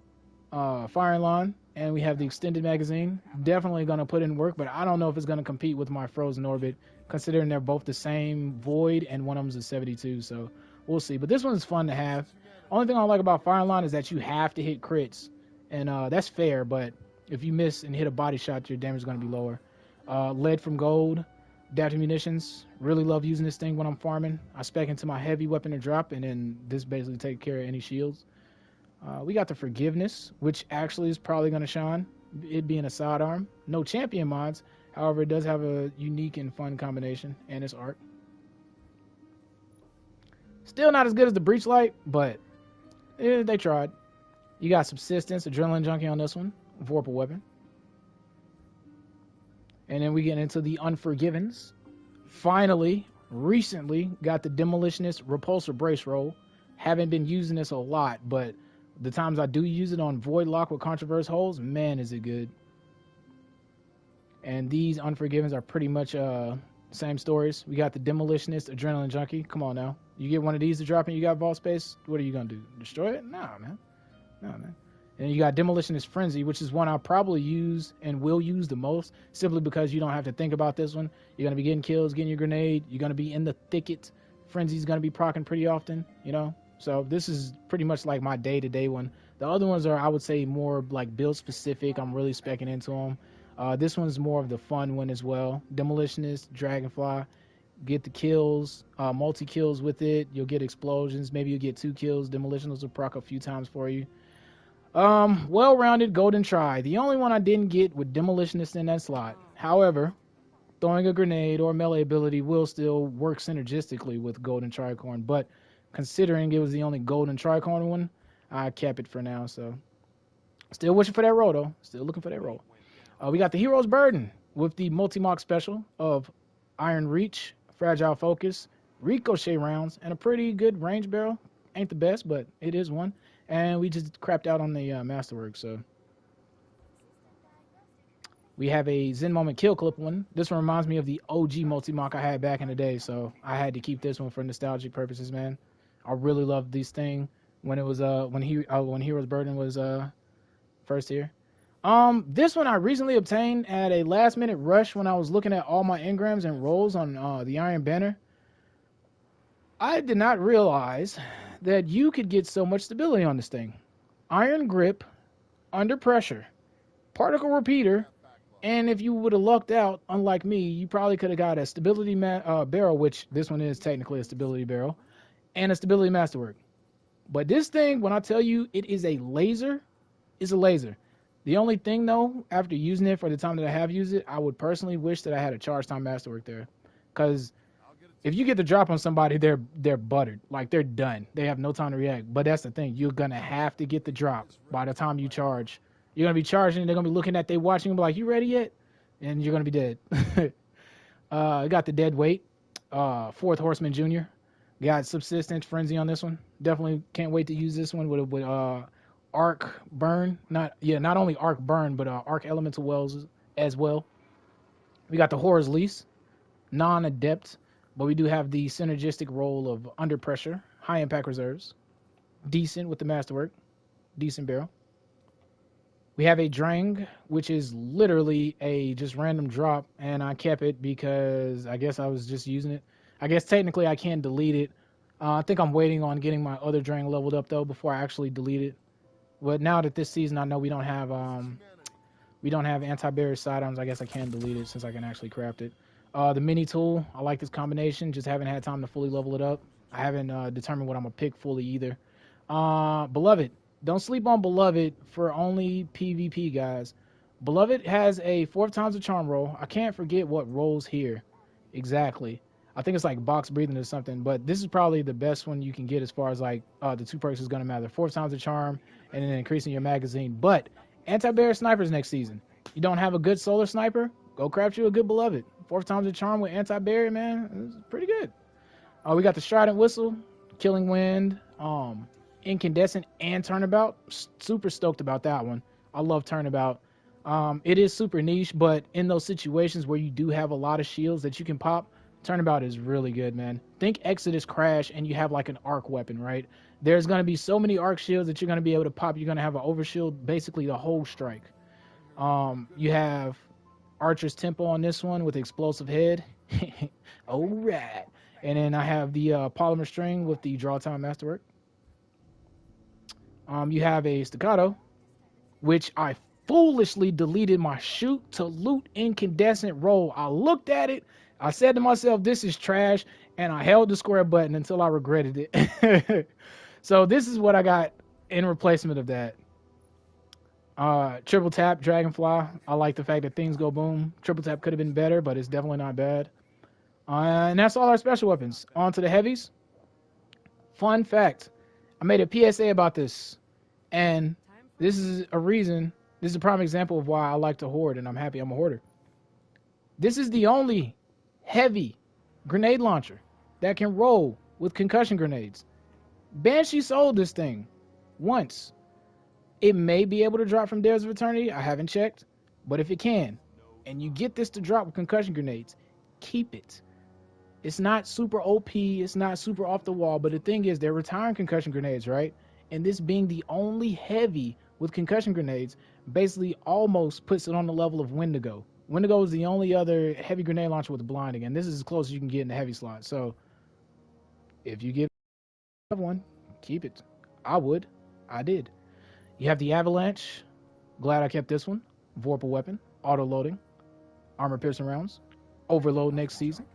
firing line, and we have the extended magazine. Definitely going to put in work, but I don't know if it's going to compete with my Frozen Orbit, considering they're both the same void, and one of them is a 72, so we'll see. But this one is fun to have. Only thing I like about firing line is that you have to hit crits, and that's fair, but if you miss and hit a body shot, your damage is going to be lower. Lead from gold, adaptive munitions. Really love using this thing when I'm farming. I spec into my heavy weapon to drop, and then this basically takes care of any shields. We got the Forgiveness, which actually is probably going to shine, it being a sidearm. No champion mods, however, it does have a unique and fun combination, and its art. Still not as good as the Breachlight, but they tried. You got Subsistence, Adrenaline Junkie on this one, Vorpal weapon. And then we get into the Unforgivens. Finally, recently, got the Demolitionist Repulsor Brace roll. Haven't been using this a lot, but the times I do use it on Void Lock with Controverse holes, man, is it good. And these Unforgivens are pretty much same stories. We got the Demolitionist, Adrenaline Junkie. Come on now. You get one of these to drop in, you got vault space, what are you going to do? Destroy it? Nah, man. Nah, man. And you got Demolitionist Frenzy, which is one I'll probably use and will use the most, simply because you don't have to think about this one. You're going to be getting kills, getting your grenade. You're going to be in the thicket. Frenzy's going to be proccing pretty often, you know? So this is pretty much like my day-to-day one. The other ones are, I would say, more like build-specific. I'm really speccing into them. This one's more of the fun one as well. Demolitionist, Dragonfly. Get the kills, multi-kills with it. You'll get explosions. Maybe you'll get 2 kills. Demolitionist will proc a few times for you. Well-rounded Golden Try. The only one I didn't get with Demolitionist in that slot. However, throwing a grenade or melee ability will still work synergistically with Golden Tricorn. But considering it was the only Golden Tricorn one, I kept it for now. So still wishing for that roll, though. Still looking for that roll. We got the Hero's Burden with the multi-mock special of Iron Reach, Fragile Focus, Ricochet rounds, and a pretty good range barrel. Ain't the best, but it is one. And we just crapped out on the Masterwork, so. We have a Zen Moment Kill Clip one. This one reminds me of the OG multi-mock I had back in the day, so I had to keep this one for nostalgic purposes, man. I really loved this thing when it was when Hero's Burden was first here. This one I recently obtained at a last-minute rush when I was looking at all my engrams and rolls on the Iron Banner. I did not realize that you could get so much stability on this thing. Iron Grip, Under Pressure, Particle Repeater, and if you would have lucked out, unlike me, you probably could have got a Stability Barrel, which this one is technically a Stability Barrel, and a Stability Masterwork. But this thing, when I tell you it is a laser, it's a laser. The only thing, though, after using it for the time that I have used it, I would personally wish that I had a Charge Time Masterwork there. Because if you get the drop on somebody, they're buttered. Like, they're done. They have no time to react. But that's the thing. You're going to have to get the drop by the time you charge. You're going to be charging, they're going to be looking at, they watching, be like, you ready yet? And you're going to be dead. Got the Dead Weight. Fourth Horseman Jr. Got Subsistence Frenzy on this one. Definitely can't wait to use this one with arc burn. Not only arc burn, but arc elemental wells as well. We got the Horror's Lease, non-adept, but we do have the synergistic role of under pressure, high impact reserves, decent with the masterwork, decent barrel. We have a Drang, which is literally a just random drop, and I kept it because I guess I was just using it. I guess technically I can delete it. I think I'm waiting on getting my other Drang leveled up though before I actually delete it. But now that this season I know we don't have anti-barrier sidearms, I guess I can delete it since I can actually craft it. The mini tool, I like this combination, just haven't had time to fully level it up. I haven't determined what I'm gonna pick fully either. Beloved, don't sleep on Beloved for only PvP, guys. Beloved has a 4 times the charm roll. I can't forget what rolls here exactly. I think it's like box breathing or something, but this is probably the best one you can get as far as like the 2 perks is gonna matter. 4 times the charm and then increasing your magazine. But anti-barrier snipers next season. You don't have a good solar sniper? Go craft you a good Beloved. 4 times the charm with anti-barrier, man. It's pretty good. We got the Strident Whistle, Killing Wind, Incandescent, and Turnabout. Super stoked about that one. I love Turnabout. It is super niche, but in those situations where you do have a lot of shields that you can pop, Turnabout is really good, man. Think Exodus Crash and you have like an arc weapon, right? There's going to be so many arc shields that you're going to be able to pop. You're going to have an overshield, basically the whole strike. You have Archer's Tempo on this one with explosive head. All right. And then I have the polymer string with the draw time masterwork. You have a staccato, which I foolishly deleted my shoot to loot incandescent roll. I looked at it. I said to myself, this is trash. And I held the square button until I regretted it. So this is what I got in replacement of that. Triple tap Dragonfly. I like the fact that things go boom. Triple tap could have been better, but it's definitely not bad. And that's all our special weapons. On to the heavies. Fun fact. I made a PSA about this. And this is a reason. This is a prime example of why I like to hoard, and I'm happy I'm a hoarder. This is the only heavy grenade launcher that can roll with concussion grenades. Banshee sold this thing once. It may be able to drop from Dares of Eternity. I haven't checked. But if it can, and you get this to drop with concussion grenades, keep it. It's not super OP. It's not super off the wall. But the thing is, they're retiring concussion grenades, right? And this being the only heavy with concussion grenades basically almost puts it on the level of Wendigo. Wendigo is the only other heavy grenade launcher with blinding. And this is as close as you can get in the heavy slot. So if you get one, keep it. I would. I did. You have the Avalanche. Glad I kept this one. Vorpal weapon. Auto loading. Armor piercing rounds. Overload next season.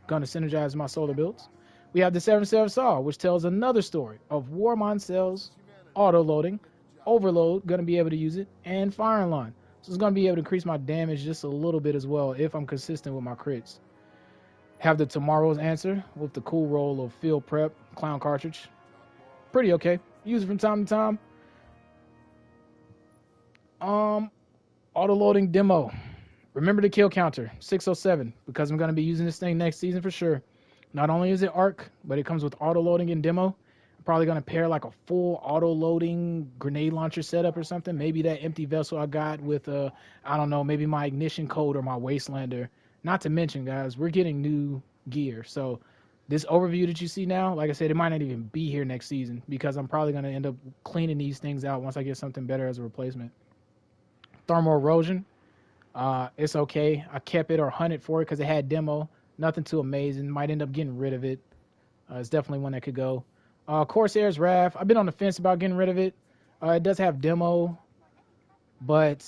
Gonna synergize my solar builds. We have the 7-7 Saw, which tells another story of Warmind cells, auto loading, overload, gonna be able to use it, and firing line. So it's gonna be able to increase my damage just a little bit as well if I'm consistent with my crits. Have the Tomorrow's Answer with the cool roll of Field Prep, Clown Cartridge. Pretty okay. Use it from time to time. Auto loading demo. Remember the kill counter, 607, because I'm going to be using this thing next season for sure. Not only is it arc, but it comes with auto loading and demo. I'm probably going to pair like a full auto loading grenade launcher setup or something. Maybe that empty vessel I got with, I don't know, maybe my ignition code or my Wastelander. Not to mention, guys, we're getting new gear. So this overview that you see now, like I said, it might not even be here next season because I'm probably going to end up cleaning these things out once I get something better as a replacement. Thermal erosion. It's okay. I kept it or hunted for it because it had demo. Nothing too amazing. Might end up getting rid of it. It's definitely one that could go. Corsair's Wrath. I've been on the fence about getting rid of it. It does have demo. But,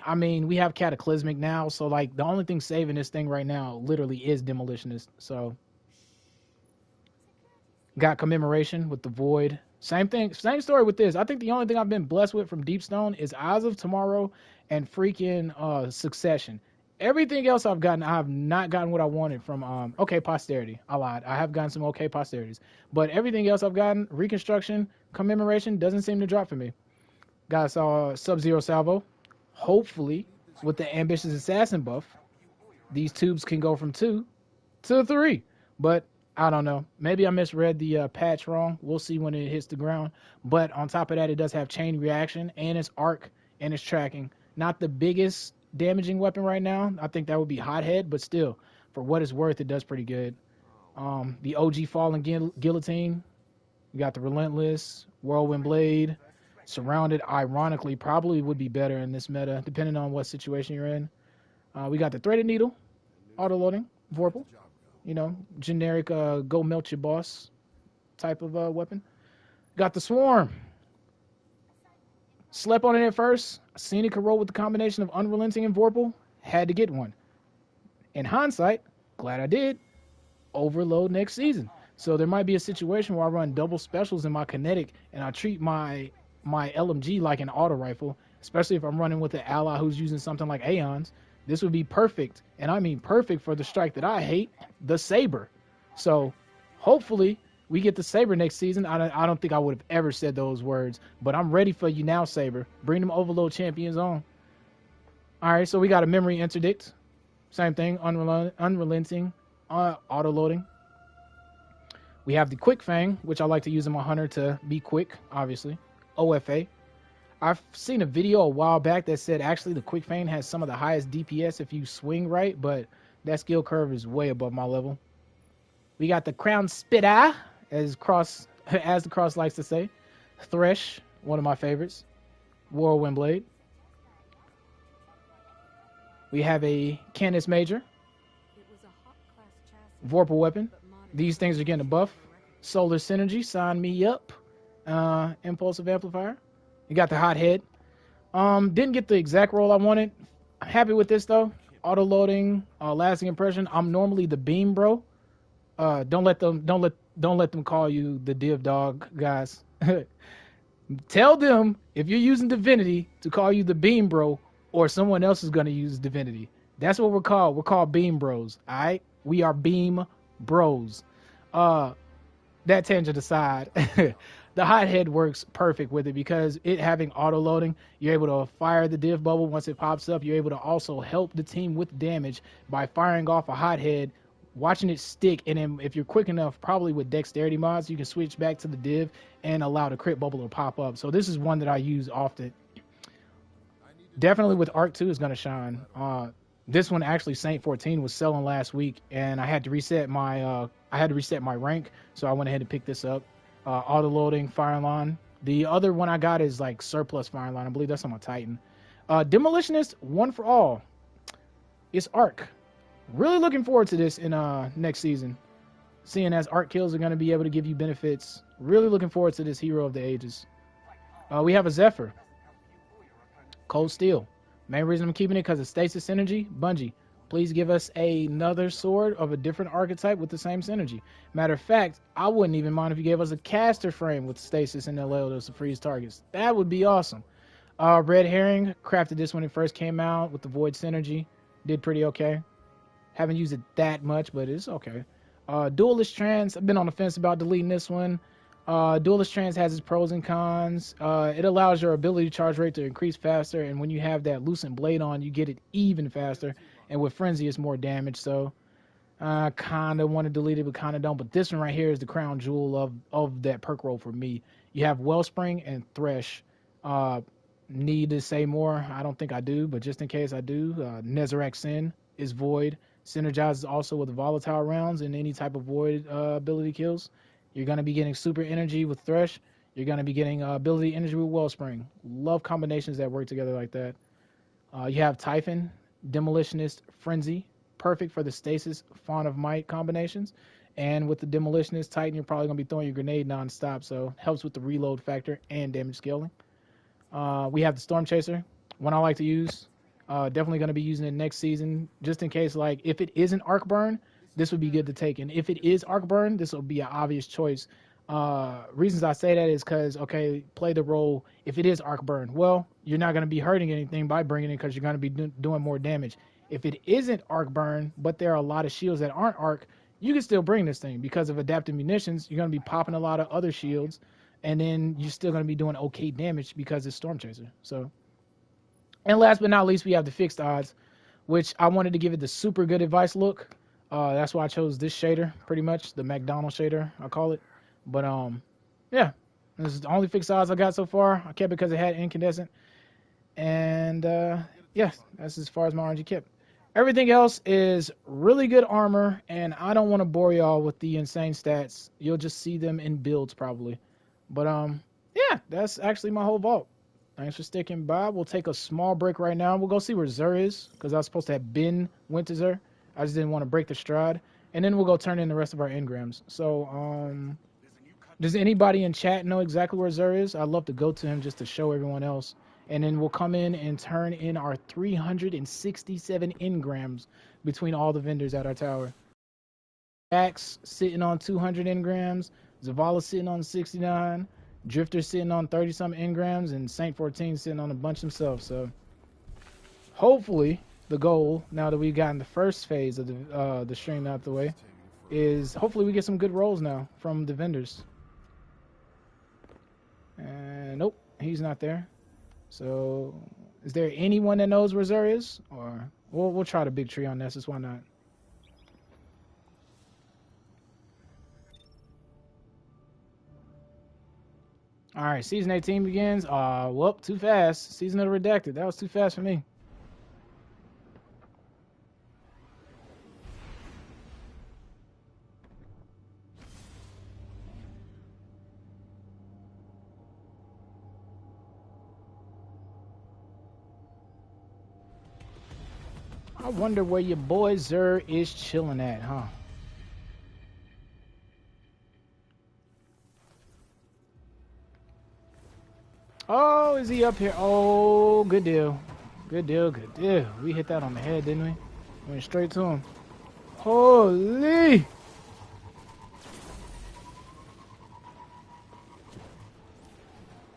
I mean, we have Cataclysmic now. So, like, the only thing saving this thing right now literally is Demolitionist. So, got Commemoration with the Void. Same thing. Same story with this. I think the only thing I've been blessed with from Deepstone is Eyes of Tomorrow and freaking Succession. Everything else I've gotten, I have not gotten what I wanted from okay Posterity. I lied. I have gotten some okay posterities. But everything else I've gotten, Reconstruction, Commemoration, doesn't seem to drop for me. Got Sub-Zero Salvo. Hopefully, with the Ambitious Assassin buff, these tubes can go from 2 to 3. But I don't know. Maybe I misread the patch wrong. We'll see when it hits the ground. But on top of that, it does have chain reaction and it's arc and it's tracking. Not the biggest damaging weapon right now. I think that would be Hothead, but still, for what it's worth, it does pretty good. The OG Fallen Guillotine. We got the Relentless, Whirlwind Blade. Surrounded, ironically, probably would be better in this meta, depending on what situation you're in. We got the Threaded Needle, auto-loading, Vorpal. You know, generic go melt your boss type of weapon. Got the Swarm. Slept on it at first. Seen it could roll with the combination of Unrelenting and Vorpal. Had to get one. In hindsight, glad I did. Overload next season. So there might be a situation where I run double specials in my kinetic and I treat my LMG like an auto rifle, especially if I'm running with an ally who's using something like Aeons. This would be perfect, and I mean perfect for the strike that I hate, the Saber. So hopefully we get the Saber next season. I don't think I would have ever said those words, but I'm ready for you now, Saber. Bring them Overload champions on. All right, so we got a Memory Interdict. Same thing, Unrelenting, auto-loading. We have the Quick Fang, which I like to use in my Hunter to be quick, obviously. OFA. I've seen a video a while back that said actually the Quick Fang has some of the highest DPS if you swing right, but that skill curve is way above my level. We got the Crown Spit-Eye, as the Cross likes to say. Thresh, one of my favorites. Whirlwind Blade. We have a Canis Major. Vorpal weapon. These things are getting a buff. Solar Synergy, sign me up. Impulsive Amplifier. You got the Hothead. Didn't get the exact roll I wanted. I'm happy with this though. Auto loading, lasting impression. I'm normally the beam bro. Don't let them call you the div dog, guys. Tell them if you're using Divinity to call you the beam bro, or someone else is gonna use Divinity. That's what we're called. We're called beam bros. All right, we are beam bros. That tangent aside. The Hothead works perfect with it because it having auto loading, you're able to fire the div bubble once it pops up. You're able to also help the team with damage by firing off a Hothead, watching it stick, and then if you're quick enough, probably with dexterity mods, you can switch back to the div and allow the crit bubble to pop up. So this is one that I use often. Definitely with Arc 2 is going to shine. This one actually Saint 14 was selling last week, and I had to reset my rank, so I went ahead and picked this up. Auto loading fire line. The other one I got is like surplus fire line. I believe that's on my Titan. Demolitionist, one for all. It's Arc. Really looking forward to this in next season. Seeing as Arc kills are going to be able to give you benefits. Really looking forward to this Hero of the Ages. We have a Zephyr. Cold Steel. Main reason I'm keeping it because of Stasis Synergy. Bungie, please give us another sword of a different archetype with the same synergy. Matter of fact, I wouldn't even mind if you gave us a caster frame with stasis and allowed us to freeze targets. That would be awesome. Red Herring, crafted this when it first came out with the Void Synergy. Did pretty okay. Haven't used it that much, but it's okay. Duelist Trans, I've been on the fence about deleting this one. Duelist Trans has its pros and cons. It allows your ability charge rate to increase faster, and when you have that Lucent Blade on, you get it even faster. And with Frenzy, it's more damage, so I kind of want to delete it, but kind of don't. But this one right here is the crown jewel of that perk roll for me. You have Wellspring and Thresh. Need to say more? I don't think I do, but just in case I do, Nezarec Sin is Void. Synergizes also with volatile rounds and any type of Void ability kills. You're going to be getting super energy with Thresh. You're going to be getting ability energy with Wellspring. Love combinations that work together like that. You have Typhon, Demolitionist, Frenzy. Perfect for the Stasis, Fawn of Might combinations. And with the Demolitionist Titan, you're probably going to be throwing your grenade non-stop, so helps with the reload factor and damage scaling. We have the Storm Chaser, one I like to use. Definitely going to be using it next season, just in case, like, if it isn't Arc Burn, this would be good to take. And if it is Arc Burn, this will be an obvious choice. Reasons I say that is because, okay, play the role. If it is Arc Burn, well, you're not going to be hurting anything by bringing it because you're going to be doing more damage. If it isn't Arc Burn, but there are a lot of shields that aren't Arc, you can still bring this thing because of adaptive munitions. You're going to be popping a lot of other shields, and then you're still going to be doing okay damage because it's Storm Chaser. So, and last but not least, we have the fixed odds, which I wanted to give it the super good advice look. That's why I chose this shader, pretty much the McDonald's shader, I call it. But yeah, this is the only fixed odds I got so far. I kept it because it had incandescent, and yeah, that's as far as my RNG kept. Everything else is really good armor, and I don't want to bore y'all with the insane stats. You'll just see them in builds probably. But yeah, that's actually my whole vault. Thanks for sticking by. We'll take a small break right now. We'll go see where Xur is, because I was supposed to have went to Xur. I just didn't want to break the stride. And then we'll go turn in the rest of our engrams. So, does anybody in chat know exactly where Xur is? I'd love to go to him just to show everyone else. And then we'll come in and turn in our 367 engrams between all the vendors at our tower. Axe sitting on 200 engrams. Zavala sitting on 69. Drifter sitting on 30-some engrams. And Saint 14 sitting on a bunch himself. So, hopefully, the goal, now that we've gotten the first phase of the stream out the way, is hopefully we get some good rolls now from the vendors. And nope, he's not there. So, is there anyone that knows where Xur is? Or we'll try the big tree on this. Why not? All right, season 18 begins. Whoop, too fast. Season of the Redacted. That was too fast for me. I wonder where your boy Xur is chilling at, huh? Oh, is he up here? Oh, good deal. Good deal, good deal. We hit that on the head, didn't we? Went straight to him. Holy!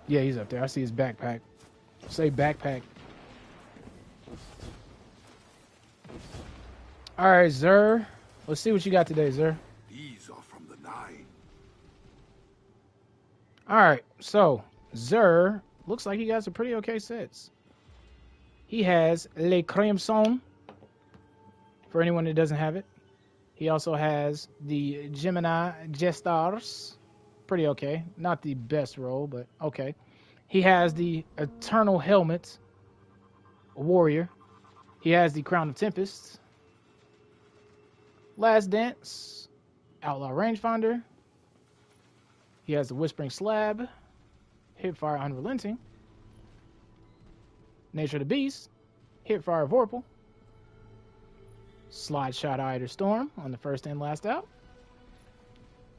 Yeah, he's up there. I see his backpack. Say backpack. All right, Xur. Let's see what you got today, Xur. These are from the Nine. All right, so Xur looks like he got some pretty okay sets. He has Le Crimson, for anyone that doesn't have it. He also has the Gemini Gestars. Pretty okay. Not the best roll, but okay. He has the Eternal Helmet, Warrior. He has the Crown of Tempest. Last Dance, Outlaw Rangefinder. He has the Whispering Slab, Hipfire Unrelenting, Nature of the Beast, Hipfire Vorpal, Slide Shot Eider Storm on the first and last out.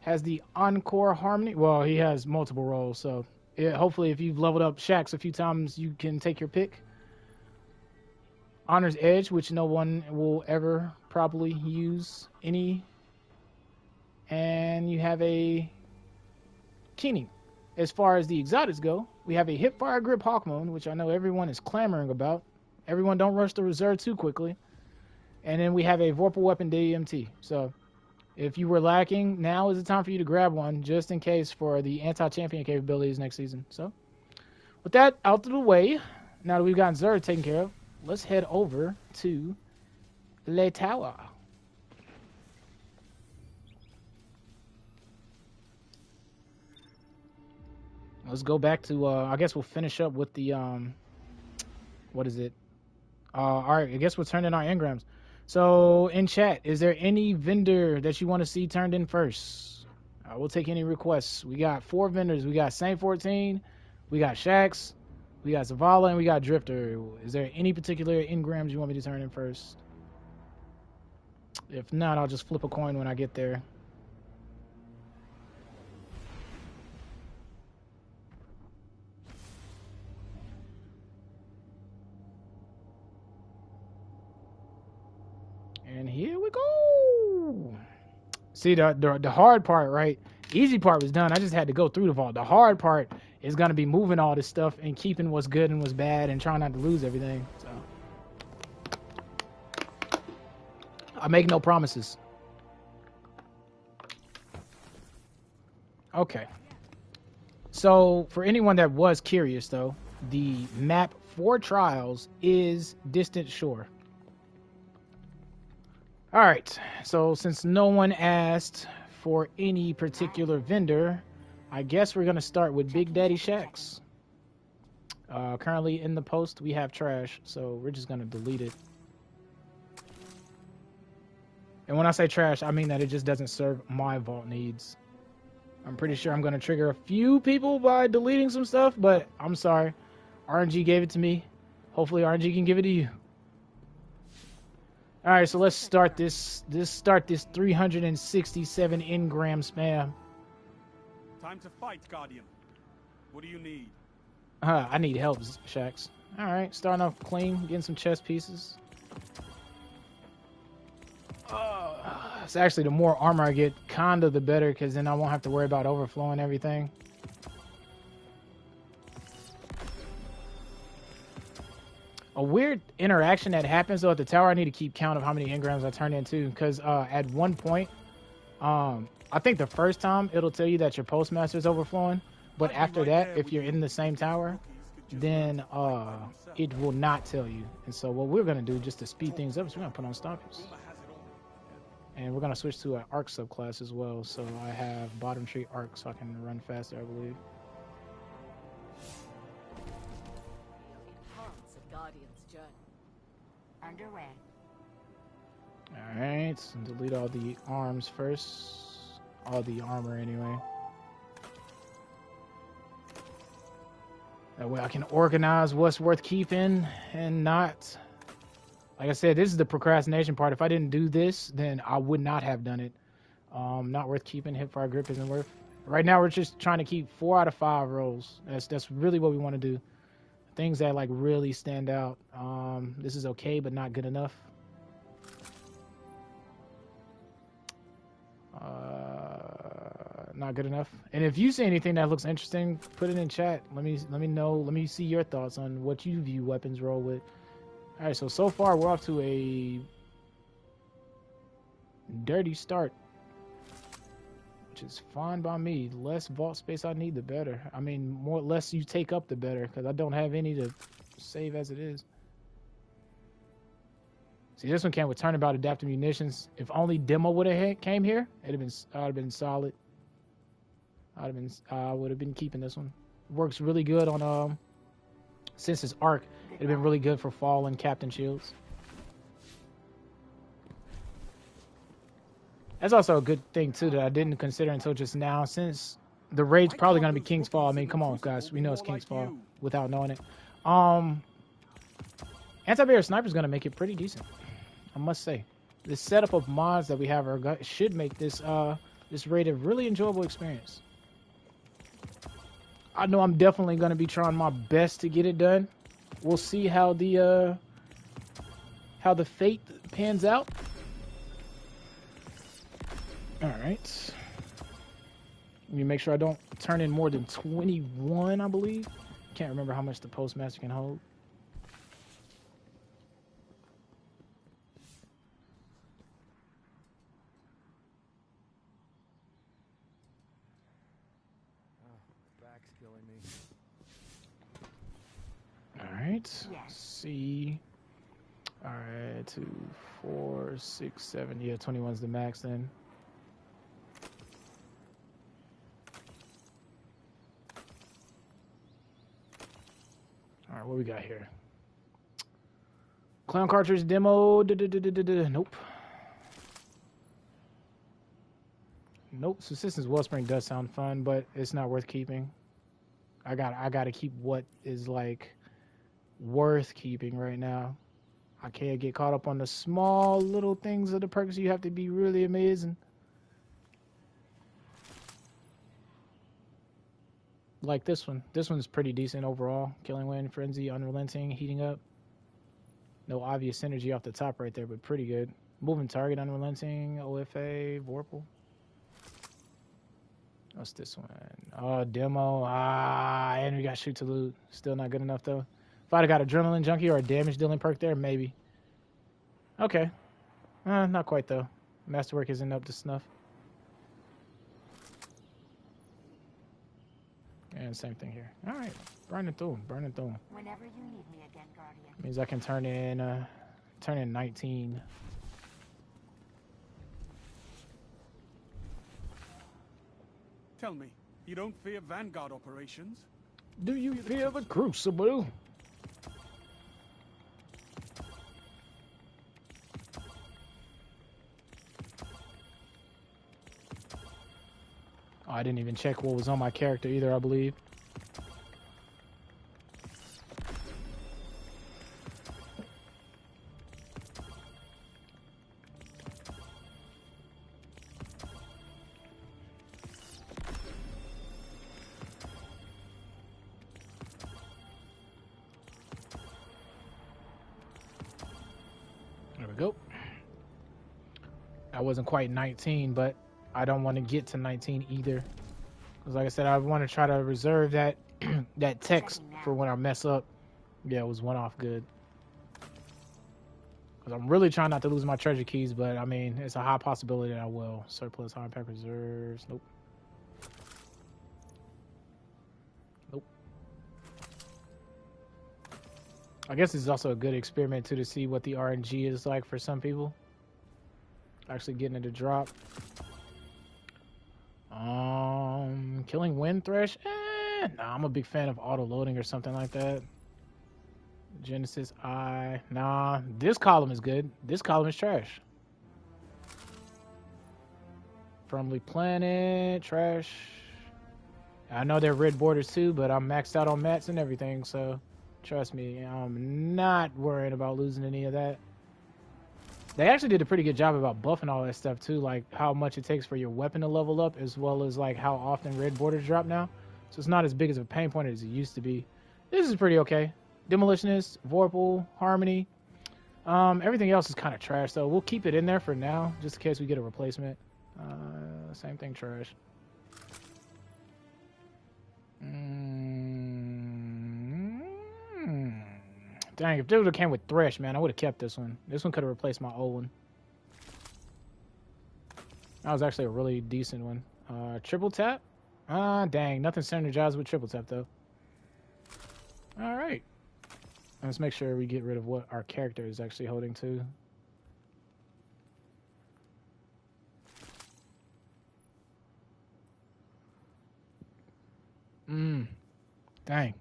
Has the Encore Harmony. Well, he has multiple rolls, so hopefully if you've leveled up Shax a few times, you can take your pick. Honor's Edge, which no one will ever probably use any. And you have a Keening. As far as the exotics go, we have a Hipfire Grip Hawkmoon, which I know everyone is clamoring about. Everyone don't rush the reserve too quickly. And then we have a Vorpal Weapon DMT. So if you were lacking, now is the time for you to grab one, just in case for the anti-champion capabilities next season. So with that out of the way, now that we've gotten Xur taken care of, let's head over to Le Tower. Let's go back to, I guess we'll finish up with the, what is it? All right, I guess we'll turn in our engrams. So in chat, is there any vendor that you want to see turned in first? We'll take any requests. We got 4 vendors. We got Saint 14, we got Shax, we got Zavala, and we got Drifter. Is there any particular engrams you want me to turn in first? If not, I'll just flip a coin when I get there. And here we go. See, the hard part, right? Easy part was done. I just had to go through the vault. The hard part is going to be moving all this stuff and keeping what's good and what's bad and trying not to lose everything. So I make no promises. Okay. So for anyone that was curious, though, the map for Trials is Distant Shore. All right, so since no one asked for any particular vendor, I guess we're gonna start with Big Daddy Shacks. Currently in the post we have trash, so we're just gonna delete it. And when I say trash, I mean that it just doesn't serve my vault needs. I'm pretty sure I'm gonna trigger a few people by deleting some stuff, but I'm sorry. RNG gave it to me. Hopefully RNG can give it to you. All right, so let's start this. Start this 367 engram spam. Time to fight, Guardian. What do you need? I need help, Shax. All right, starting off clean, getting some chest pieces. It's actually the more armor I get, kinda the better, because then I won't have to worry about overflowing everything. A weird interaction that happens though at the tower, I need to keep count of how many engrams I turn into, because at one point, I think the first time it'll tell you that your postmaster is overflowing, but after that, if you're in the same tower, then it will not tell you. And so what we're gonna do just to speed things up is we're gonna put on stoppers, and we're gonna switch to an arc subclass as well. So I have bottom tree arc, so I can run faster, I believe. Underway. All right, so delete all the arms first, all the armor anyway. That way I can organize what's worth keeping and not. Like I said, this is the procrastination part. If I didn't do this, then I would not have done it. Not worth keeping. Hipfire grip isn't worth. Right now we're just trying to keep 4 out of 5 rolls. That's really what we want to do. Things that like really stand out. This is okay, but not good enough. Not good enough. And if you see anything that looks interesting, put it in chat. Let me know. Let me see your thoughts on what you view weapons roll with. All right, so far we're off to a dirty start, which is fine by me. Less vault space I need, the better. I mean, less you take up, the better, because I don't have any to save as it is. See, this one came with turnabout adaptive munitions. If only Demo would have came here, I'd have been solid. I would have been keeping this one. Works really good on since it's arc, it'd have been really good for fall and captain shields. That's also a good thing too that I didn't consider until just now, since the raid's probably gonna be King's Fall. I mean, come on guys, we know it's King's Fall without knowing it. Anti-barrier sniper's gonna make it pretty decent, I must say. The setup of mods that we have should make this this raid a really enjoyable experience. I know I'm definitely gonna be trying my best to get it done. We'll see how the fate pans out. All right. Let me make sure I don't turn in more than 21, I believe. Can't remember how much the postmaster can hold. Back's killing me. All right. C. All right, 2, 4, 6, 7. Yeah, 21's the max then. All right, what we got here? Clown cartridge demo. Nope. Nope. Subsistence Wellspring does sound fun, but it's not worth keeping. I gotta keep what is like worth keeping right now. I can't get caught up on the small little things of the perks. You have to be really amazing. Like this one. This one's pretty decent overall. Killing Wind, Frenzy, Unrelenting, Heating Up. No obvious synergy off the top right there, but pretty good. Moving Target, Unrelenting, OFA, Vorpal. What's this one? Oh, Demo. And we got Shoot to Loot. Still not good enough though. If I'd have got Adrenaline Junkie or a damage dealing perk there, maybe. Okay. Not quite though. Masterwork isn't up to snuff. And same thing here. All right, burning through, burning through. Whenever you need me again, Guardian. Means I can turn in 19. Tell me, you don't fear Vanguard operations? Do you fear the Crucible? Oh, I didn't even check what was on my character either, I believe. There we go. I wasn't quite 19, but I don't want to get to 19 either. Because like I said, I want to try to reserve that that text for when I mess up. Yeah, it was one off good. Because I'm really trying not to lose my treasure keys, but I mean, it's a high possibility that I will. Surplus, high pack reserves. Nope. Nope. I guess it's also a good experiment too to see what the RNG is like for some people. Actually getting it to drop. Killing Wind Thresh? Nah, I'm a big fan of auto loading or something like that. Genesis Eye. Nah, this column is good. This column is trash. Firmly Planet, trash. I know they're red borders too, but I'm maxed out on mats and everything, so trust me, I'm not worried about losing any of that. They actually did a pretty good job about buffing all that stuff too, like how much it takes for your weapon to level up, as well as like how often red borders drop now. So it's not as big as a pain point as it used to be. This is pretty okay. Demolitionist, Vorpal, Harmony. Everything else is kind of trash, though. We'll keep it in there for now, just in case we get a replacement. Same thing, trash. Dang, if this would have came with Thresh, man, I would have kept this one. This one could have replaced my old one. That was actually a really decent one. Triple tap? Dang, nothing synergized with triple tap, though. Alright. Let's make sure we get rid of what our character is actually holding to. Dang.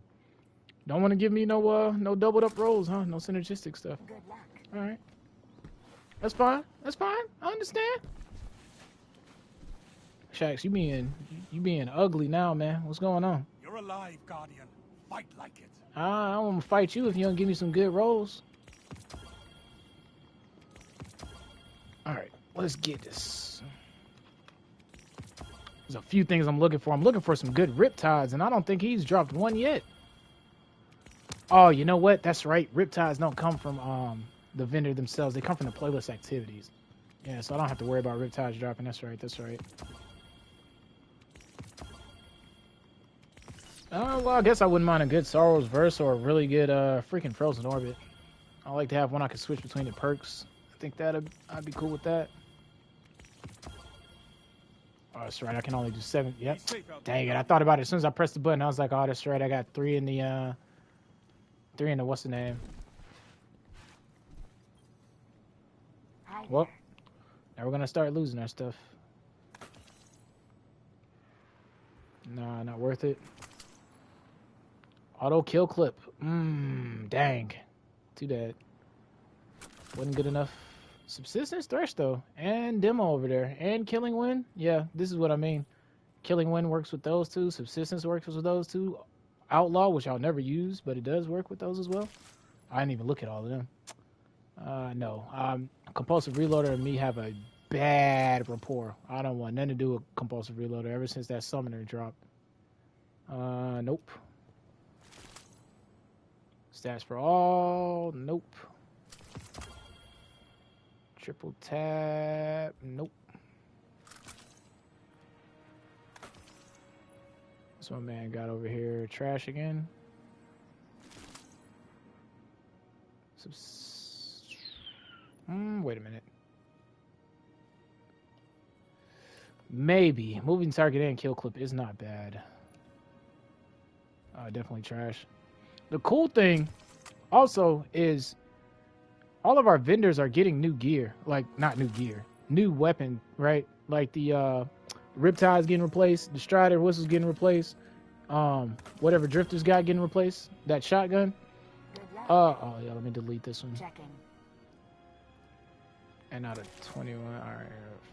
Don't want to give me no doubled up rolls, huh? No synergistic stuff. Good luck. All right. That's fine. That's fine. I understand. Shax, you being ugly now, man. What's going on? You're alive, Guardian. Fight like it. I don't want to fight you if you don't give me some good rolls. All right, let's get this. There's a few things I'm looking for. I'm looking for some good Riptides, and I don't think he's dropped one yet. Oh, you know what? That's right. Riptides don't come from the vendor themselves. They come from the playlist activities. Yeah, so I don't have to worry about Riptides dropping. That's right. That's right. Well, I guess I wouldn't mind a good Sorrow's Verse or a really good freaking Frozen Orbit. I like to have one I can switch between the perks. I think I'd be cool with that. Oh, that's right. I can only do 7. Yep. Dang it. I thought about it as soon as I pressed the button. I was like, oh, that's right. I got 3 in the what's the name? Well, now we're gonna start losing our stuff. Nah, not worth it. Auto kill clip. Dang. Too bad. Wasn't good enough. Subsistence Thresh though, and Demo over there, and Killing Wind. Yeah, this is what I mean. Killing Wind works with those two. Subsistence works with those two. Outlaw, which I'll never use, but it does work with those as well. I didn't even look at all of them. No. Compulsive Reloader and me have a bad rapport. I don't want nothing to do with Compulsive Reloader ever since that Summoner dropped. Nope. Stats for all. Nope. Triple tap. Nope. What's my man got over here? Trash again. Wait a minute. Maybe. Moving target and kill clip is not bad. Definitely trash. The cool thing also is all of our vendors are getting new gear. Like, not new gear. New weapon, right? Like the Riptide's getting replaced. The Strider Whistle's getting replaced. Whatever Drifter's got getting replaced. That shotgun. Good luck. Oh yeah, let me delete this one. Checking. And out of 21, all right.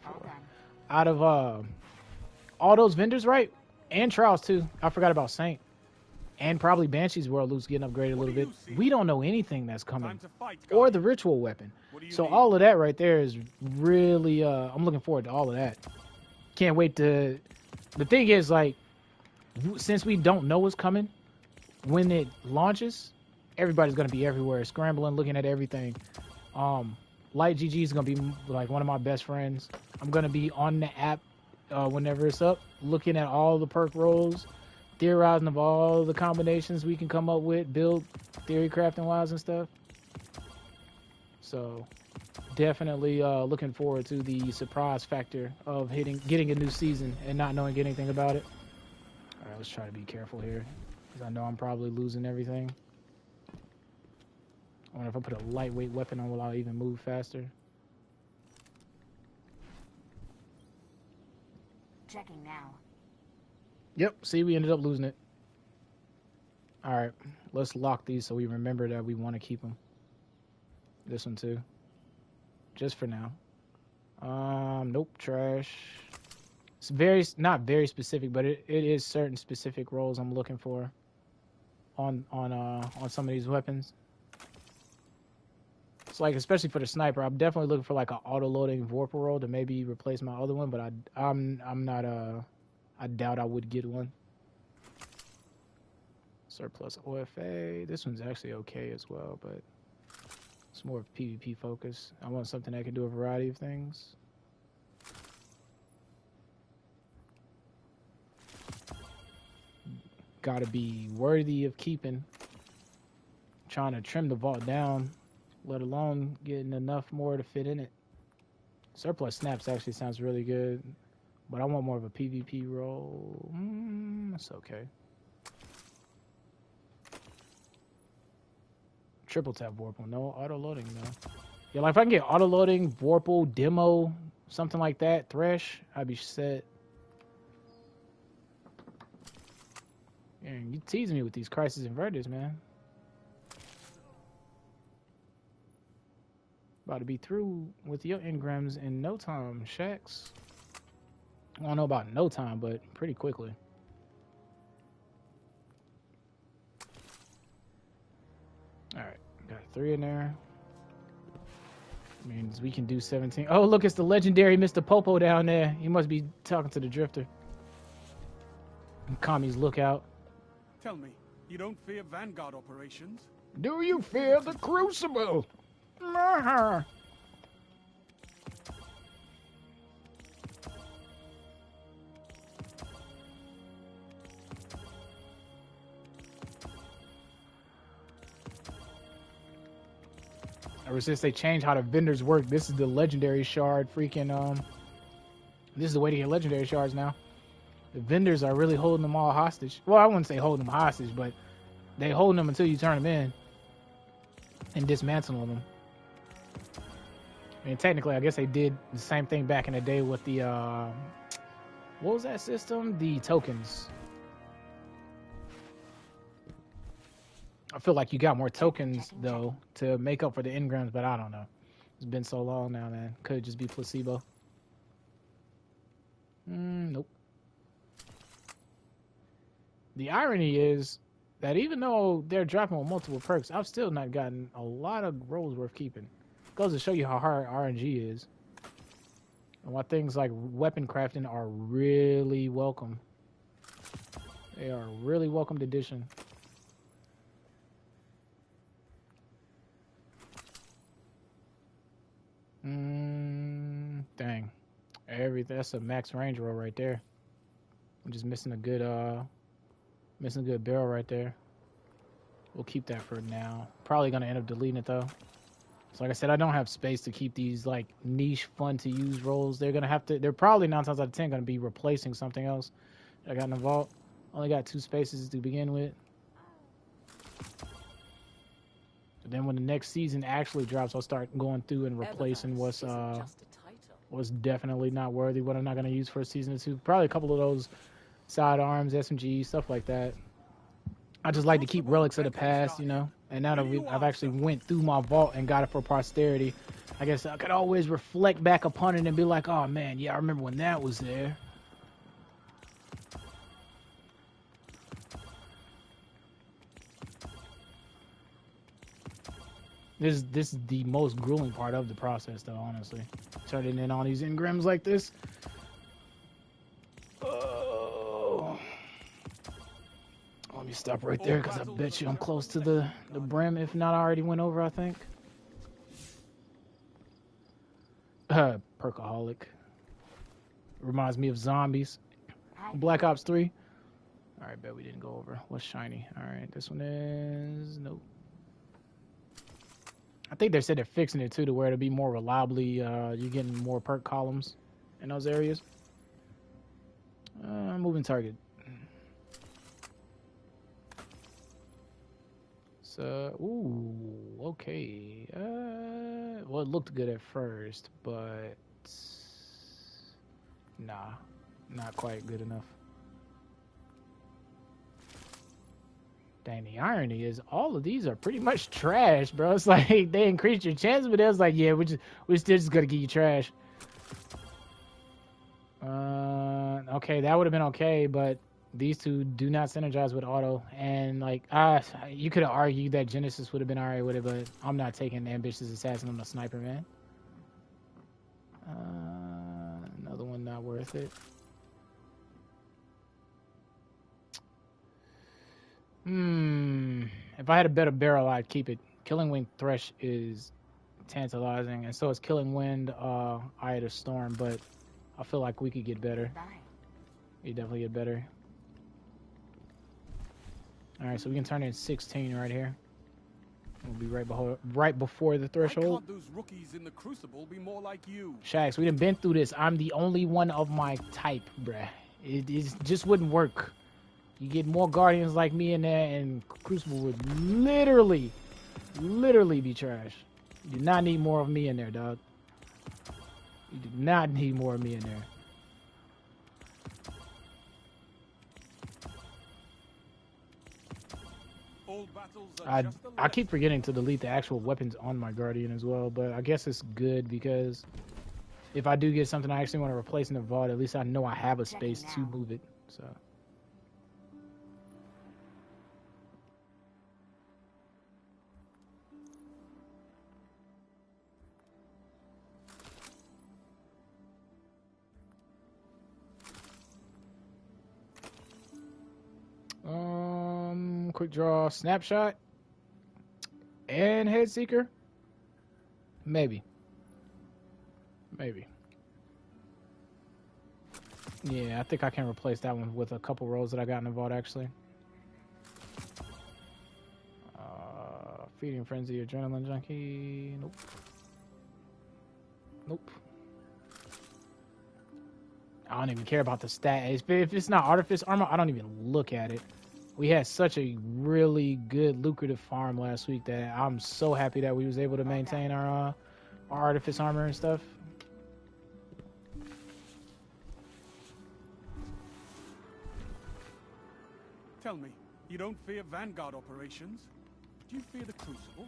All done. Out of all those vendors, right? And Trials too. I forgot about Saint. And probably Banshee's World Loot's getting upgraded a little bit. We don't know anything that's coming. Time to fight, Or guys. the ritual weapon. What do you So need? all of that right there is really I'm looking forward to all of that. Can't wait to. The thing is, like, since we don't know what's coming, when it launches, everybody's gonna be everywhere, scrambling, looking at everything. Light GG is gonna be like one of my best friends. I'm gonna be on the app whenever it's up, looking at all the perk rolls, theorizing of all the combinations we can come up with, build theory crafting wise and stuff. So definitely looking forward to the surprise factor of getting a new season and not knowing anything about it. All right, let's try to be careful here, because I know I'm probably losing everything. I wonder if I put a lightweight weapon on, will I even move faster? Checking now. Yep, see, we ended up losing it. All right, let's lock these so we remember that we want to keep them. This one too. Just for now. Nope, trash. It's not very specific, but it is certain specific roles I'm looking for on some of these weapons. It's like, especially for the sniper, I'm definitely looking for like an auto-loading Vorpal roll to maybe replace my other one, but I'm not I doubt I would get one. Surplus OFA. This one's actually okay as well, but it's more of PvP focus. I want something that can do a variety of things. Gotta be worthy of keeping. Trying to trim the vault down, let alone getting enough more to fit in it. Surplus snaps actually sounds really good, but I want more of a PvP roll. That's okay. Triple tap Vorpal, no auto loading though. Yeah, like if I can get auto loading, Vorpal, demo, something like that, Thresh, I'd be set. Man, you tease me with these crisis inverters, man. About to be through with your engrams in no time, Shax. I don't know about no time, but pretty quickly. Alright, got 3 in there. Means we can do 17. Oh, look, it's the legendary Mr. Popo down there. He must be talking to the Drifter. Kami's lookout. Tell me, you don't fear Vanguard operations? Do you fear the Crucible? I Ever since they changed how the vendors work, this is the legendary shard freaking this is the way to get legendary shards now. The vendors are really holding them all hostage. Well, I wouldn't say holding them hostage, but they holding them until you turn them in and dismantling them. I mean, technically, I guess they did the same thing back in the day with the what was that system? The tokens. I feel like you got more tokens though to make up for the engrams, but I don't know. It's been so long now, man. Could just be placebo. Nope. The irony is that even though they're dropping with multiple perks, I've still not gotten a lot of rolls worth keeping. Goes to show you how hard RNG is. And why things like weapon crafting are really welcome. They are a really welcomed addition. Dang. Everything, that's a max range roll right there. I'm just missing a good barrel right there. We'll keep that for now. Probably gonna end up deleting it though. So like I said, I don't have space to keep these like niche, fun to use rolls. They're probably 9 times out of 10 gonna be replacing something else that I got in the vault. Only got 2 spaces to begin with. But then when the next season actually drops, I'll start going through and replacing what's was definitely not worthy. What I'm not going to use for a season 2. Probably a couple of those sidearms, SMG, stuff like that. I just like to keep relics of the past, you know. And now that I've actually went through my vault and got it for posterity, I guess I could always reflect back upon it and be like, oh man, yeah, I remember when that was there. This is the most grueling part of the process, though, honestly. Turning in all these engrams like this. Oh. Let me stop right there, because I bet you I'm close to the brim, if not I already went over, I think. Perkaholic. Reminds me of zombies. Black Ops 3. Alright, bet we didn't go over. What's shiny? Alright, this one is... Nope. I think they said they're fixing it too to where it'll be more reliably, you're getting more perk columns in those areas. Moving target. So, ooh, okay. Well, it looked good at first, but nah, not quite good enough. Dang, the irony is all of these are pretty much trash, bro. It's like they increased your chance, but it was like, yeah, we're still just gonna give you trash. Okay, that would have been okay, but these two do not synergize with auto, and like, you could have argued that Genesis would have been alright with it, but I'm not taking Ambitious Assassin on the sniper, man. Another one not worth it. If I had a better barrel, I'd keep it. Killing Wind Thresh is tantalizing, and so is Killing Wind Eye of the Storm, but I feel like we could get better. You definitely get better. Alright, so we can turn in 16 right here. We'll be right before the threshold. Why can't those rookies in the Crucible be more like you? Shax, we done been through this. I'm the only one of my type, bruh. It just wouldn't work. You get more Guardians like me in there, and Crucible would literally be trash. You do not need more of me in there, dog. You do not need more of me in there. I keep forgetting to delete the actual weapons on my Guardian as well, but I guess it's good because if I do get something I actually want to replace in the vault, at least I know I have a space to move it. So. Quick draw, Snapshot, and Head Seeker. Maybe. Yeah, I think I can replace that one with a couple rolls that I got in the vault, actually. Feeding Frenzy, Adrenaline Junkie. Nope. I don't even care about the stat. If it's not Artifice Armor, I don't even look at it. We had such a really good, lucrative farm last week that I'm so happy that we was able to maintain our Artifice Armor and stuff. Tell me, you don't fear Vanguard operations? Do you fear the Crucible?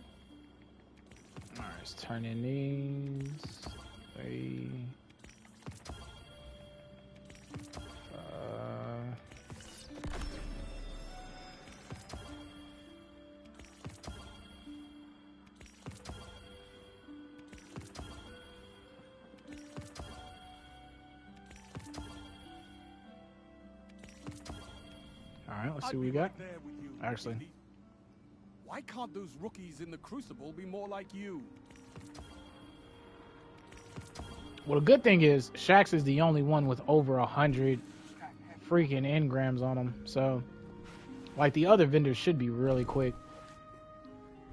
Alright, let's turn in these. 3. Alright, let's see what we got. Actually. Why can't those rookies in the Crucible be more like you? Well, the good thing is, Shax is the only one with over 100 freaking engrams on him. So, like, the other vendors should be really quick.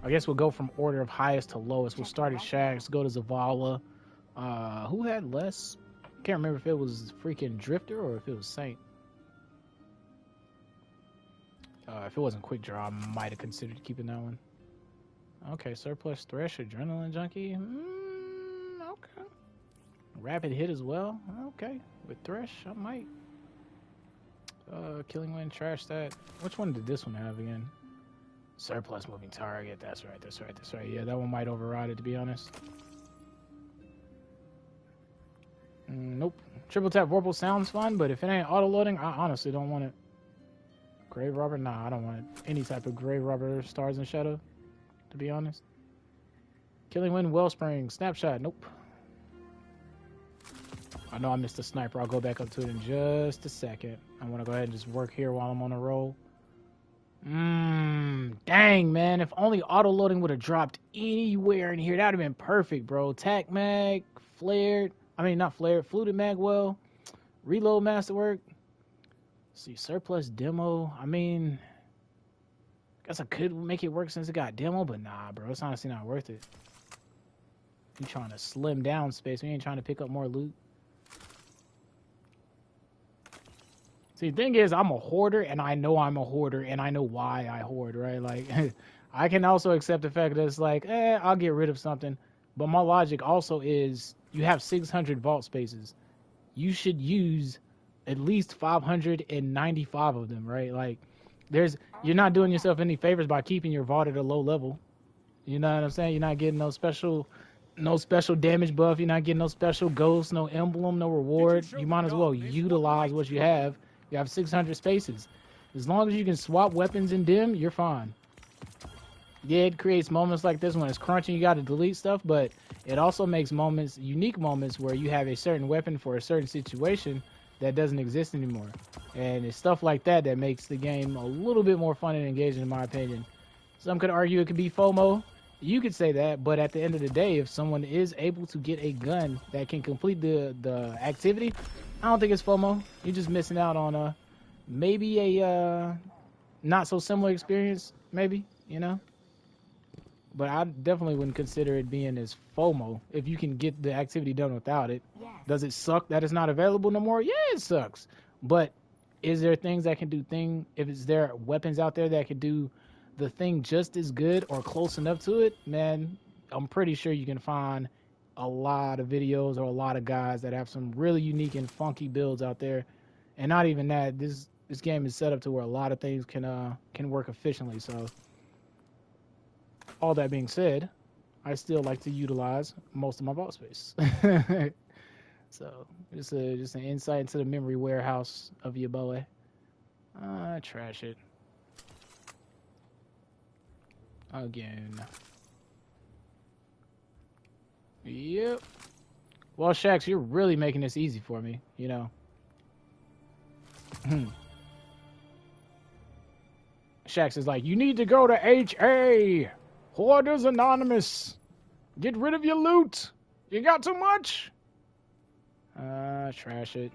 I guess we'll go from order of highest to lowest. We'll start at Shax, go to Zavala. Who had less? Can't remember if it was freaking Drifter or if it was Saint. If it wasn't Quick Draw, I might have considered keeping that one. Okay, Surplus Thresh, Adrenaline Junkie. Okay. Rapid hit as well. Okay, with Thresh, I might. Killing Wind, trash that. Which one did this one have again? Surplus moving target. That's right. That's right. That's right. Yeah, that one might override it, to be honest. Nope. Triple tap Vorpal sounds fun, but if it ain't auto loading, I honestly don't want it. Grave Robber? Nah, I don't want it. Any type of Grave Robber, Stars and Shadow, to be honest. Killing Wind, Wellspring, Snapshot. Nope. I know I missed a sniper. I'll go back up to it in just a second. I want to go ahead and just work here while I'm on a roll. Dang, man. If only auto-loading would have dropped anywhere in here, that would have been perfect, bro. Tac mag, flared. I mean, not flared. Fluted mag, well. Reload masterwork. Let's see, surplus demo. I mean, guess I could make it work since it got demo, but nah, bro. It's honestly not worth it. You trying to slim down space. We ain't trying to pick up more loot. See, the thing is, I'm a hoarder, and I know I'm a hoarder, and I know why I hoard, right? Like, I can also accept the fact that it's like, I'll get rid of something. But my logic also is, you have 600 vault spaces. You should use at least 595 of them, right? Like, you're not doing yourself any favors by keeping your vault at a low level. You know what I'm saying? You're not getting no special damage buff. You're not getting no special ghost, no emblem, no reward. You might as well utilize what you have. You have 600 spaces. As long as you can swap weapons in dim, you're fine. Yeah, it creates moments like this when it's crunching, you got to delete stuff, but it also makes moments, unique moments, where you have a certain weapon for a certain situation that doesn't exist anymore. And it's stuff like that that makes the game a little bit more fun and engaging, in my opinion. Some could argue it could be FOMO. You could say that, but at the end of the day, if someone is able to get a gun that can complete the activity, I don't think it's FOMO. You're just missing out on maybe a not so similar experience, maybe, you know? But I definitely wouldn't consider it being as FOMO if you can get the activity done without it. Yes. Does it suck that it's not available no more? Yeah, it sucks. But is there things that can do if there are weapons out there that can do the thing just as good or close enough to it, man, I'm pretty sure you can find a lot of videos or a lot of guys that have some really unique and funky builds out there. And not even that, this game is set up to where a lot of things can work efficiently. So all that being said, I still like to utilize most of my vault space. So just an insight into the memory warehouse of your boy. Trash it. Again. Yep. Well, Shax, you're really making this easy for me, you know. Shax is like, you need to go to HA. Hoarders Anonymous. Get rid of your loot. You got too much. Trash it.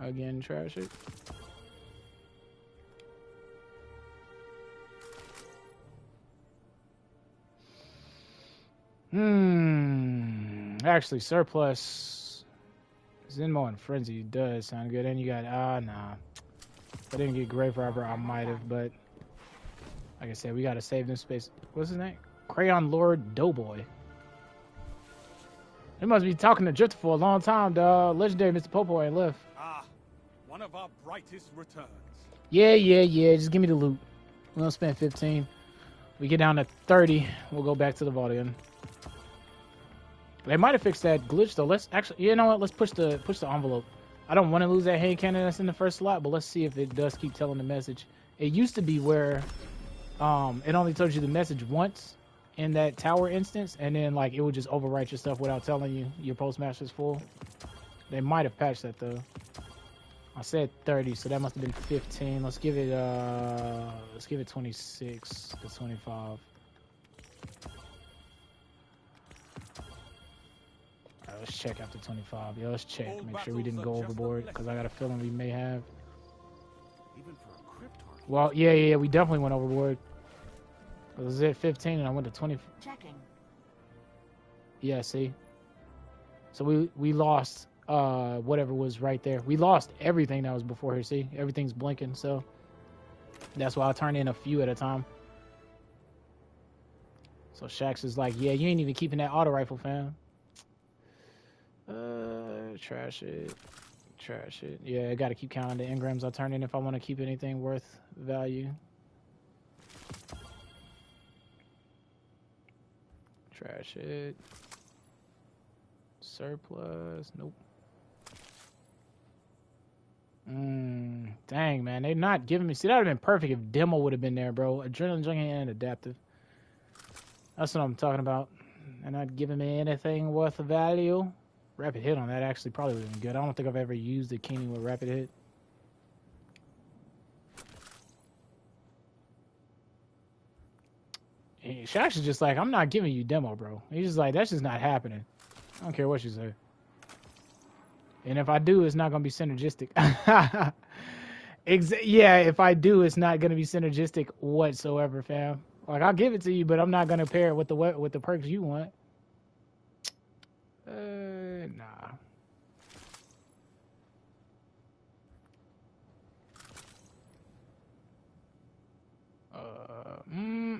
Again, trash it. Actually, surplus Zenmo and Frenzy does sound good. And you got nah. If I didn't get Grave Robber, I might have, but like I said, we gotta save them space. What's his name? Crayon Lord Doughboy. He must be talking to Drifter for a long time, dawg. Legendary Mr. Popo ain't left. One of our brightest returns. Yeah. Just give me the loot. We're gonna spend 15. We get down to 30. We'll go back to the vault again. They might have fixed that glitch though. Let's actually, you know what? Let's push the envelope. I don't want to lose that hand cannon that's in the first slot, but let's see if it does keep telling the message. It used to be where it only told you the message once in that tower instance, and then like it would just overwrite your stuff without telling you your postmaster's full. They might have patched that though. I said 30, so that must have been 15. Let's give it 26 to 25. Alright, let's check after 25. Yeah, let's check. Make sure we didn't go overboard, because I got a feeling we may have. Even for a cryptarch. Well, yeah, we definitely went overboard. I was at 15 and I went to 20. Checking. Yeah, see? So we lost whatever was right there. We lost everything that was before here, see? Everything's blinking, so that's why I turned in a few at a time. So Shax is like, yeah, you ain't even keeping that auto rifle, fam. Trash it. Trash it. Yeah, I gotta keep counting the engrams I turn in if I want to keep anything worth value. Trash it. Surplus. Nope. Dang, man. They're not giving me... See, that would have been perfect if Demo would have been there, bro. Adrenaline Junkie and Adaptive. That's what I'm talking about. They're not giving me anything worth of value. Rapid Hit on that actually probably would have been good. I don't think I've ever used a Keening with Rapid Hit. Shax is just like, I'm not giving you Demo, bro. He's just like, that's just not happening. I don't care what you say. And if I do, it's not going to be synergistic. Yeah, if I do, it's not going to be synergistic whatsoever, fam. Like, I'll give it to you, but I'm not going to pair it with the perks you want. Nah.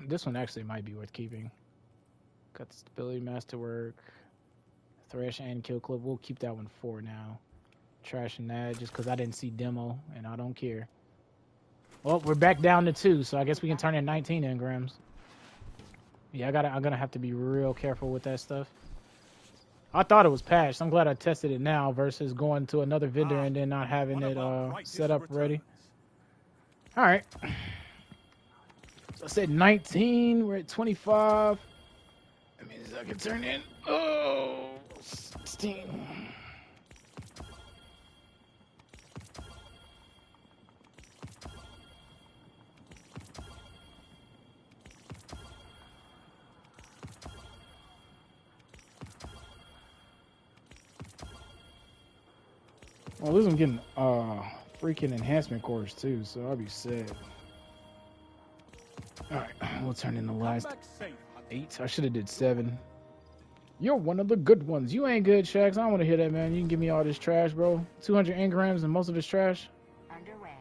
This one actually might be worth keeping. Got the Stability Masterwork, Thresh, and Kill Clip. We'll keep that one for now. Trashing that just because I didn't see Demo, and I don't care. Well, we're back down to 2, so I guess we can turn in 19 engrams. Yeah, I'm gonna have to be real careful with that stuff. I thought it was patched. I'm glad I tested it now versus going to another vendor and then not having it set up ready. All right. So I said 19. We're at 25. That means I can turn in 16. Well, at least I'm getting freaking enhancement cores too, so I'll be sad. Alright, we'll turn in the last 8. I should have did 7. You're one of the good ones. You ain't good, Shax. I don't want to hear that, man. You can give me all this trash, bro. 200 engrams and most of it's trash. Underway.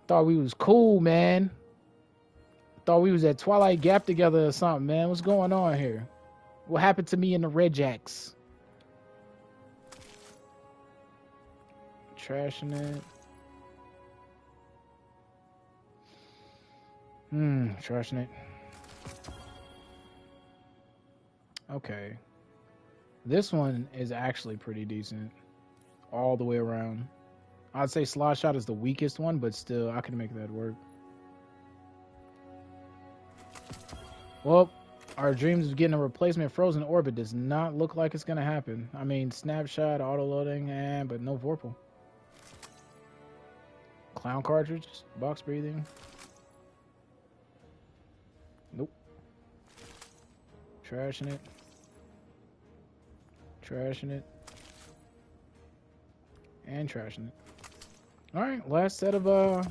Thought we was cool, man. Thought we was at Twilight Gap together or something, man. What's going on here? What happened to me in the Red Jacks? Trashing it. Trashing it. Okay. This one is actually pretty decent. All the way around. I'd say Slot Shot is the weakest one, but still, I can make that work. Well, our dreams of getting a replacement Frozen Orbit does not look like it's going to happen. I mean, Snapshot, auto-loading, but no Vorpal. Clown cartridge, box breathing. Nope. Trashing it. Trashing it. And trashing it. Alright, last set of our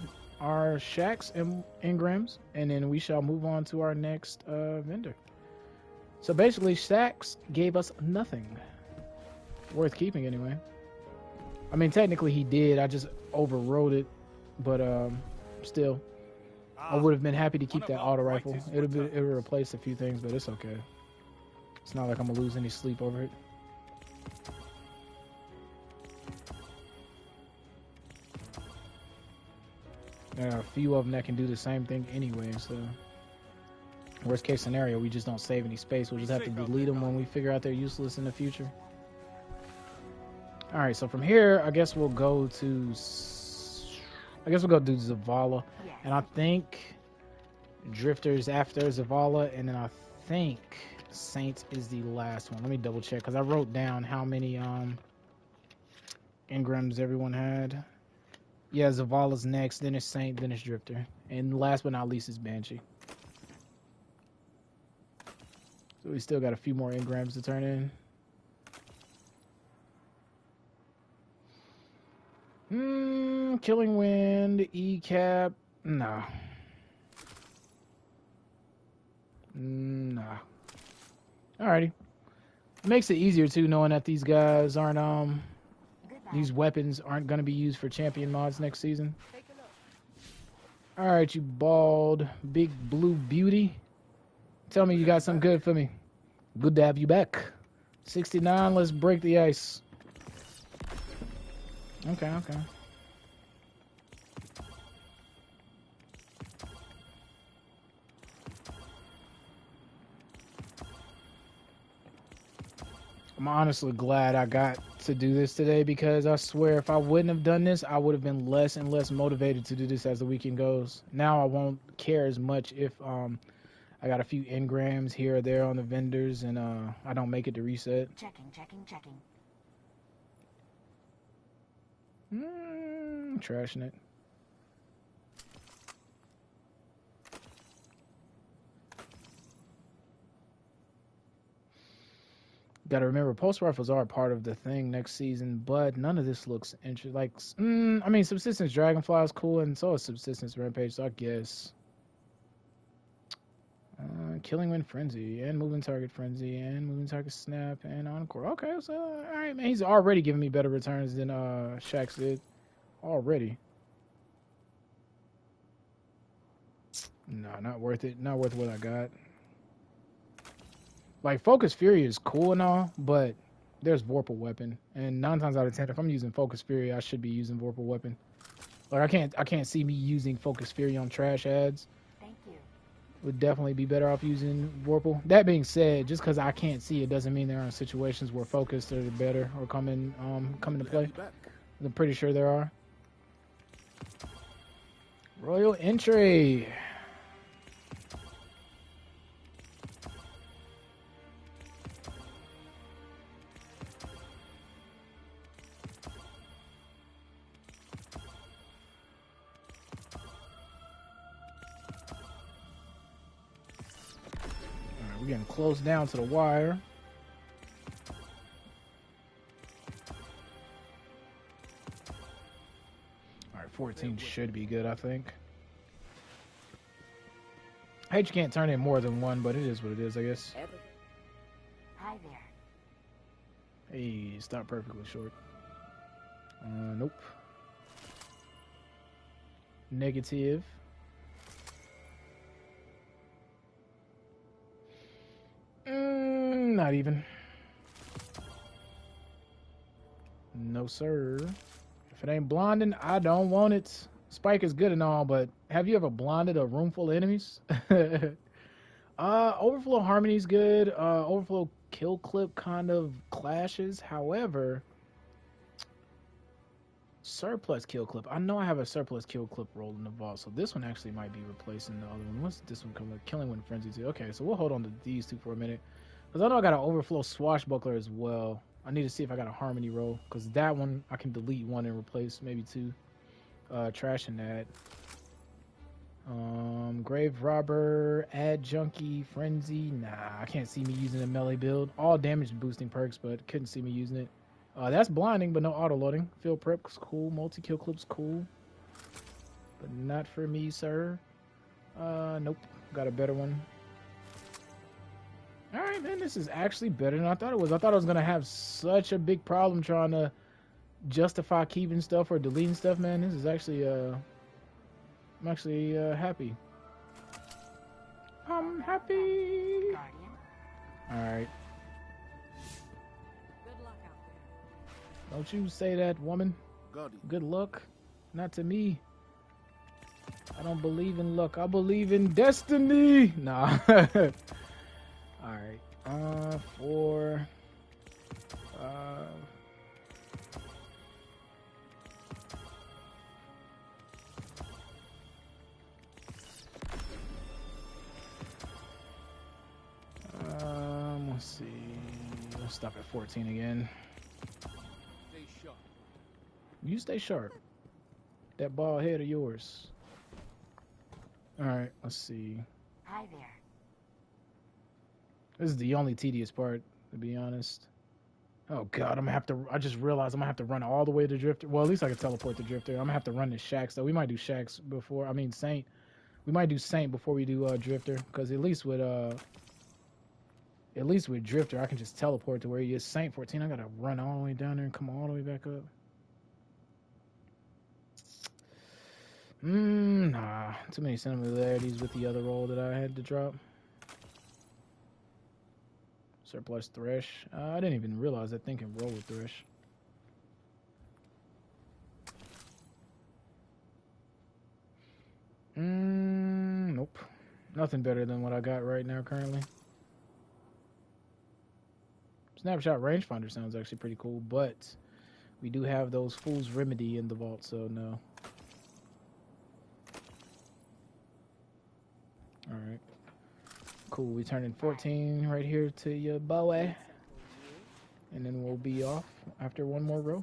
Shax and engrams, and then we shall move on to our next vendor. So basically, Shax gave us nothing. Worth keeping anyway. I mean, technically he did, I just overrode it. But still, I would have been happy to keep that auto rifle. It would replace a few things, but it's okay. It's not like I'm gonna lose any sleep over it. There are a few of them that can do the same thing anyway. So, worst case scenario, we just don't save any space. We'll just have to delete them when we figure out they're useless in the future. All right, so from here, I guess we'll go to. I guess we'll go do Zavala, and I think Drifter's after Zavala, and then I think Saints is the last one. Let me double check, because I wrote down how many engrams everyone had. Yeah, Zavala's next, then it's Saint, then it's Drifter. And last but not least is Banshee. So we still got a few more engrams to turn in. Killing Wind, E-Cap, nah. Nah. Alrighty. It makes it easier too, knowing that these guys aren't these weapons aren't gonna be used for champion mods next season. Alright, you bald big blue beauty. Tell me you got something good for me. Good to have you back. 69, let's break the ice. Okay. I'm honestly glad I got to do this today, because I swear if I wouldn't have done this, I would have been less and less motivated to do this as the weekend goes. Now I won't care as much if I got a few engrams here or there on the vendors and I don't make it to reset. Checking. Trashing it. Got to remember, pulse rifles are part of the thing next season, but none of this looks interesting. Like, I mean, Subsistence Dragonfly is cool, and so is Subsistence Rampage, so I guess. Killing Wind Frenzy, and Moving Target Frenzy, and Moving Target Snap, and Encore. Okay, so, alright, man, he's already giving me better returns than Shax did. Already. No, not worth it. Not worth what I got. Like, Focus Fury is cool and all, but there's Vorpal Weapon. And 9 times out of 10, if I'm using Focus Fury, I should be using Vorpal Weapon. Like, I can't see me using Focus Fury on trash ads. Thank you. Would definitely be better off using Vorpal. That being said, just because I can't see it doesn't mean there aren't situations where Focus are better or come into play. I'm pretty sure there are. Royal Entry. We're getting close down to the wire. All right, 14 should be good, I think. I hate you can't turn in more than one, but it is what it is, I guess. Hi there. Hey, it's not perfectly short. Nope. Negative. Not even. No, sir. If it ain't blinding, I don't want it. Spike is good and all, but have you ever blinded a room full of enemies? Overflow Harmony's good. Overflow Kill Clip kind of clashes. However, Surplus Kill Clip. I know I have a Surplus Kill Clip rolled in the vault, so this one actually might be replacing the other one. What's this one coming? Killing Wind Frenzy too. Okay, so we'll hold on to these two for a minute. Because I know I got an Overflow Swashbuckler as well. I need to see if I got a Harmony roll. Because that one, I can delete one and replace maybe two. Trashing that. Grave Robber, Ad Junkie, Frenzy. Nah, I can't see me using a melee build. All damage boosting perks, but couldn't see me using it. That's blinding, but no auto-loading. Field Prep's cool. Multi-kill clip's cool. But not for me, sir. Nope. Got a better one. Alright, man, this is actually better than I thought it was. I thought I was going to have such a big problem trying to justify keeping stuff or deleting stuff, man. This is actually, I'm actually happy. I'm happy. Alright. Good luck out there. Don't you say that, woman. Good luck. Not to me. I don't believe in luck. I believe in destiny. Nah. Alright, 4, 5. Let's see. We'll stop at 14 again. Stay sharp. You stay sharp. That bald head of yours. Alright, let's see. Hi there. This is the only tedious part, to be honest. Oh god, I'm gonna have to. I just realized I'm gonna have to run all the way to Drifter. Well, at least I can teleport to Drifter. I'm gonna have to run to Shax though. We might do Shax before. I mean Saint. We might do Saint before we do Drifter, because at least with Drifter, I can just teleport to where he is. Saint 14. I gotta run all the way down there and come all the way back up. Nah, too many similarities with the other role that I had to drop. Surplus Thresh. I didn't even realize that thing can roll with Thresh. Nope. Nothing better than what I got right now currently. Snapshot Rangefinder sounds actually pretty cool, but we do have those Fool's Remedy in the vault, so no. Alright. Cool, we turning 14 right here to your Boi. And then we'll be off after one more row.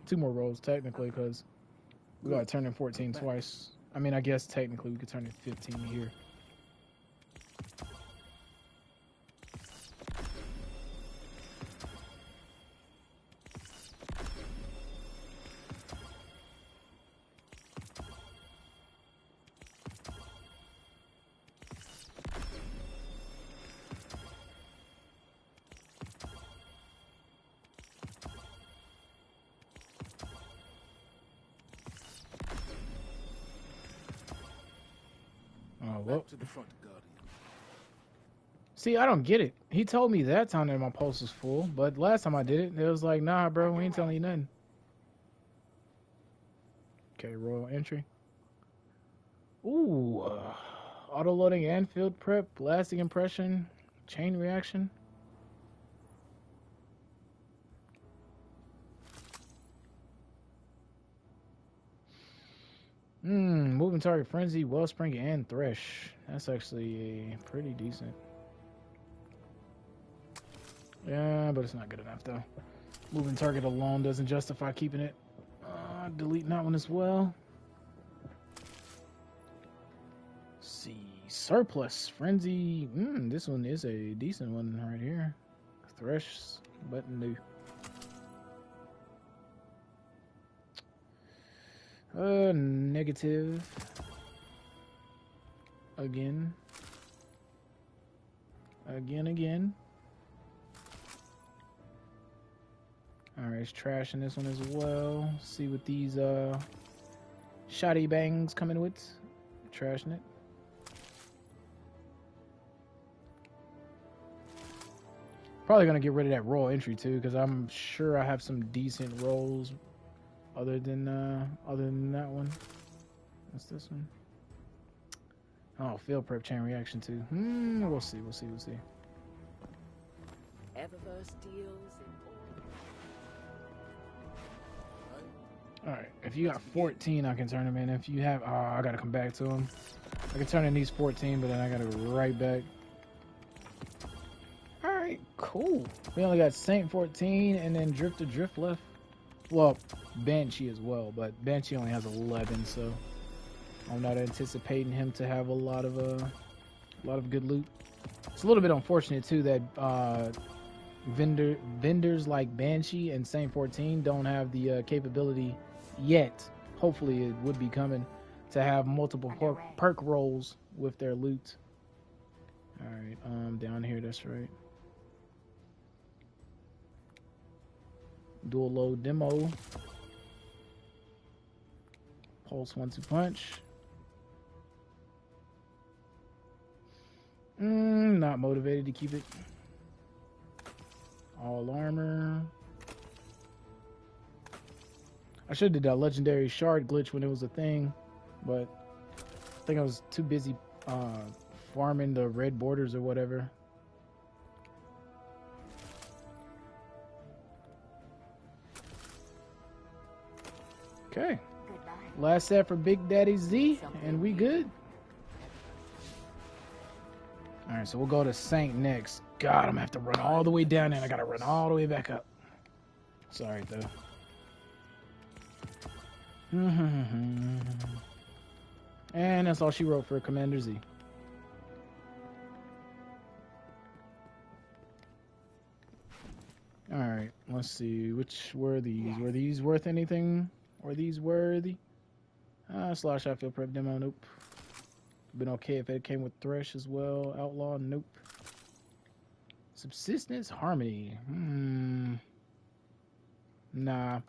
Two more rows, technically, because we got to turn in 14 twice. I mean, I guess technically we could turn in 15 here. Well. To the front, Guardian. See, I don't get it. He told me that time that my pulse was full, but last time I did it, it was like, nah, bro, we ain't telling you nothing. Okay, royal entry. Ooh, auto-loading and field prep, lasting impression, chain reaction. Moving target frenzy, wellspring, and thresh. That's actually a pretty decent. Yeah, but it's not good enough though. Moving target alone doesn't justify keeping it. Deleting that one as well. Let's see, surplus frenzy. This one is a decent one right here. Thresh, but new. Negative. Again. Again. Alright, it's trashing this one as well. See what these shoddy bangs coming with. Trashing it. Probably gonna get rid of that roll entry too, because I'm sure I have some decent rolls other than that one. What's this one? Oh, field prep chain reaction too. We'll see. Eververse deals in Alright, if you got 14, I can turn them in. If you have, I gotta come back to them. I can turn in these 14, but then I gotta go right back. Alright, cool. We only got Saint 14 and then Drift to Drift left. Well, Banshee as well, but Banshee only has 11, so I'm not anticipating him to have a lot of good loot. It's a little bit unfortunate too that vendors like Banshee and Saint 14 don't have the capability yet. Hopefully, it would be coming to have multiple perk rolls with their loot. All right, down here, that's right. Dual load demo. Pulse 1-2 punch. Not motivated to keep it. All armor. I should have did that legendary shard glitch when it was a thing, but I think I was too busy farming the red borders or whatever. Okay. Goodbye. Last set for Big Daddy Z, and we good. Alright, so we'll go to Saint next. God, I'm gonna have to run all the way down there, and I gotta run all the way back up. Sorry, though. And that's all she wrote for Commander Z. Alright, let's see. Which were these? Were these worth anything? Were these worthy? Slash I feel prep demo, nope. Been okay if it came with Thresh as well. Outlaw, nope. Subsistence Harmony. Nah.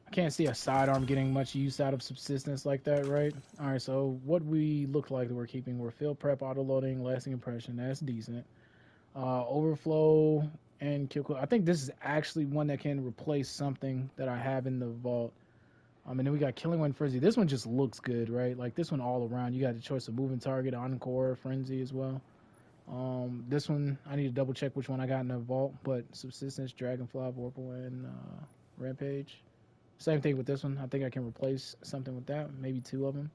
I can't see a sidearm getting much use out of Subsistence like that, right? Alright, so what we look like that we're keeping, we're field prep, auto loading, lasting impression. That's decent. Overflow and kill clip. I think this is actually one that can replace something that I have in the vault. And then we got Killing Wind Frenzy. This one just looks good, right? Like this one all around. You got the choice of moving target, Encore, Frenzy as well. This one, I need to double check which one I got in the vault, but Subsistence, Dragonfly, Vorpal, and Rampage. Same thing with this one. I think I can replace something with that, maybe 2 of them.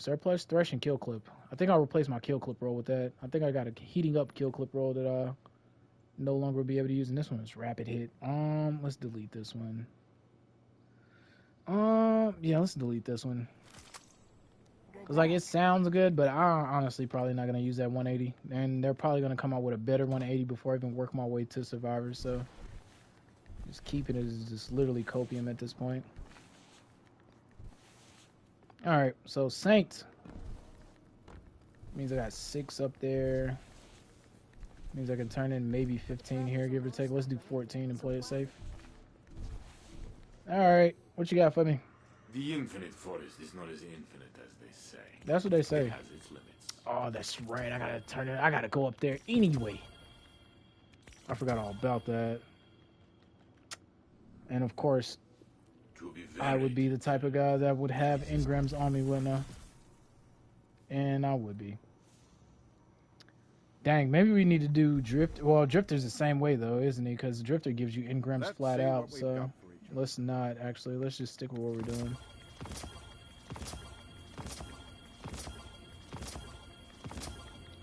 Surplus, Thresh, and Kill Clip. I think I'll replace my Kill Clip roll with that. I think I got a heating up Kill Clip roll that I no longer will be able to use, and this one is Rapid Hit. Let's delete this one. Yeah, let's delete this one. Cause like it sounds good, but I'm honestly probably not gonna use that 180, and they're probably gonna come out with a better 180 before I even work my way to Survivors. So just keeping it is just literally copium at this point. All right, so Saint means I got 6 up there. Means I can turn in maybe 15 here, give or take. Let's do 14 and play it safe. All right, what you got for me? The infinite forest is not as infinite as they say. That's what they say. It has its limits. Oh, that's right. I gotta turn it. I gotta go up there anyway. I forgot all about that. And of course, I would be the type of guy that would have Engrams on me right now. And I would be. Dang, maybe we need to do Drift. Well, Drifter's the same way though, isn't he? Because Drifter gives you Engrams flat out. So let's not actually. Let's just stick with what we're doing.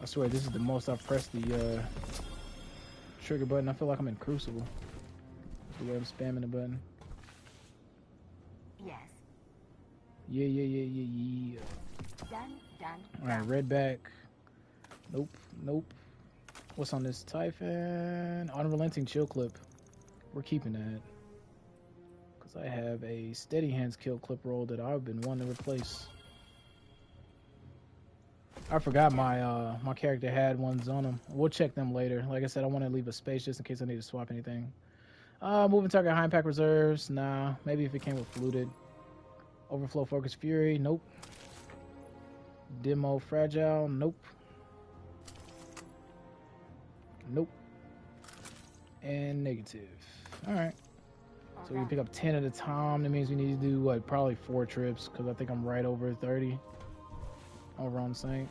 I swear, this is the most I've pressed the trigger button. I feel like I'm in Crucible. The way I'm spamming the button. Yes. Yeah. Done. Alright, red back. Nope. What's on this Typhon? Unrelenting Chill Clip. We're keeping that. Because I have a Steady Hands Kill Clip roll that I've been wanting to replace. I forgot my my character had ones on them. We'll check them later. Like I said, I want to leave a space just in case I need to swap anything. Moving target high impact reserves. Nah. Maybe if it came with fluted. Overflow Focus Fury. Nope. Demo Fragile. Nope. And negative. Alright. So we can pick up 10 at a time. That means we need to do what? Probably 4 trips. Because I think I'm right over 30. Over on Saint.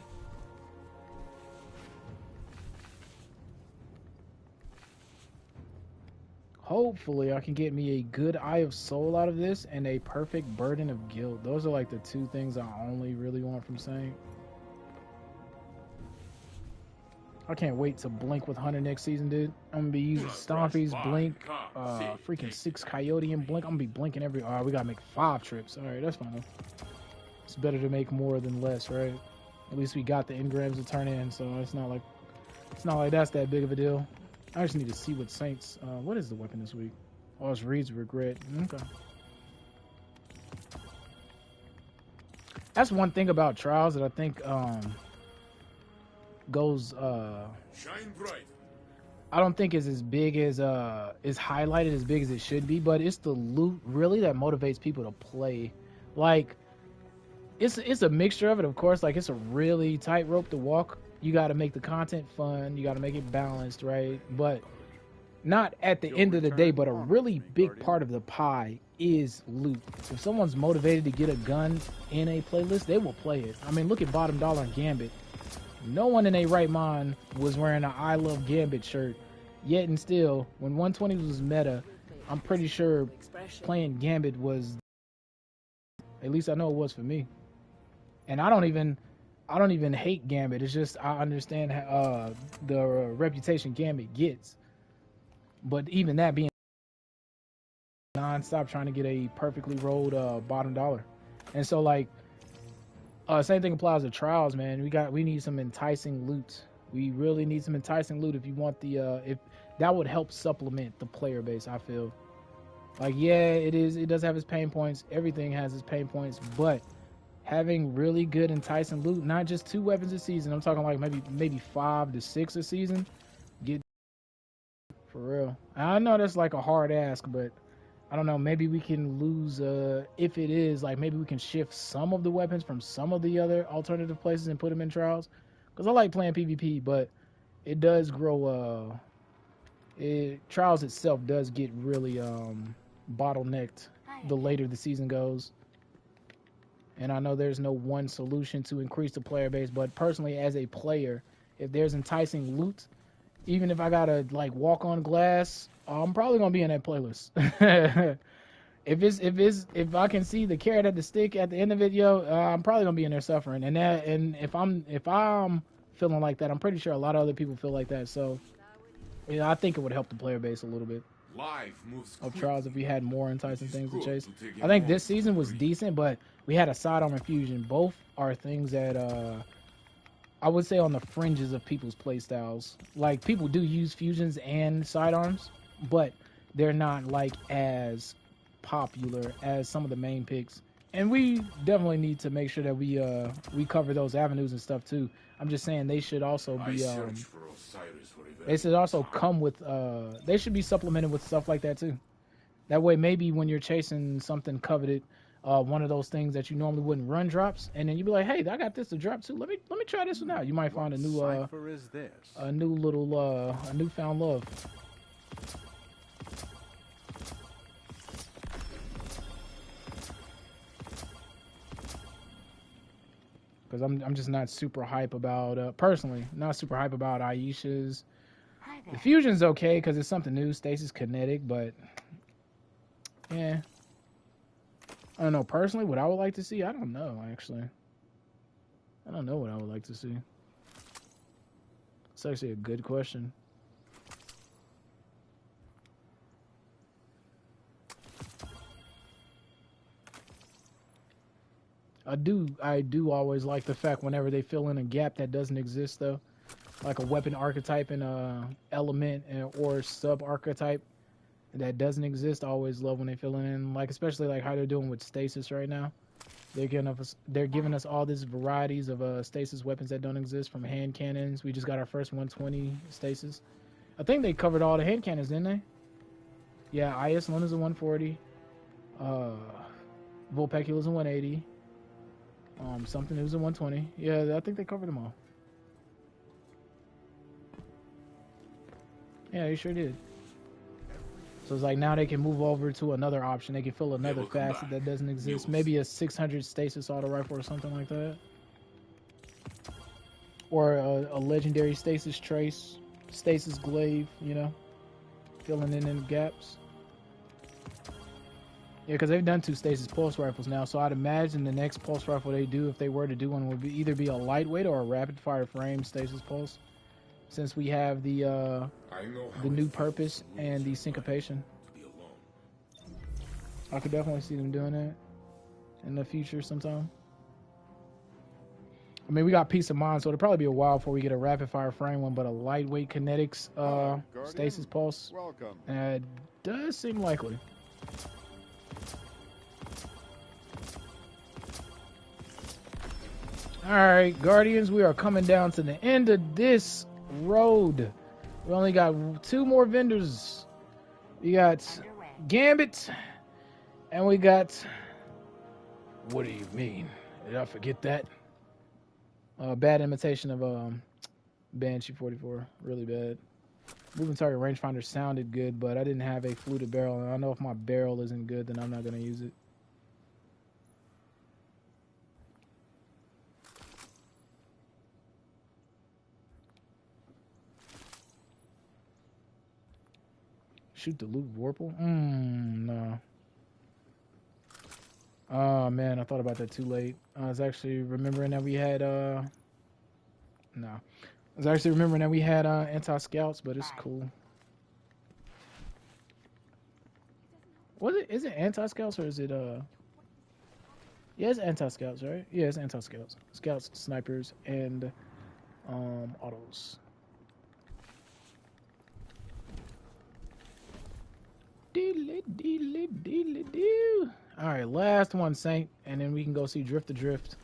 Hopefully I can get me a good Eye of Soul out of this and a perfect Burden of Guilt. Those are like the 2 things I only really want from Saint. I can't wait to blink with Hunter next season, dude. I'm gonna be using Stompies, Blink, freaking 6 Coyote and Blink. I'm gonna be blinking every. Alright, we gotta make 5 trips. Alright, that's fine. It's better to make more than less, right? At least we got the Engrams to turn in, so it's not like that's that big of a deal. I just need to see what Saints. What is the weapon this week? Oh, it's Reed's Regret. Okay. That's one thing about Trials that I think goes Shine bright. I don't think is as big as is highlighted as big as it should be, but it's the loot really that motivates people to play. Like it's a mixture of it, of course. Like it's a really tight rope to walk. You got to make the content fun. You got to make it balanced, right? But not at the end of the day, but a really big part of the pie is loot. If someone's motivated to get a gun in a playlist, they will play it. I mean, look at Bottom Dollar and Gambit. No one in their right mind was wearing an I Love Gambit shirt. Yet and still, when 120 was meta, I'm pretty sure playing Gambit was, at least I know it was for me. And I don't even hate Gambit. It's just I understand the reputation Gambit gets. But even that being non-stop trying to get a perfectly rolled Bottom Dollar. And so like same thing applies to Trials, man. We need some enticing loot. We really need some enticing loot if you want the if that would help supplement the player base, I feel. Like yeah, it does have its pain points. Everything has its pain points, but having really good enticing loot, not just 2 weapons a season. I'm talking like maybe 5 to 6 a season. Get for real. I know that's like a hard ask, but I don't know. Maybe we can lose. If it is like maybe we can shift some of the weapons from some of the other alternative places and put them in Trials. Because I like playing PvP, but it does grow. Trials itself does get really bottlenecked the later the season goes. And I know there's no one solution to increase the player base, but personally, as a player, if there's enticing loot, even if I gotta like walk on glass, I'm probably gonna be in that playlist. If I can see the carrot at the stick at the end of it, I'm probably gonna be in there suffering. And if I'm feeling like that, I'm pretty sure a lot of other people feel like that. So yeah, I think it would help the player base a little bit. Life moves Of quickly. trials if we had more enticing things to chase. to take I think it this on. season was decent, but we had a sidearm and fusion. Both are things that I would say on the fringes of people's playstyles. Like people do use fusions and sidearms, but they're not like as popular as some of the main picks. And we definitely need to make sure that we cover those avenues and stuff too. I'm just saying they should also I be search for Osiris for they should also come with they should be supplemented with stuff like that too. That way maybe when you're chasing something coveted, one of those things that you normally wouldn't run drops, and then you'd be like, hey, I got this to drop too. Let me try this one out. You might find a new Is this? a new little a newfound love. Because I'm just not super hype about personally not super hype about Aisha's. Hi The there. fusion's okay because it's something new. Stasis kinetic, but yeah, I don't know. Personally, what I would like to see, I don't know. Actually, I don't know what I would like to see. It's actually a good question. I do always like the fact whenever they fill in a gap that doesn't exist though, like a weapon archetype and a element or sub archetype that doesn't exist. I always love when they fill it in, like especially like how they're doing with stasis right now. They're giving us all these varieties of stasis weapons that don't exist, from hand cannons. We just got our first 120 stasis. I think they covered all the hand cannons, didn't they? Yeah, IS Lund is a 140. Vulpecula is a 180. Something new is a 120. Yeah, I think they covered them all. Yeah, they sure did. So it's like now they can move over to another option. They can fill another will come facet back. that doesn't exist. Mules. Maybe a 600 stasis auto rifle or something like that. Or a legendary stasis trace, stasis glaive, you know, filling in the gaps. Yeah, because they've done 2 stasis pulse rifles now, so I'd imagine the next pulse rifle they do, if they were to do one, would either be a lightweight or a rapid fire frame stasis pulse. Since we have the I know how new it feels purpose to lose and the your syncopation. life, to be alone. I could definitely see them doing that in the future sometime. I mean, we got peace of mind, so it'll probably be a while before we get a rapid fire frame one, but a lightweight kinetics Guardian. stasis pulse Welcome. does seem likely. All right, Guardians, we are coming down to the end of this road. We only got 2 more vendors. We got Underway. Gambit, and we got. What do you mean? Did I forget that? Bad imitation of Banshee 44. Really bad. Moving target rangefinder sounded good, but I didn't have a fluted barrel, and I know if my barrel isn't good, then I'm not going to use it. Shoot the loot Vorpal? No. Oh man, I thought about that too late. I was actually remembering that we had no. I was actually remembering that we had anti-scouts, but it's cool. Was it? Is it anti-scouts or is it yeah, it's anti-scouts, right? Yeah, it's anti-scouts. Scouts, snipers, and autos. Deedly-doo. All right, last one, Saint, and then we can go see Drift to Drift.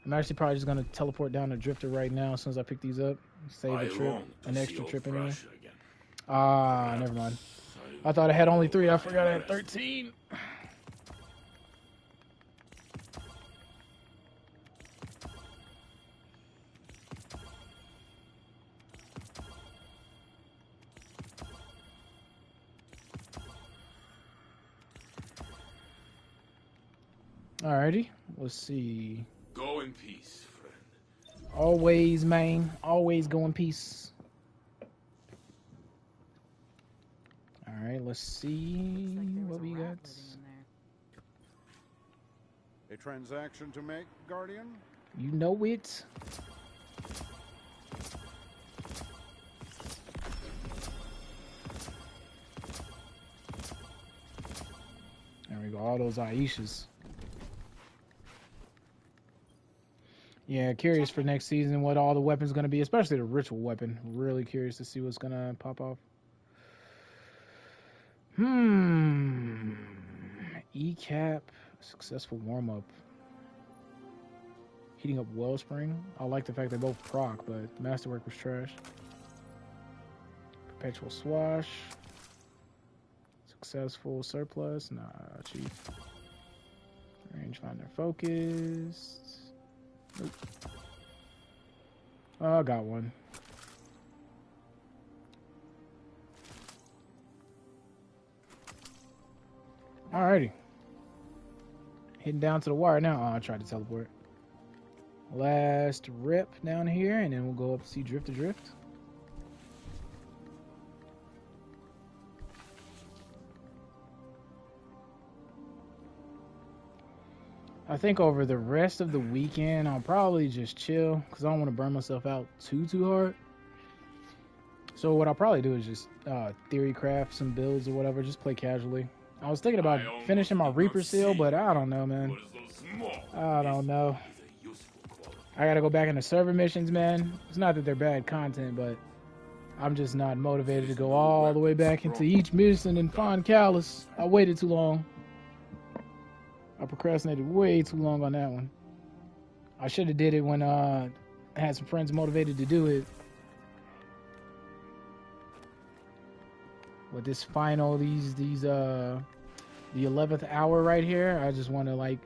I'm actually probably just gonna teleport down to Drifter right now as soon as I pick these up. Save a trip, an extra trip anyway. Again. Ah, never mind. I thought I had only 3. I forgot I had 13. Alrighty, let's see. Go in peace, friend. Always, man. Always go in peace. Alright, let's see what we got. A transaction to make, Guardian? You know it. There we go, all those Aishas. Yeah, curious for next season what all the weapons going to be, especially the ritual weapon. Really curious to see what's going to pop off. E-cap, successful warm-up. Heating up Wellspring. I like the fact they both proc, but Masterwork was trash. Perpetual Swash. Successful Surplus. Nah, chief. Rangefinder focused. Nope. Oh, I got one. Alrighty. Heading down to the wire now. Oh, I tried to teleport. Last rip down here, and then we'll go up to see Drift to Drift. I think over the rest of the weekend, I'll probably just chill because I don't want to burn myself out too hard. So what I'll probably do is just theory craft some builds or whatever, just play casually. I was thinking about finishing my Reaper Seal, but I don't know, man. I don't know. I gotta go back into server missions, man. It's not that they're bad content, but I'm just not motivated to go all the way back into each mission and find Callus. I waited too long. I procrastinated way too long on that one. I should have did it when I had some friends motivated to do it. With this final, the 11th hour right here, I just want to like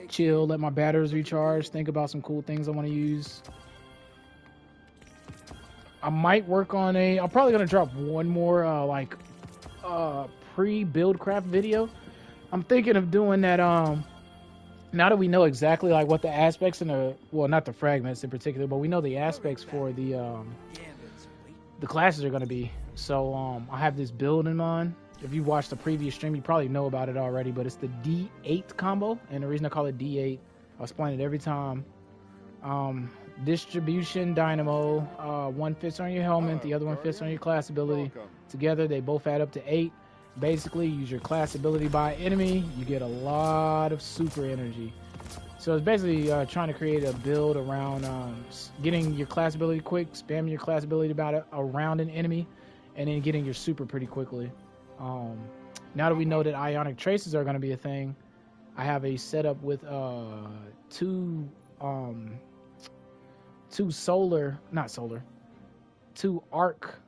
chill, let my batteries recharge, think about some cool things I want to use. I might work on I'm probably gonna drop one more pre-build craft video. I'm thinking of doing that now that we know exactly like what the aspects and not the fragments in particular, but we know the aspects for the classes are going to be. So I have this build in mind. If you watched the previous stream, you probably know about it already, but it's the D8 combo, and the reason I call it D8, I'll explain it every time. Distribution Dynamo, one fits on your helmet, the other one fits on your class ability. Together they both add up to 8. Basically, use your class ability by enemy, you get a lot of super energy. So it's basically trying to create a build around getting your class ability quick, spamming your class ability around an enemy, and then getting your super pretty quickly. Now that we know that ionic traces are going to be a thing, I have a setup with two arc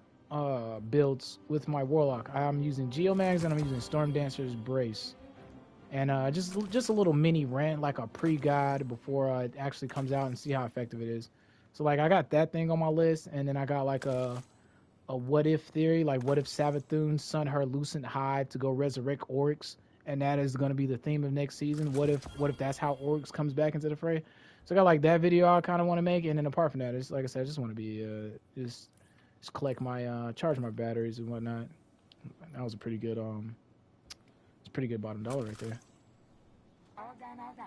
builds with my warlock. I'm using Geomags and I'm using Storm Dancer's Brace, and just a little mini rant, like a pre-guide before it actually comes out, and see how effective it is. So like I got that thing on my list, and then I got like a what if theory, like what if Savathun sent her Lucent Hive to go resurrect Oryx, and that is going to be the theme of next season. What if that's how Oryx comes back into the fray? So I got like that video I kind of want to make, and then apart from that, it's like I said, I just want to be just collect my charge my batteries and whatnot. That was a pretty good it's a pretty good bottom dollar right there. All done, all done.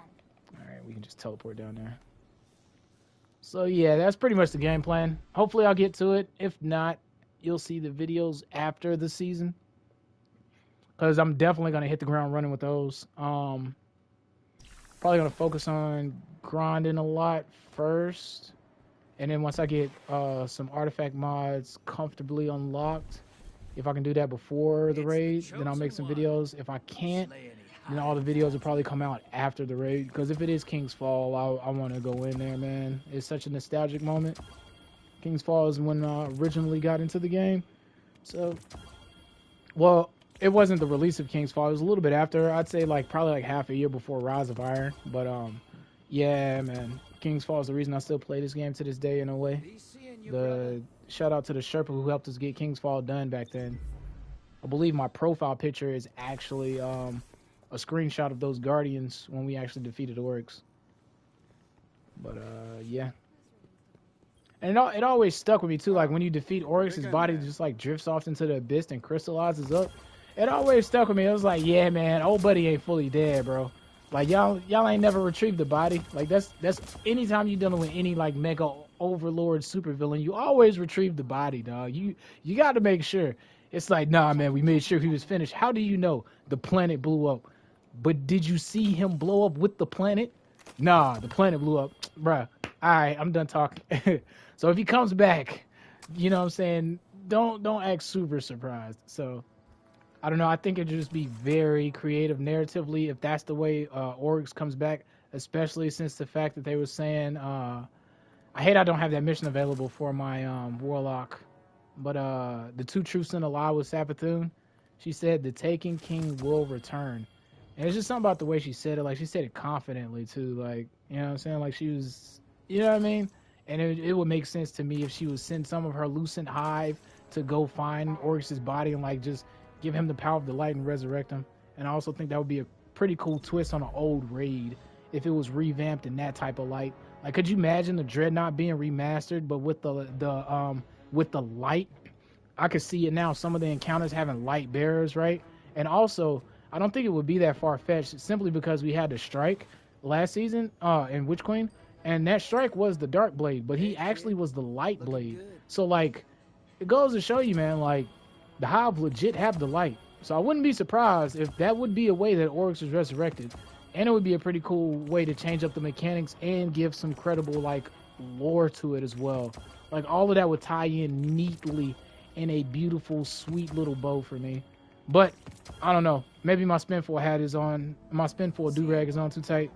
All right, we can just teleport down there. So yeah, that's pretty much the game plan. Hopefully I'll get to it. If not, you'll see the videos after the season, because I'm definitely gonna hit the ground running with those. Probably gonna focus on grinding a lot first, and then once I get some artifact mods comfortably unlocked, if I can do that before the raid, then I'll make some videos. If I can't, then all the videos will probably come out after the raid, because if it is King's Fall, I want to go in there, man. It's such a nostalgic moment. King's Fall is when I originally got into the game. So, well, it wasn't the release of King's Fall. It was a little bit after. I'd say like probably like half a year before Rise of Iron. But yeah, man, King's Fall is the reason I still play this game to this day in a way. Shout out to the Sherpa who helped us get King's Fall done back then. I believe my profile picture is actually a a screenshot of those guardians when we actually defeated orcs. But yeah. And it always stuck with me too. Like when you defeat orcs, his body just like drifts off into the abyss and crystallizes up. It always stuck with me. It was like, yeah, man, old buddy ain't fully dead, bro. Like y'all ain't never retrieved the body. Like that's anytime you dealing with any like mega overlord supervillain, you always retrieve the body, dog. You got to make sure. It's like, nah, man, we made sure he was finished. How do you know the planet blew up? But did you see him blow up with the planet? Nah, the planet blew up, bruh. All right, I'm done talking. So if he comes back, you know what I'm saying, don't act super surprised. So I don't know. I think it'd just be very creative narratively if that's the way Orcs comes back, especially since the fact that they were saying, I hate I don't have that mission available for my Warlock, but the 2 truths and a lie with Savathun, she said the Taken King will return. And it's just something about the way she said it. Like, she said it confidently, too. Like, you know what I'm saying? Like, she was, you know what I mean? And it would make sense to me if she would send some of her Lucent Hive to go find Oryx's body and, like, just give him the power of the light and resurrect him. And I also think that would be a pretty cool twist on an old raid if it was revamped in that type of light. Like, could you imagine the Dreadnought being remastered, but with the light? I could see it now. Some of the encounters having light bearers, right? And also, I don't think it would be that far-fetched simply because we had the strike last season in Witch Queen, and that strike was the dark blade, but he actually was the light blade. So, like, it goes to show you, man, like, the Hive legit have the light. So I wouldn't be surprised if that would be a way that Oryx is resurrected. And it would be a pretty cool way to change up the mechanics and give some credible, like, lore to it as well. Like, all of that would tie in neatly in a beautiful, sweet little bow for me. But I don't know. Maybe my spinful hat is on. My spinful do-rag is on too tight.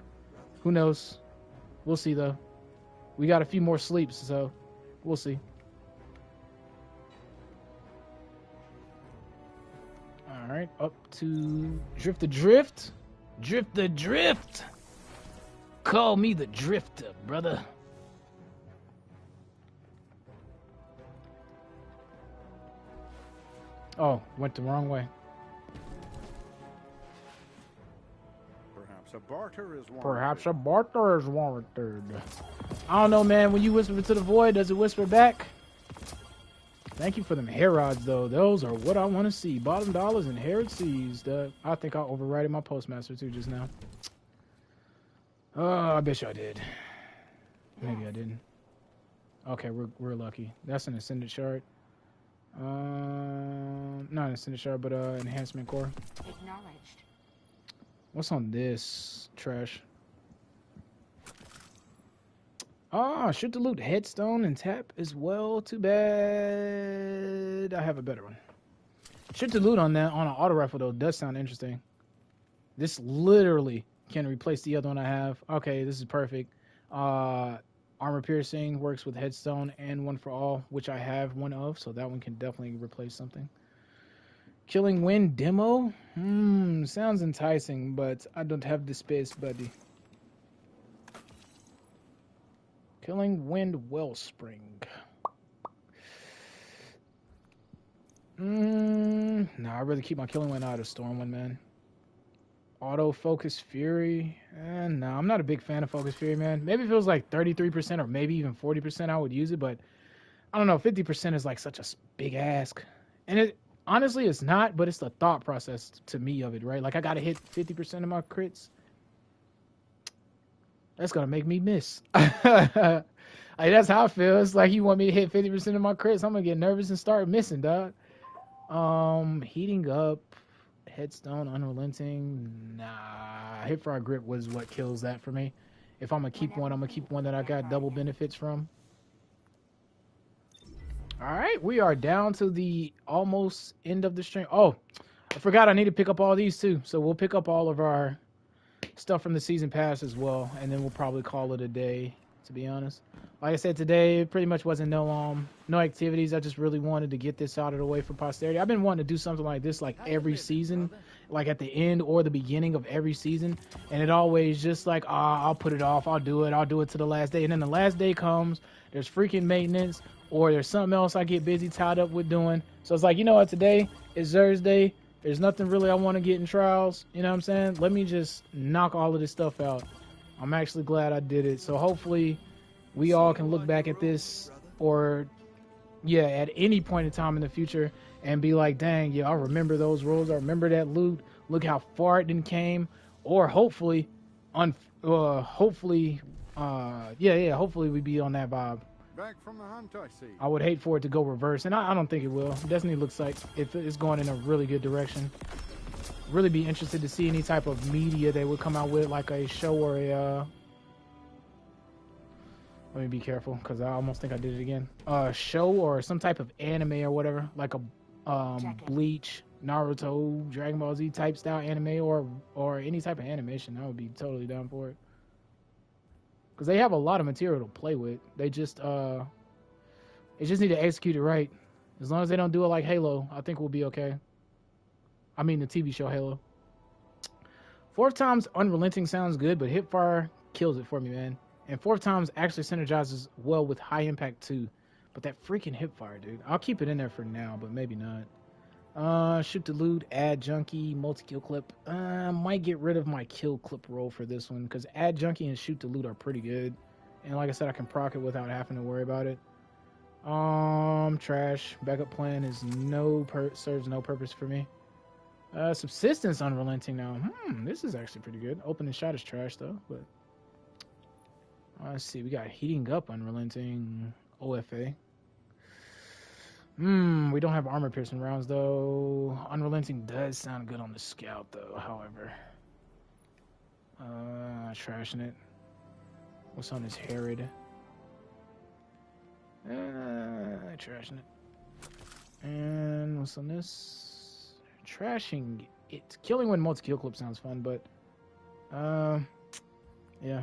Who knows? We'll see, though. We got a few more sleeps, so we'll see. All right, up to Drift the Drift. Drift the Drift. Call me the Drifter, brother. Oh, went the wrong way. Perhaps a barter is warranted. Perhaps a barter is warranted. I don't know, man. When you whisper to the void, does it whisper back? Thank you for them hair rods, though. Those are what I want to see. Bottom dollars and Herod Seas. I think I overrided my postmaster, too, just now. Oh, I bet you I did. Maybe I didn't. Okay, we're lucky. That's an Ascendant Shard. Not an Ascendant Shard, but Enhancement Core. Acknowledged. What's on this trash? Ah, shoot the loot headstone and tap as well. Too bad. I have a better one. Shoot the loot on that on an auto rifle though does sound interesting. This literally can replace the other one I have. Okay, this is perfect. Armor piercing works with headstone and one for all, which I have one of, so that one can definitely replace something. Killing Wind demo? Sounds enticing, but I don't have the space, buddy. Killing Wind Wellspring. Nah, I'd rather keep my Killing Wind out of Stormwind, man. Auto Focus Fury. Nah, I'm not a big fan of Focus Fury, man. Maybe if it was like 33% or maybe even 40%, I would use it, but I don't know. 50% is like such a big ask. And it honestly, it's not, but it's the thought process to me of it, right? Like, I got to hit 50% of my crits. That's going to make me miss. Like, that's how it feels. Like, you want me to hit 50% of my crits, I'm going to get nervous and start missing, dog. Heating up. Headstone, Unrelenting. Nah. Hip Fry Grip was what kills that for me. If I'm going to keep one, I'm going to keep one that I got double benefits from. Alright, we are down to the almost end of the stream. Oh, I forgot I need to pick up all these too. So we'll pick up all of our stuff from the season pass as well. And then we'll probably call it a day, to be honest. Like I said, today pretty much wasn't no activities. I just really wanted to get this out of the way for posterity. I've been wanting to do something like this like every season, like at the end or the beginning of every season. And it always just like, I'll put it off. I'll do it to the last day. And then the last day comes, there's freaking maintenance, or there's something else I get busy tied up with doing. So it's like, you know what, today is XursDay. There's nothing really I want to get in trials. You know what I'm saying? Let me just knock all of this stuff out. I'm actually glad I did it. So hopefully we all can look back at this, or yeah, at any point in time in the future, and be like, dang, yeah, I remember those rolls. I remember that loot. Look how far it didn't came. Or hopefully, hopefully we be on that vibe. Back from the hunt, I see. I would hate for it to go reverse, and I don't think it will. Destiny looks like it's going in a really good direction. Really be interested to see any type of media they would come out with, like a show or a let me be careful because I almost think I did it again. Show or some type of anime or whatever, like a Bleach, Naruto, Dragon Ball Z type style anime, or any type of animation. I would be totally down for it. Because they have a lot of material to play with. They just need to execute it right. As long as they don't do it like Halo, I think we'll be okay. I mean the TV show Halo. 4th time's Unrelenting sounds good, but Hipfire kills it for me, man. And 4th time's actually synergizes well with High Impact too. But that freaking Hipfire, dude. I'll keep it in there for now, but maybe not. Shoot to loot, add junkie, multi-kill clip. Might get rid of my kill clip roll for this one, because add junkie and shoot to loot are pretty good. And like I said, I can proc it without having to worry about it. Trash. Backup plan is serves no purpose for me. Subsistence Unrelenting now. This is actually pretty good. Opening shot is trash though, but let's see. We got Heating Up Unrelenting, OFA. We don't have armor piercing rounds though. Unrelenting does sound good on the scout though, however. Trashing it. What's on his Herod? Trashing it. And what's on this? Trashing it. Killing when multi-kill clip sounds fun, but yeah.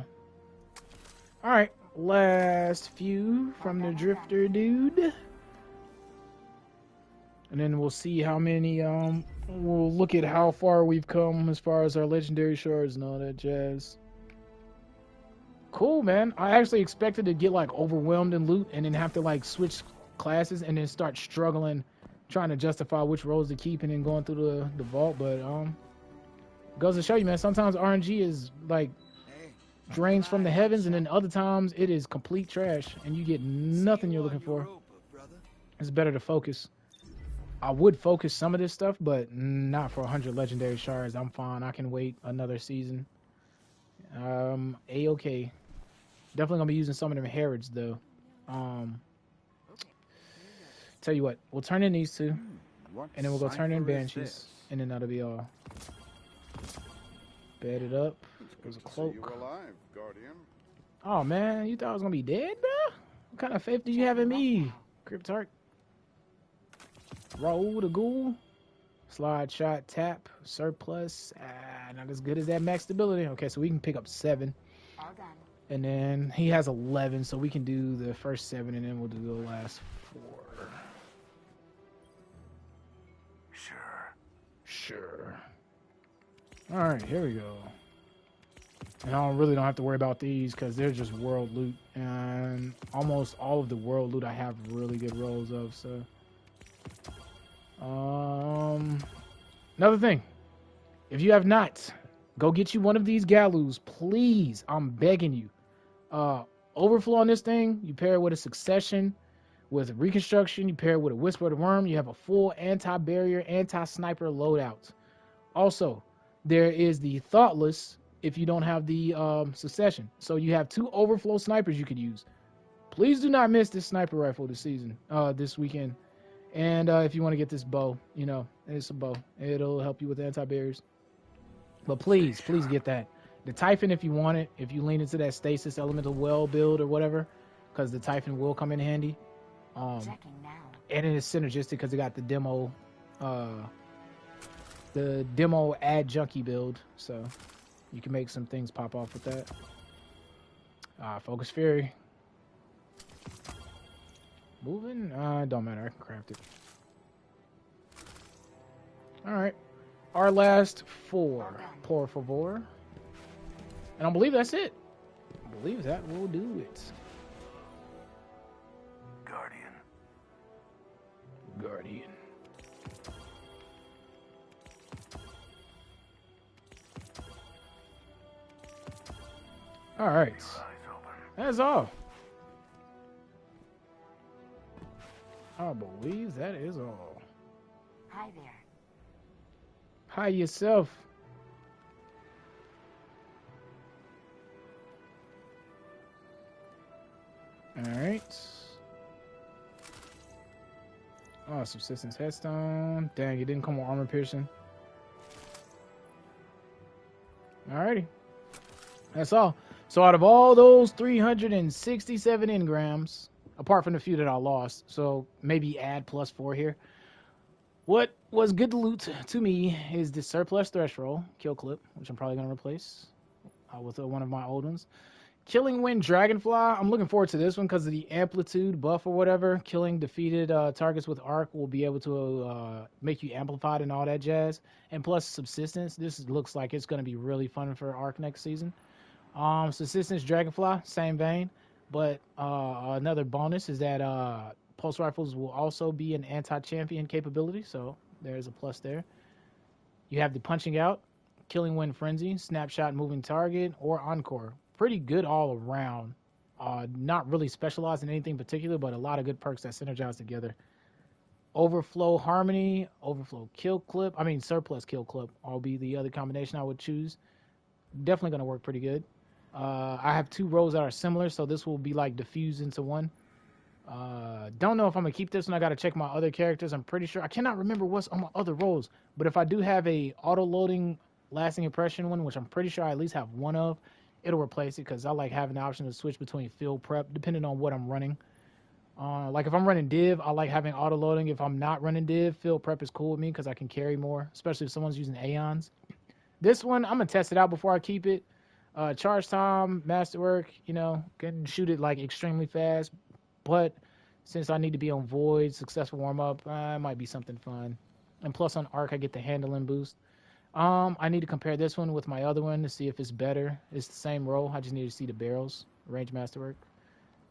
Alright, last few from the Drifter dude. And then we'll see how many, we'll look at how far we've come as far as our legendary shards and all that jazz. Cool, man. I actually expected to get, like, overwhelmed in loot and then have to, like, switch classes and then start struggling, trying to justify which roles to keep and then going through the vault. But, goes to show you, man, sometimes RNG is, like, drains from the heavens, and then other times it is complete trash and you get nothing you're looking for. It's better to focus. I would focus some of this stuff, but not for 100 legendary shards. I'm fine. I can wait another season. A-okay. Definitely gonna be using some of them Herods though. Tell you what, we'll turn in these two, and then we'll go turn in Banshees, and then that'll be all. Bed it up. There's a cloak. Oh man, you thought I was gonna be dead, bro? What kind of faith do you have in me, Cryptarch? Roll the ghoul. Slide shot, tap, surplus. Not as good as that max stability. Okay, so we can pick up 7. All done. And then he has 11, so we can do the first 7, and then we'll do the last 4. Sure. Alright, here we go. And I really don't have to worry about these because they're just world loot. And almost all of the world loot I have really good rolls of, so. Another thing, if you have not, go get you one of these Galus, please. I'm begging you. Overflow on this thing, you pair it with a Succession, with Reconstruction, you pair it with a Whisper of the Worm, you have a full anti-barrier, anti-sniper loadout. Also, there is the Thoughtless if you don't have the Succession. So you have 2 Overflow snipers you could use. Please do not miss this sniper rifle this weekend. And if you want to get this bow, you know, it's a bow. It'll help you with anti-barriers. But please get that. The Typhon, if you want it, if you lean into that Stasis Elemental Well build or whatever, because the Typhon will come in handy. And it is synergistic because it got the demo add junkie build. So you can make some things pop off with that. Focus Fury. Moving? Don't matter. I can craft it. Alright. Our last 4. Por favor. And I believe that's it. I believe that will do it. Guardian. All right. That's all. I believe that is all. Hi there. Hi yourself. All right. Oh, subsistence headstone. Dang, it didn't come with armor piercing. Alrighty. That's all. So out of all those 367 engrams, apart from the few that I lost, so maybe add +4 here. What was good to loot to me is the surplus Thresh roll, kill clip, which I'm probably going to replace with one of my old ones. Killing Wind Dragonfly, I'm looking forward to this one because of the amplitude buff or whatever. Killing defeated targets with Arc will be able to make you amplified and all that jazz. And plus Subsistence, this looks like it's going to be really fun for Arc next season. Subsistence Dragonfly, same vein. But another bonus is that pulse rifles will also be an anti-champion capability, so there's a plus there. You have the Punching Out, Killing Wind Frenzy, Snapshot Moving Target, or Encore. Pretty good all around. Not really specialized in anything particular, but a lot of good perks that synergize together. Overflow Harmony, Overflow Kill Clip, Surplus Kill Clip, all be the other combination I would choose. Definitely going to work pretty good. I have 2 rows that are similar, so this will be like diffused into one. Don't know if I'm going to keep this one. I got to check my other characters. I'm pretty sure. I cannot remember what's on my other rows, but if I do have a auto-loading lasting impression one, which I'm pretty sure I at least have one of, it'll replace it because I like having the option to switch between field prep depending on what I'm running. Like if I'm running div, I like having auto loading. If I'm not running div, field prep is cool with me because I can carry more, especially if someone's using Aeons. This one, I'm gonna test it out before I keep it. Charge time, masterwork, can shoot it like extremely fast, but since I need to be on void, successful warm up, it might be something fun. And plus on arc, I get the handling boost. I need to compare this one with my other one to see if it's better. It's the same roll. I just need to see the barrels, range masterwork.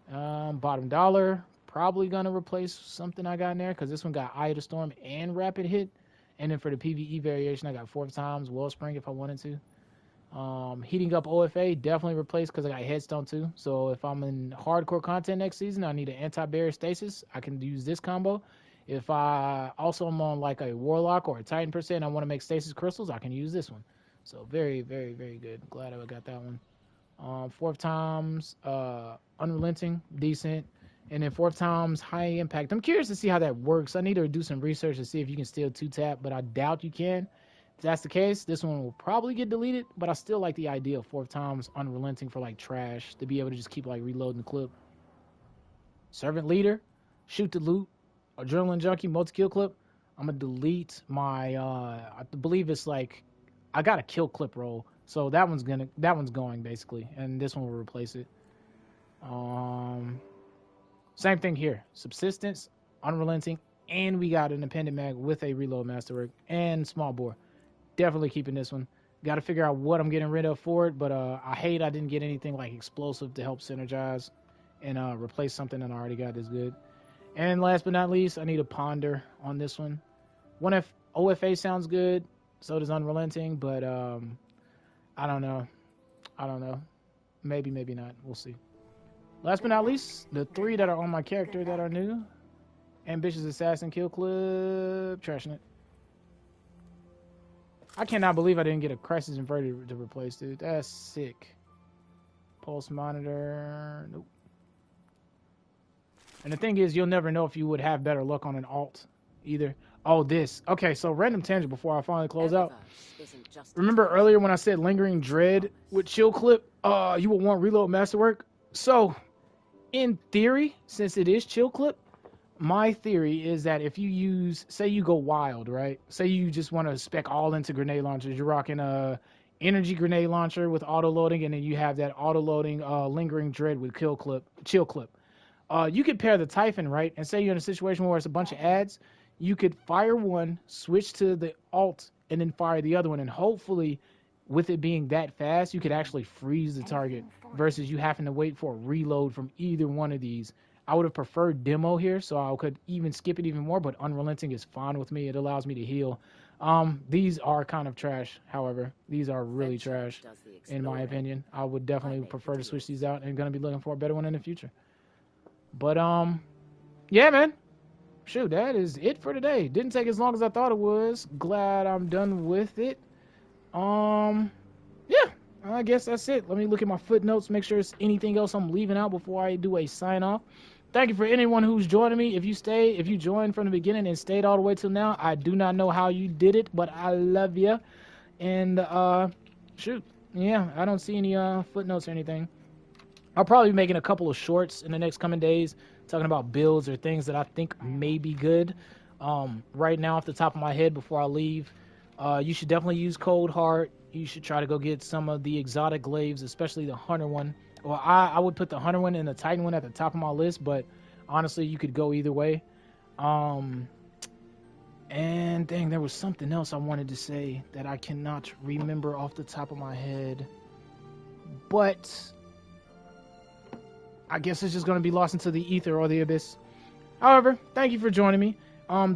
Bottom dollar, probably going to replace something I got in there because this one got Eye of the Storm and Rapid Hit. And then for the PvE variation, I got 4 times Wellspring if I wanted to. Heating up OFA, definitely replaced because I got Headstone too. So if I'm in hardcore content next season, I need an anti-barrier stasis. I can use this combo. If I also am on like a Warlock or a Titan per se and I want to make stasis crystals, I can use this one. So very, very, very good. Glad I got that one. 4 times Unrelenting, decent. And then 4 times High Impact. I'm curious to see how that works. I need to do some research to see if you can still 2-tap, but I doubt you can. If that's the case, this one will probably get deleted, but I still like the idea of 4 times Unrelenting for like trash to be able to just keep like reloading the clip. Servant Leader, Shoot the Loot, Adrenaline Junkie, multi-kill clip. I'm gonna delete my I believe it's like I got a kill clip roll, so that one's going basically, and this one will replace it. Same thing here, Subsistence, Unrelenting, and we got an appended mag with a reload masterwork and small bore. Definitely keeping this one. Got to figure out what I'm getting rid of for it, but I hate I didn't get anything like explosive to help synergize and replace something that I already got is good. And last but not least, I need a ponder on this one. OFA sounds good, so does Unrelenting, but I don't know. Maybe not. We'll see. Last but not least, the 3 that are on my character that are new. Ambitious Assassin, Kill Clip, trashing it. I cannot believe I didn't get a Crisis Inverted to replace, dude. That's sick. Pulse Monitor, nope. And the thing is, you'll never know if you would have better luck on an alt either. Oh, this. Okay, so random tangent before I finally close out. Remember earlier when I said Lingering Dread with Chill Clip, you will want Reload Masterwork? So, in theory, since it is Chill Clip, my theory is that if you use, say you go wild, right? Say you just want to spec all into grenade launchers. You're rocking a energy grenade launcher with auto loading, and then you have that auto loading Lingering Dread with Chill Clip. You could pair the Typhon, right? And say you're in a situation where it's a bunch of ads, you could fire one, switch to the alt, and then fire the other one. And hopefully, with it being that fast, you could actually freeze the target versus you having to wait for a reload from either one of these. I would have preferred Demo here, so I could even skip it even more, but Unrelenting is fine with me. It allows me to heal. These are kind of trash, however. These are really trash, in my opinion. I would definitely prefer to switch these out and going to be looking for a better one in the future. But, yeah, man. Shoot, that is it for today. Didn't take as long as I thought it was. Glad I'm done with it. Yeah, I guess that's it. Let me look at my footnotes, make sure there's anything else I'm leaving out before I do a sign-off. Thank you for anyone who's joining me. If you joined from the beginning and stayed all the way till now, I do not know how you did it, but I love you. And, shoot, yeah, I don't see any footnotes or anything. I'll probably be making a couple of shorts in the next coming days, talking about builds or things that I think may be good. Right now, off the top of my head, before I leave, you should definitely use Cold Heart. You should try to go get some of the exotic glaives, especially the Hunter one. Well, I would put the Hunter one and the Titan one at the top of my list, but honestly, you could go either way. And dang, there was something else I wanted to say that I cannot remember off the top of my head. But I guess it's just going to be lost into the ether or the abyss. However, thank you for joining me.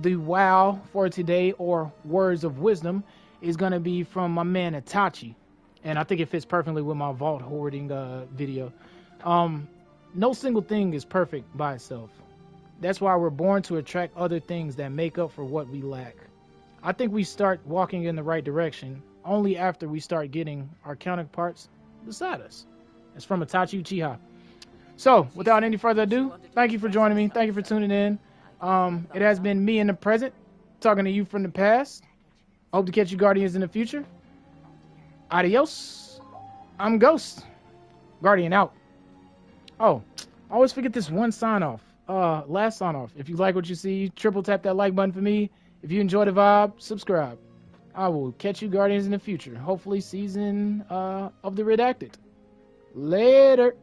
The wow for today, or words of wisdom, is going to be from my man Itachi. And I think it fits perfectly with my vault hoarding video. No single thing is perfect by itself. That's why we're born to attract other things that make up for what we lack. I think we start walking in the right direction only after we start getting our counterparts beside us. It's from Itachi Uchiha. So, without any further ado, thank you for joining me. Thank you for tuning in. It has been me in the present, talking to you from the past. Hope to catch you Guardians in the future. Adios. I'm Ghost. Guardian out. Oh, I always forget this one sign off. Last sign off. If you like what you see, triple tap that like button for me. If you enjoy the vibe, subscribe. I will catch you Guardians in the future. Hopefully season of the Redacted. Later.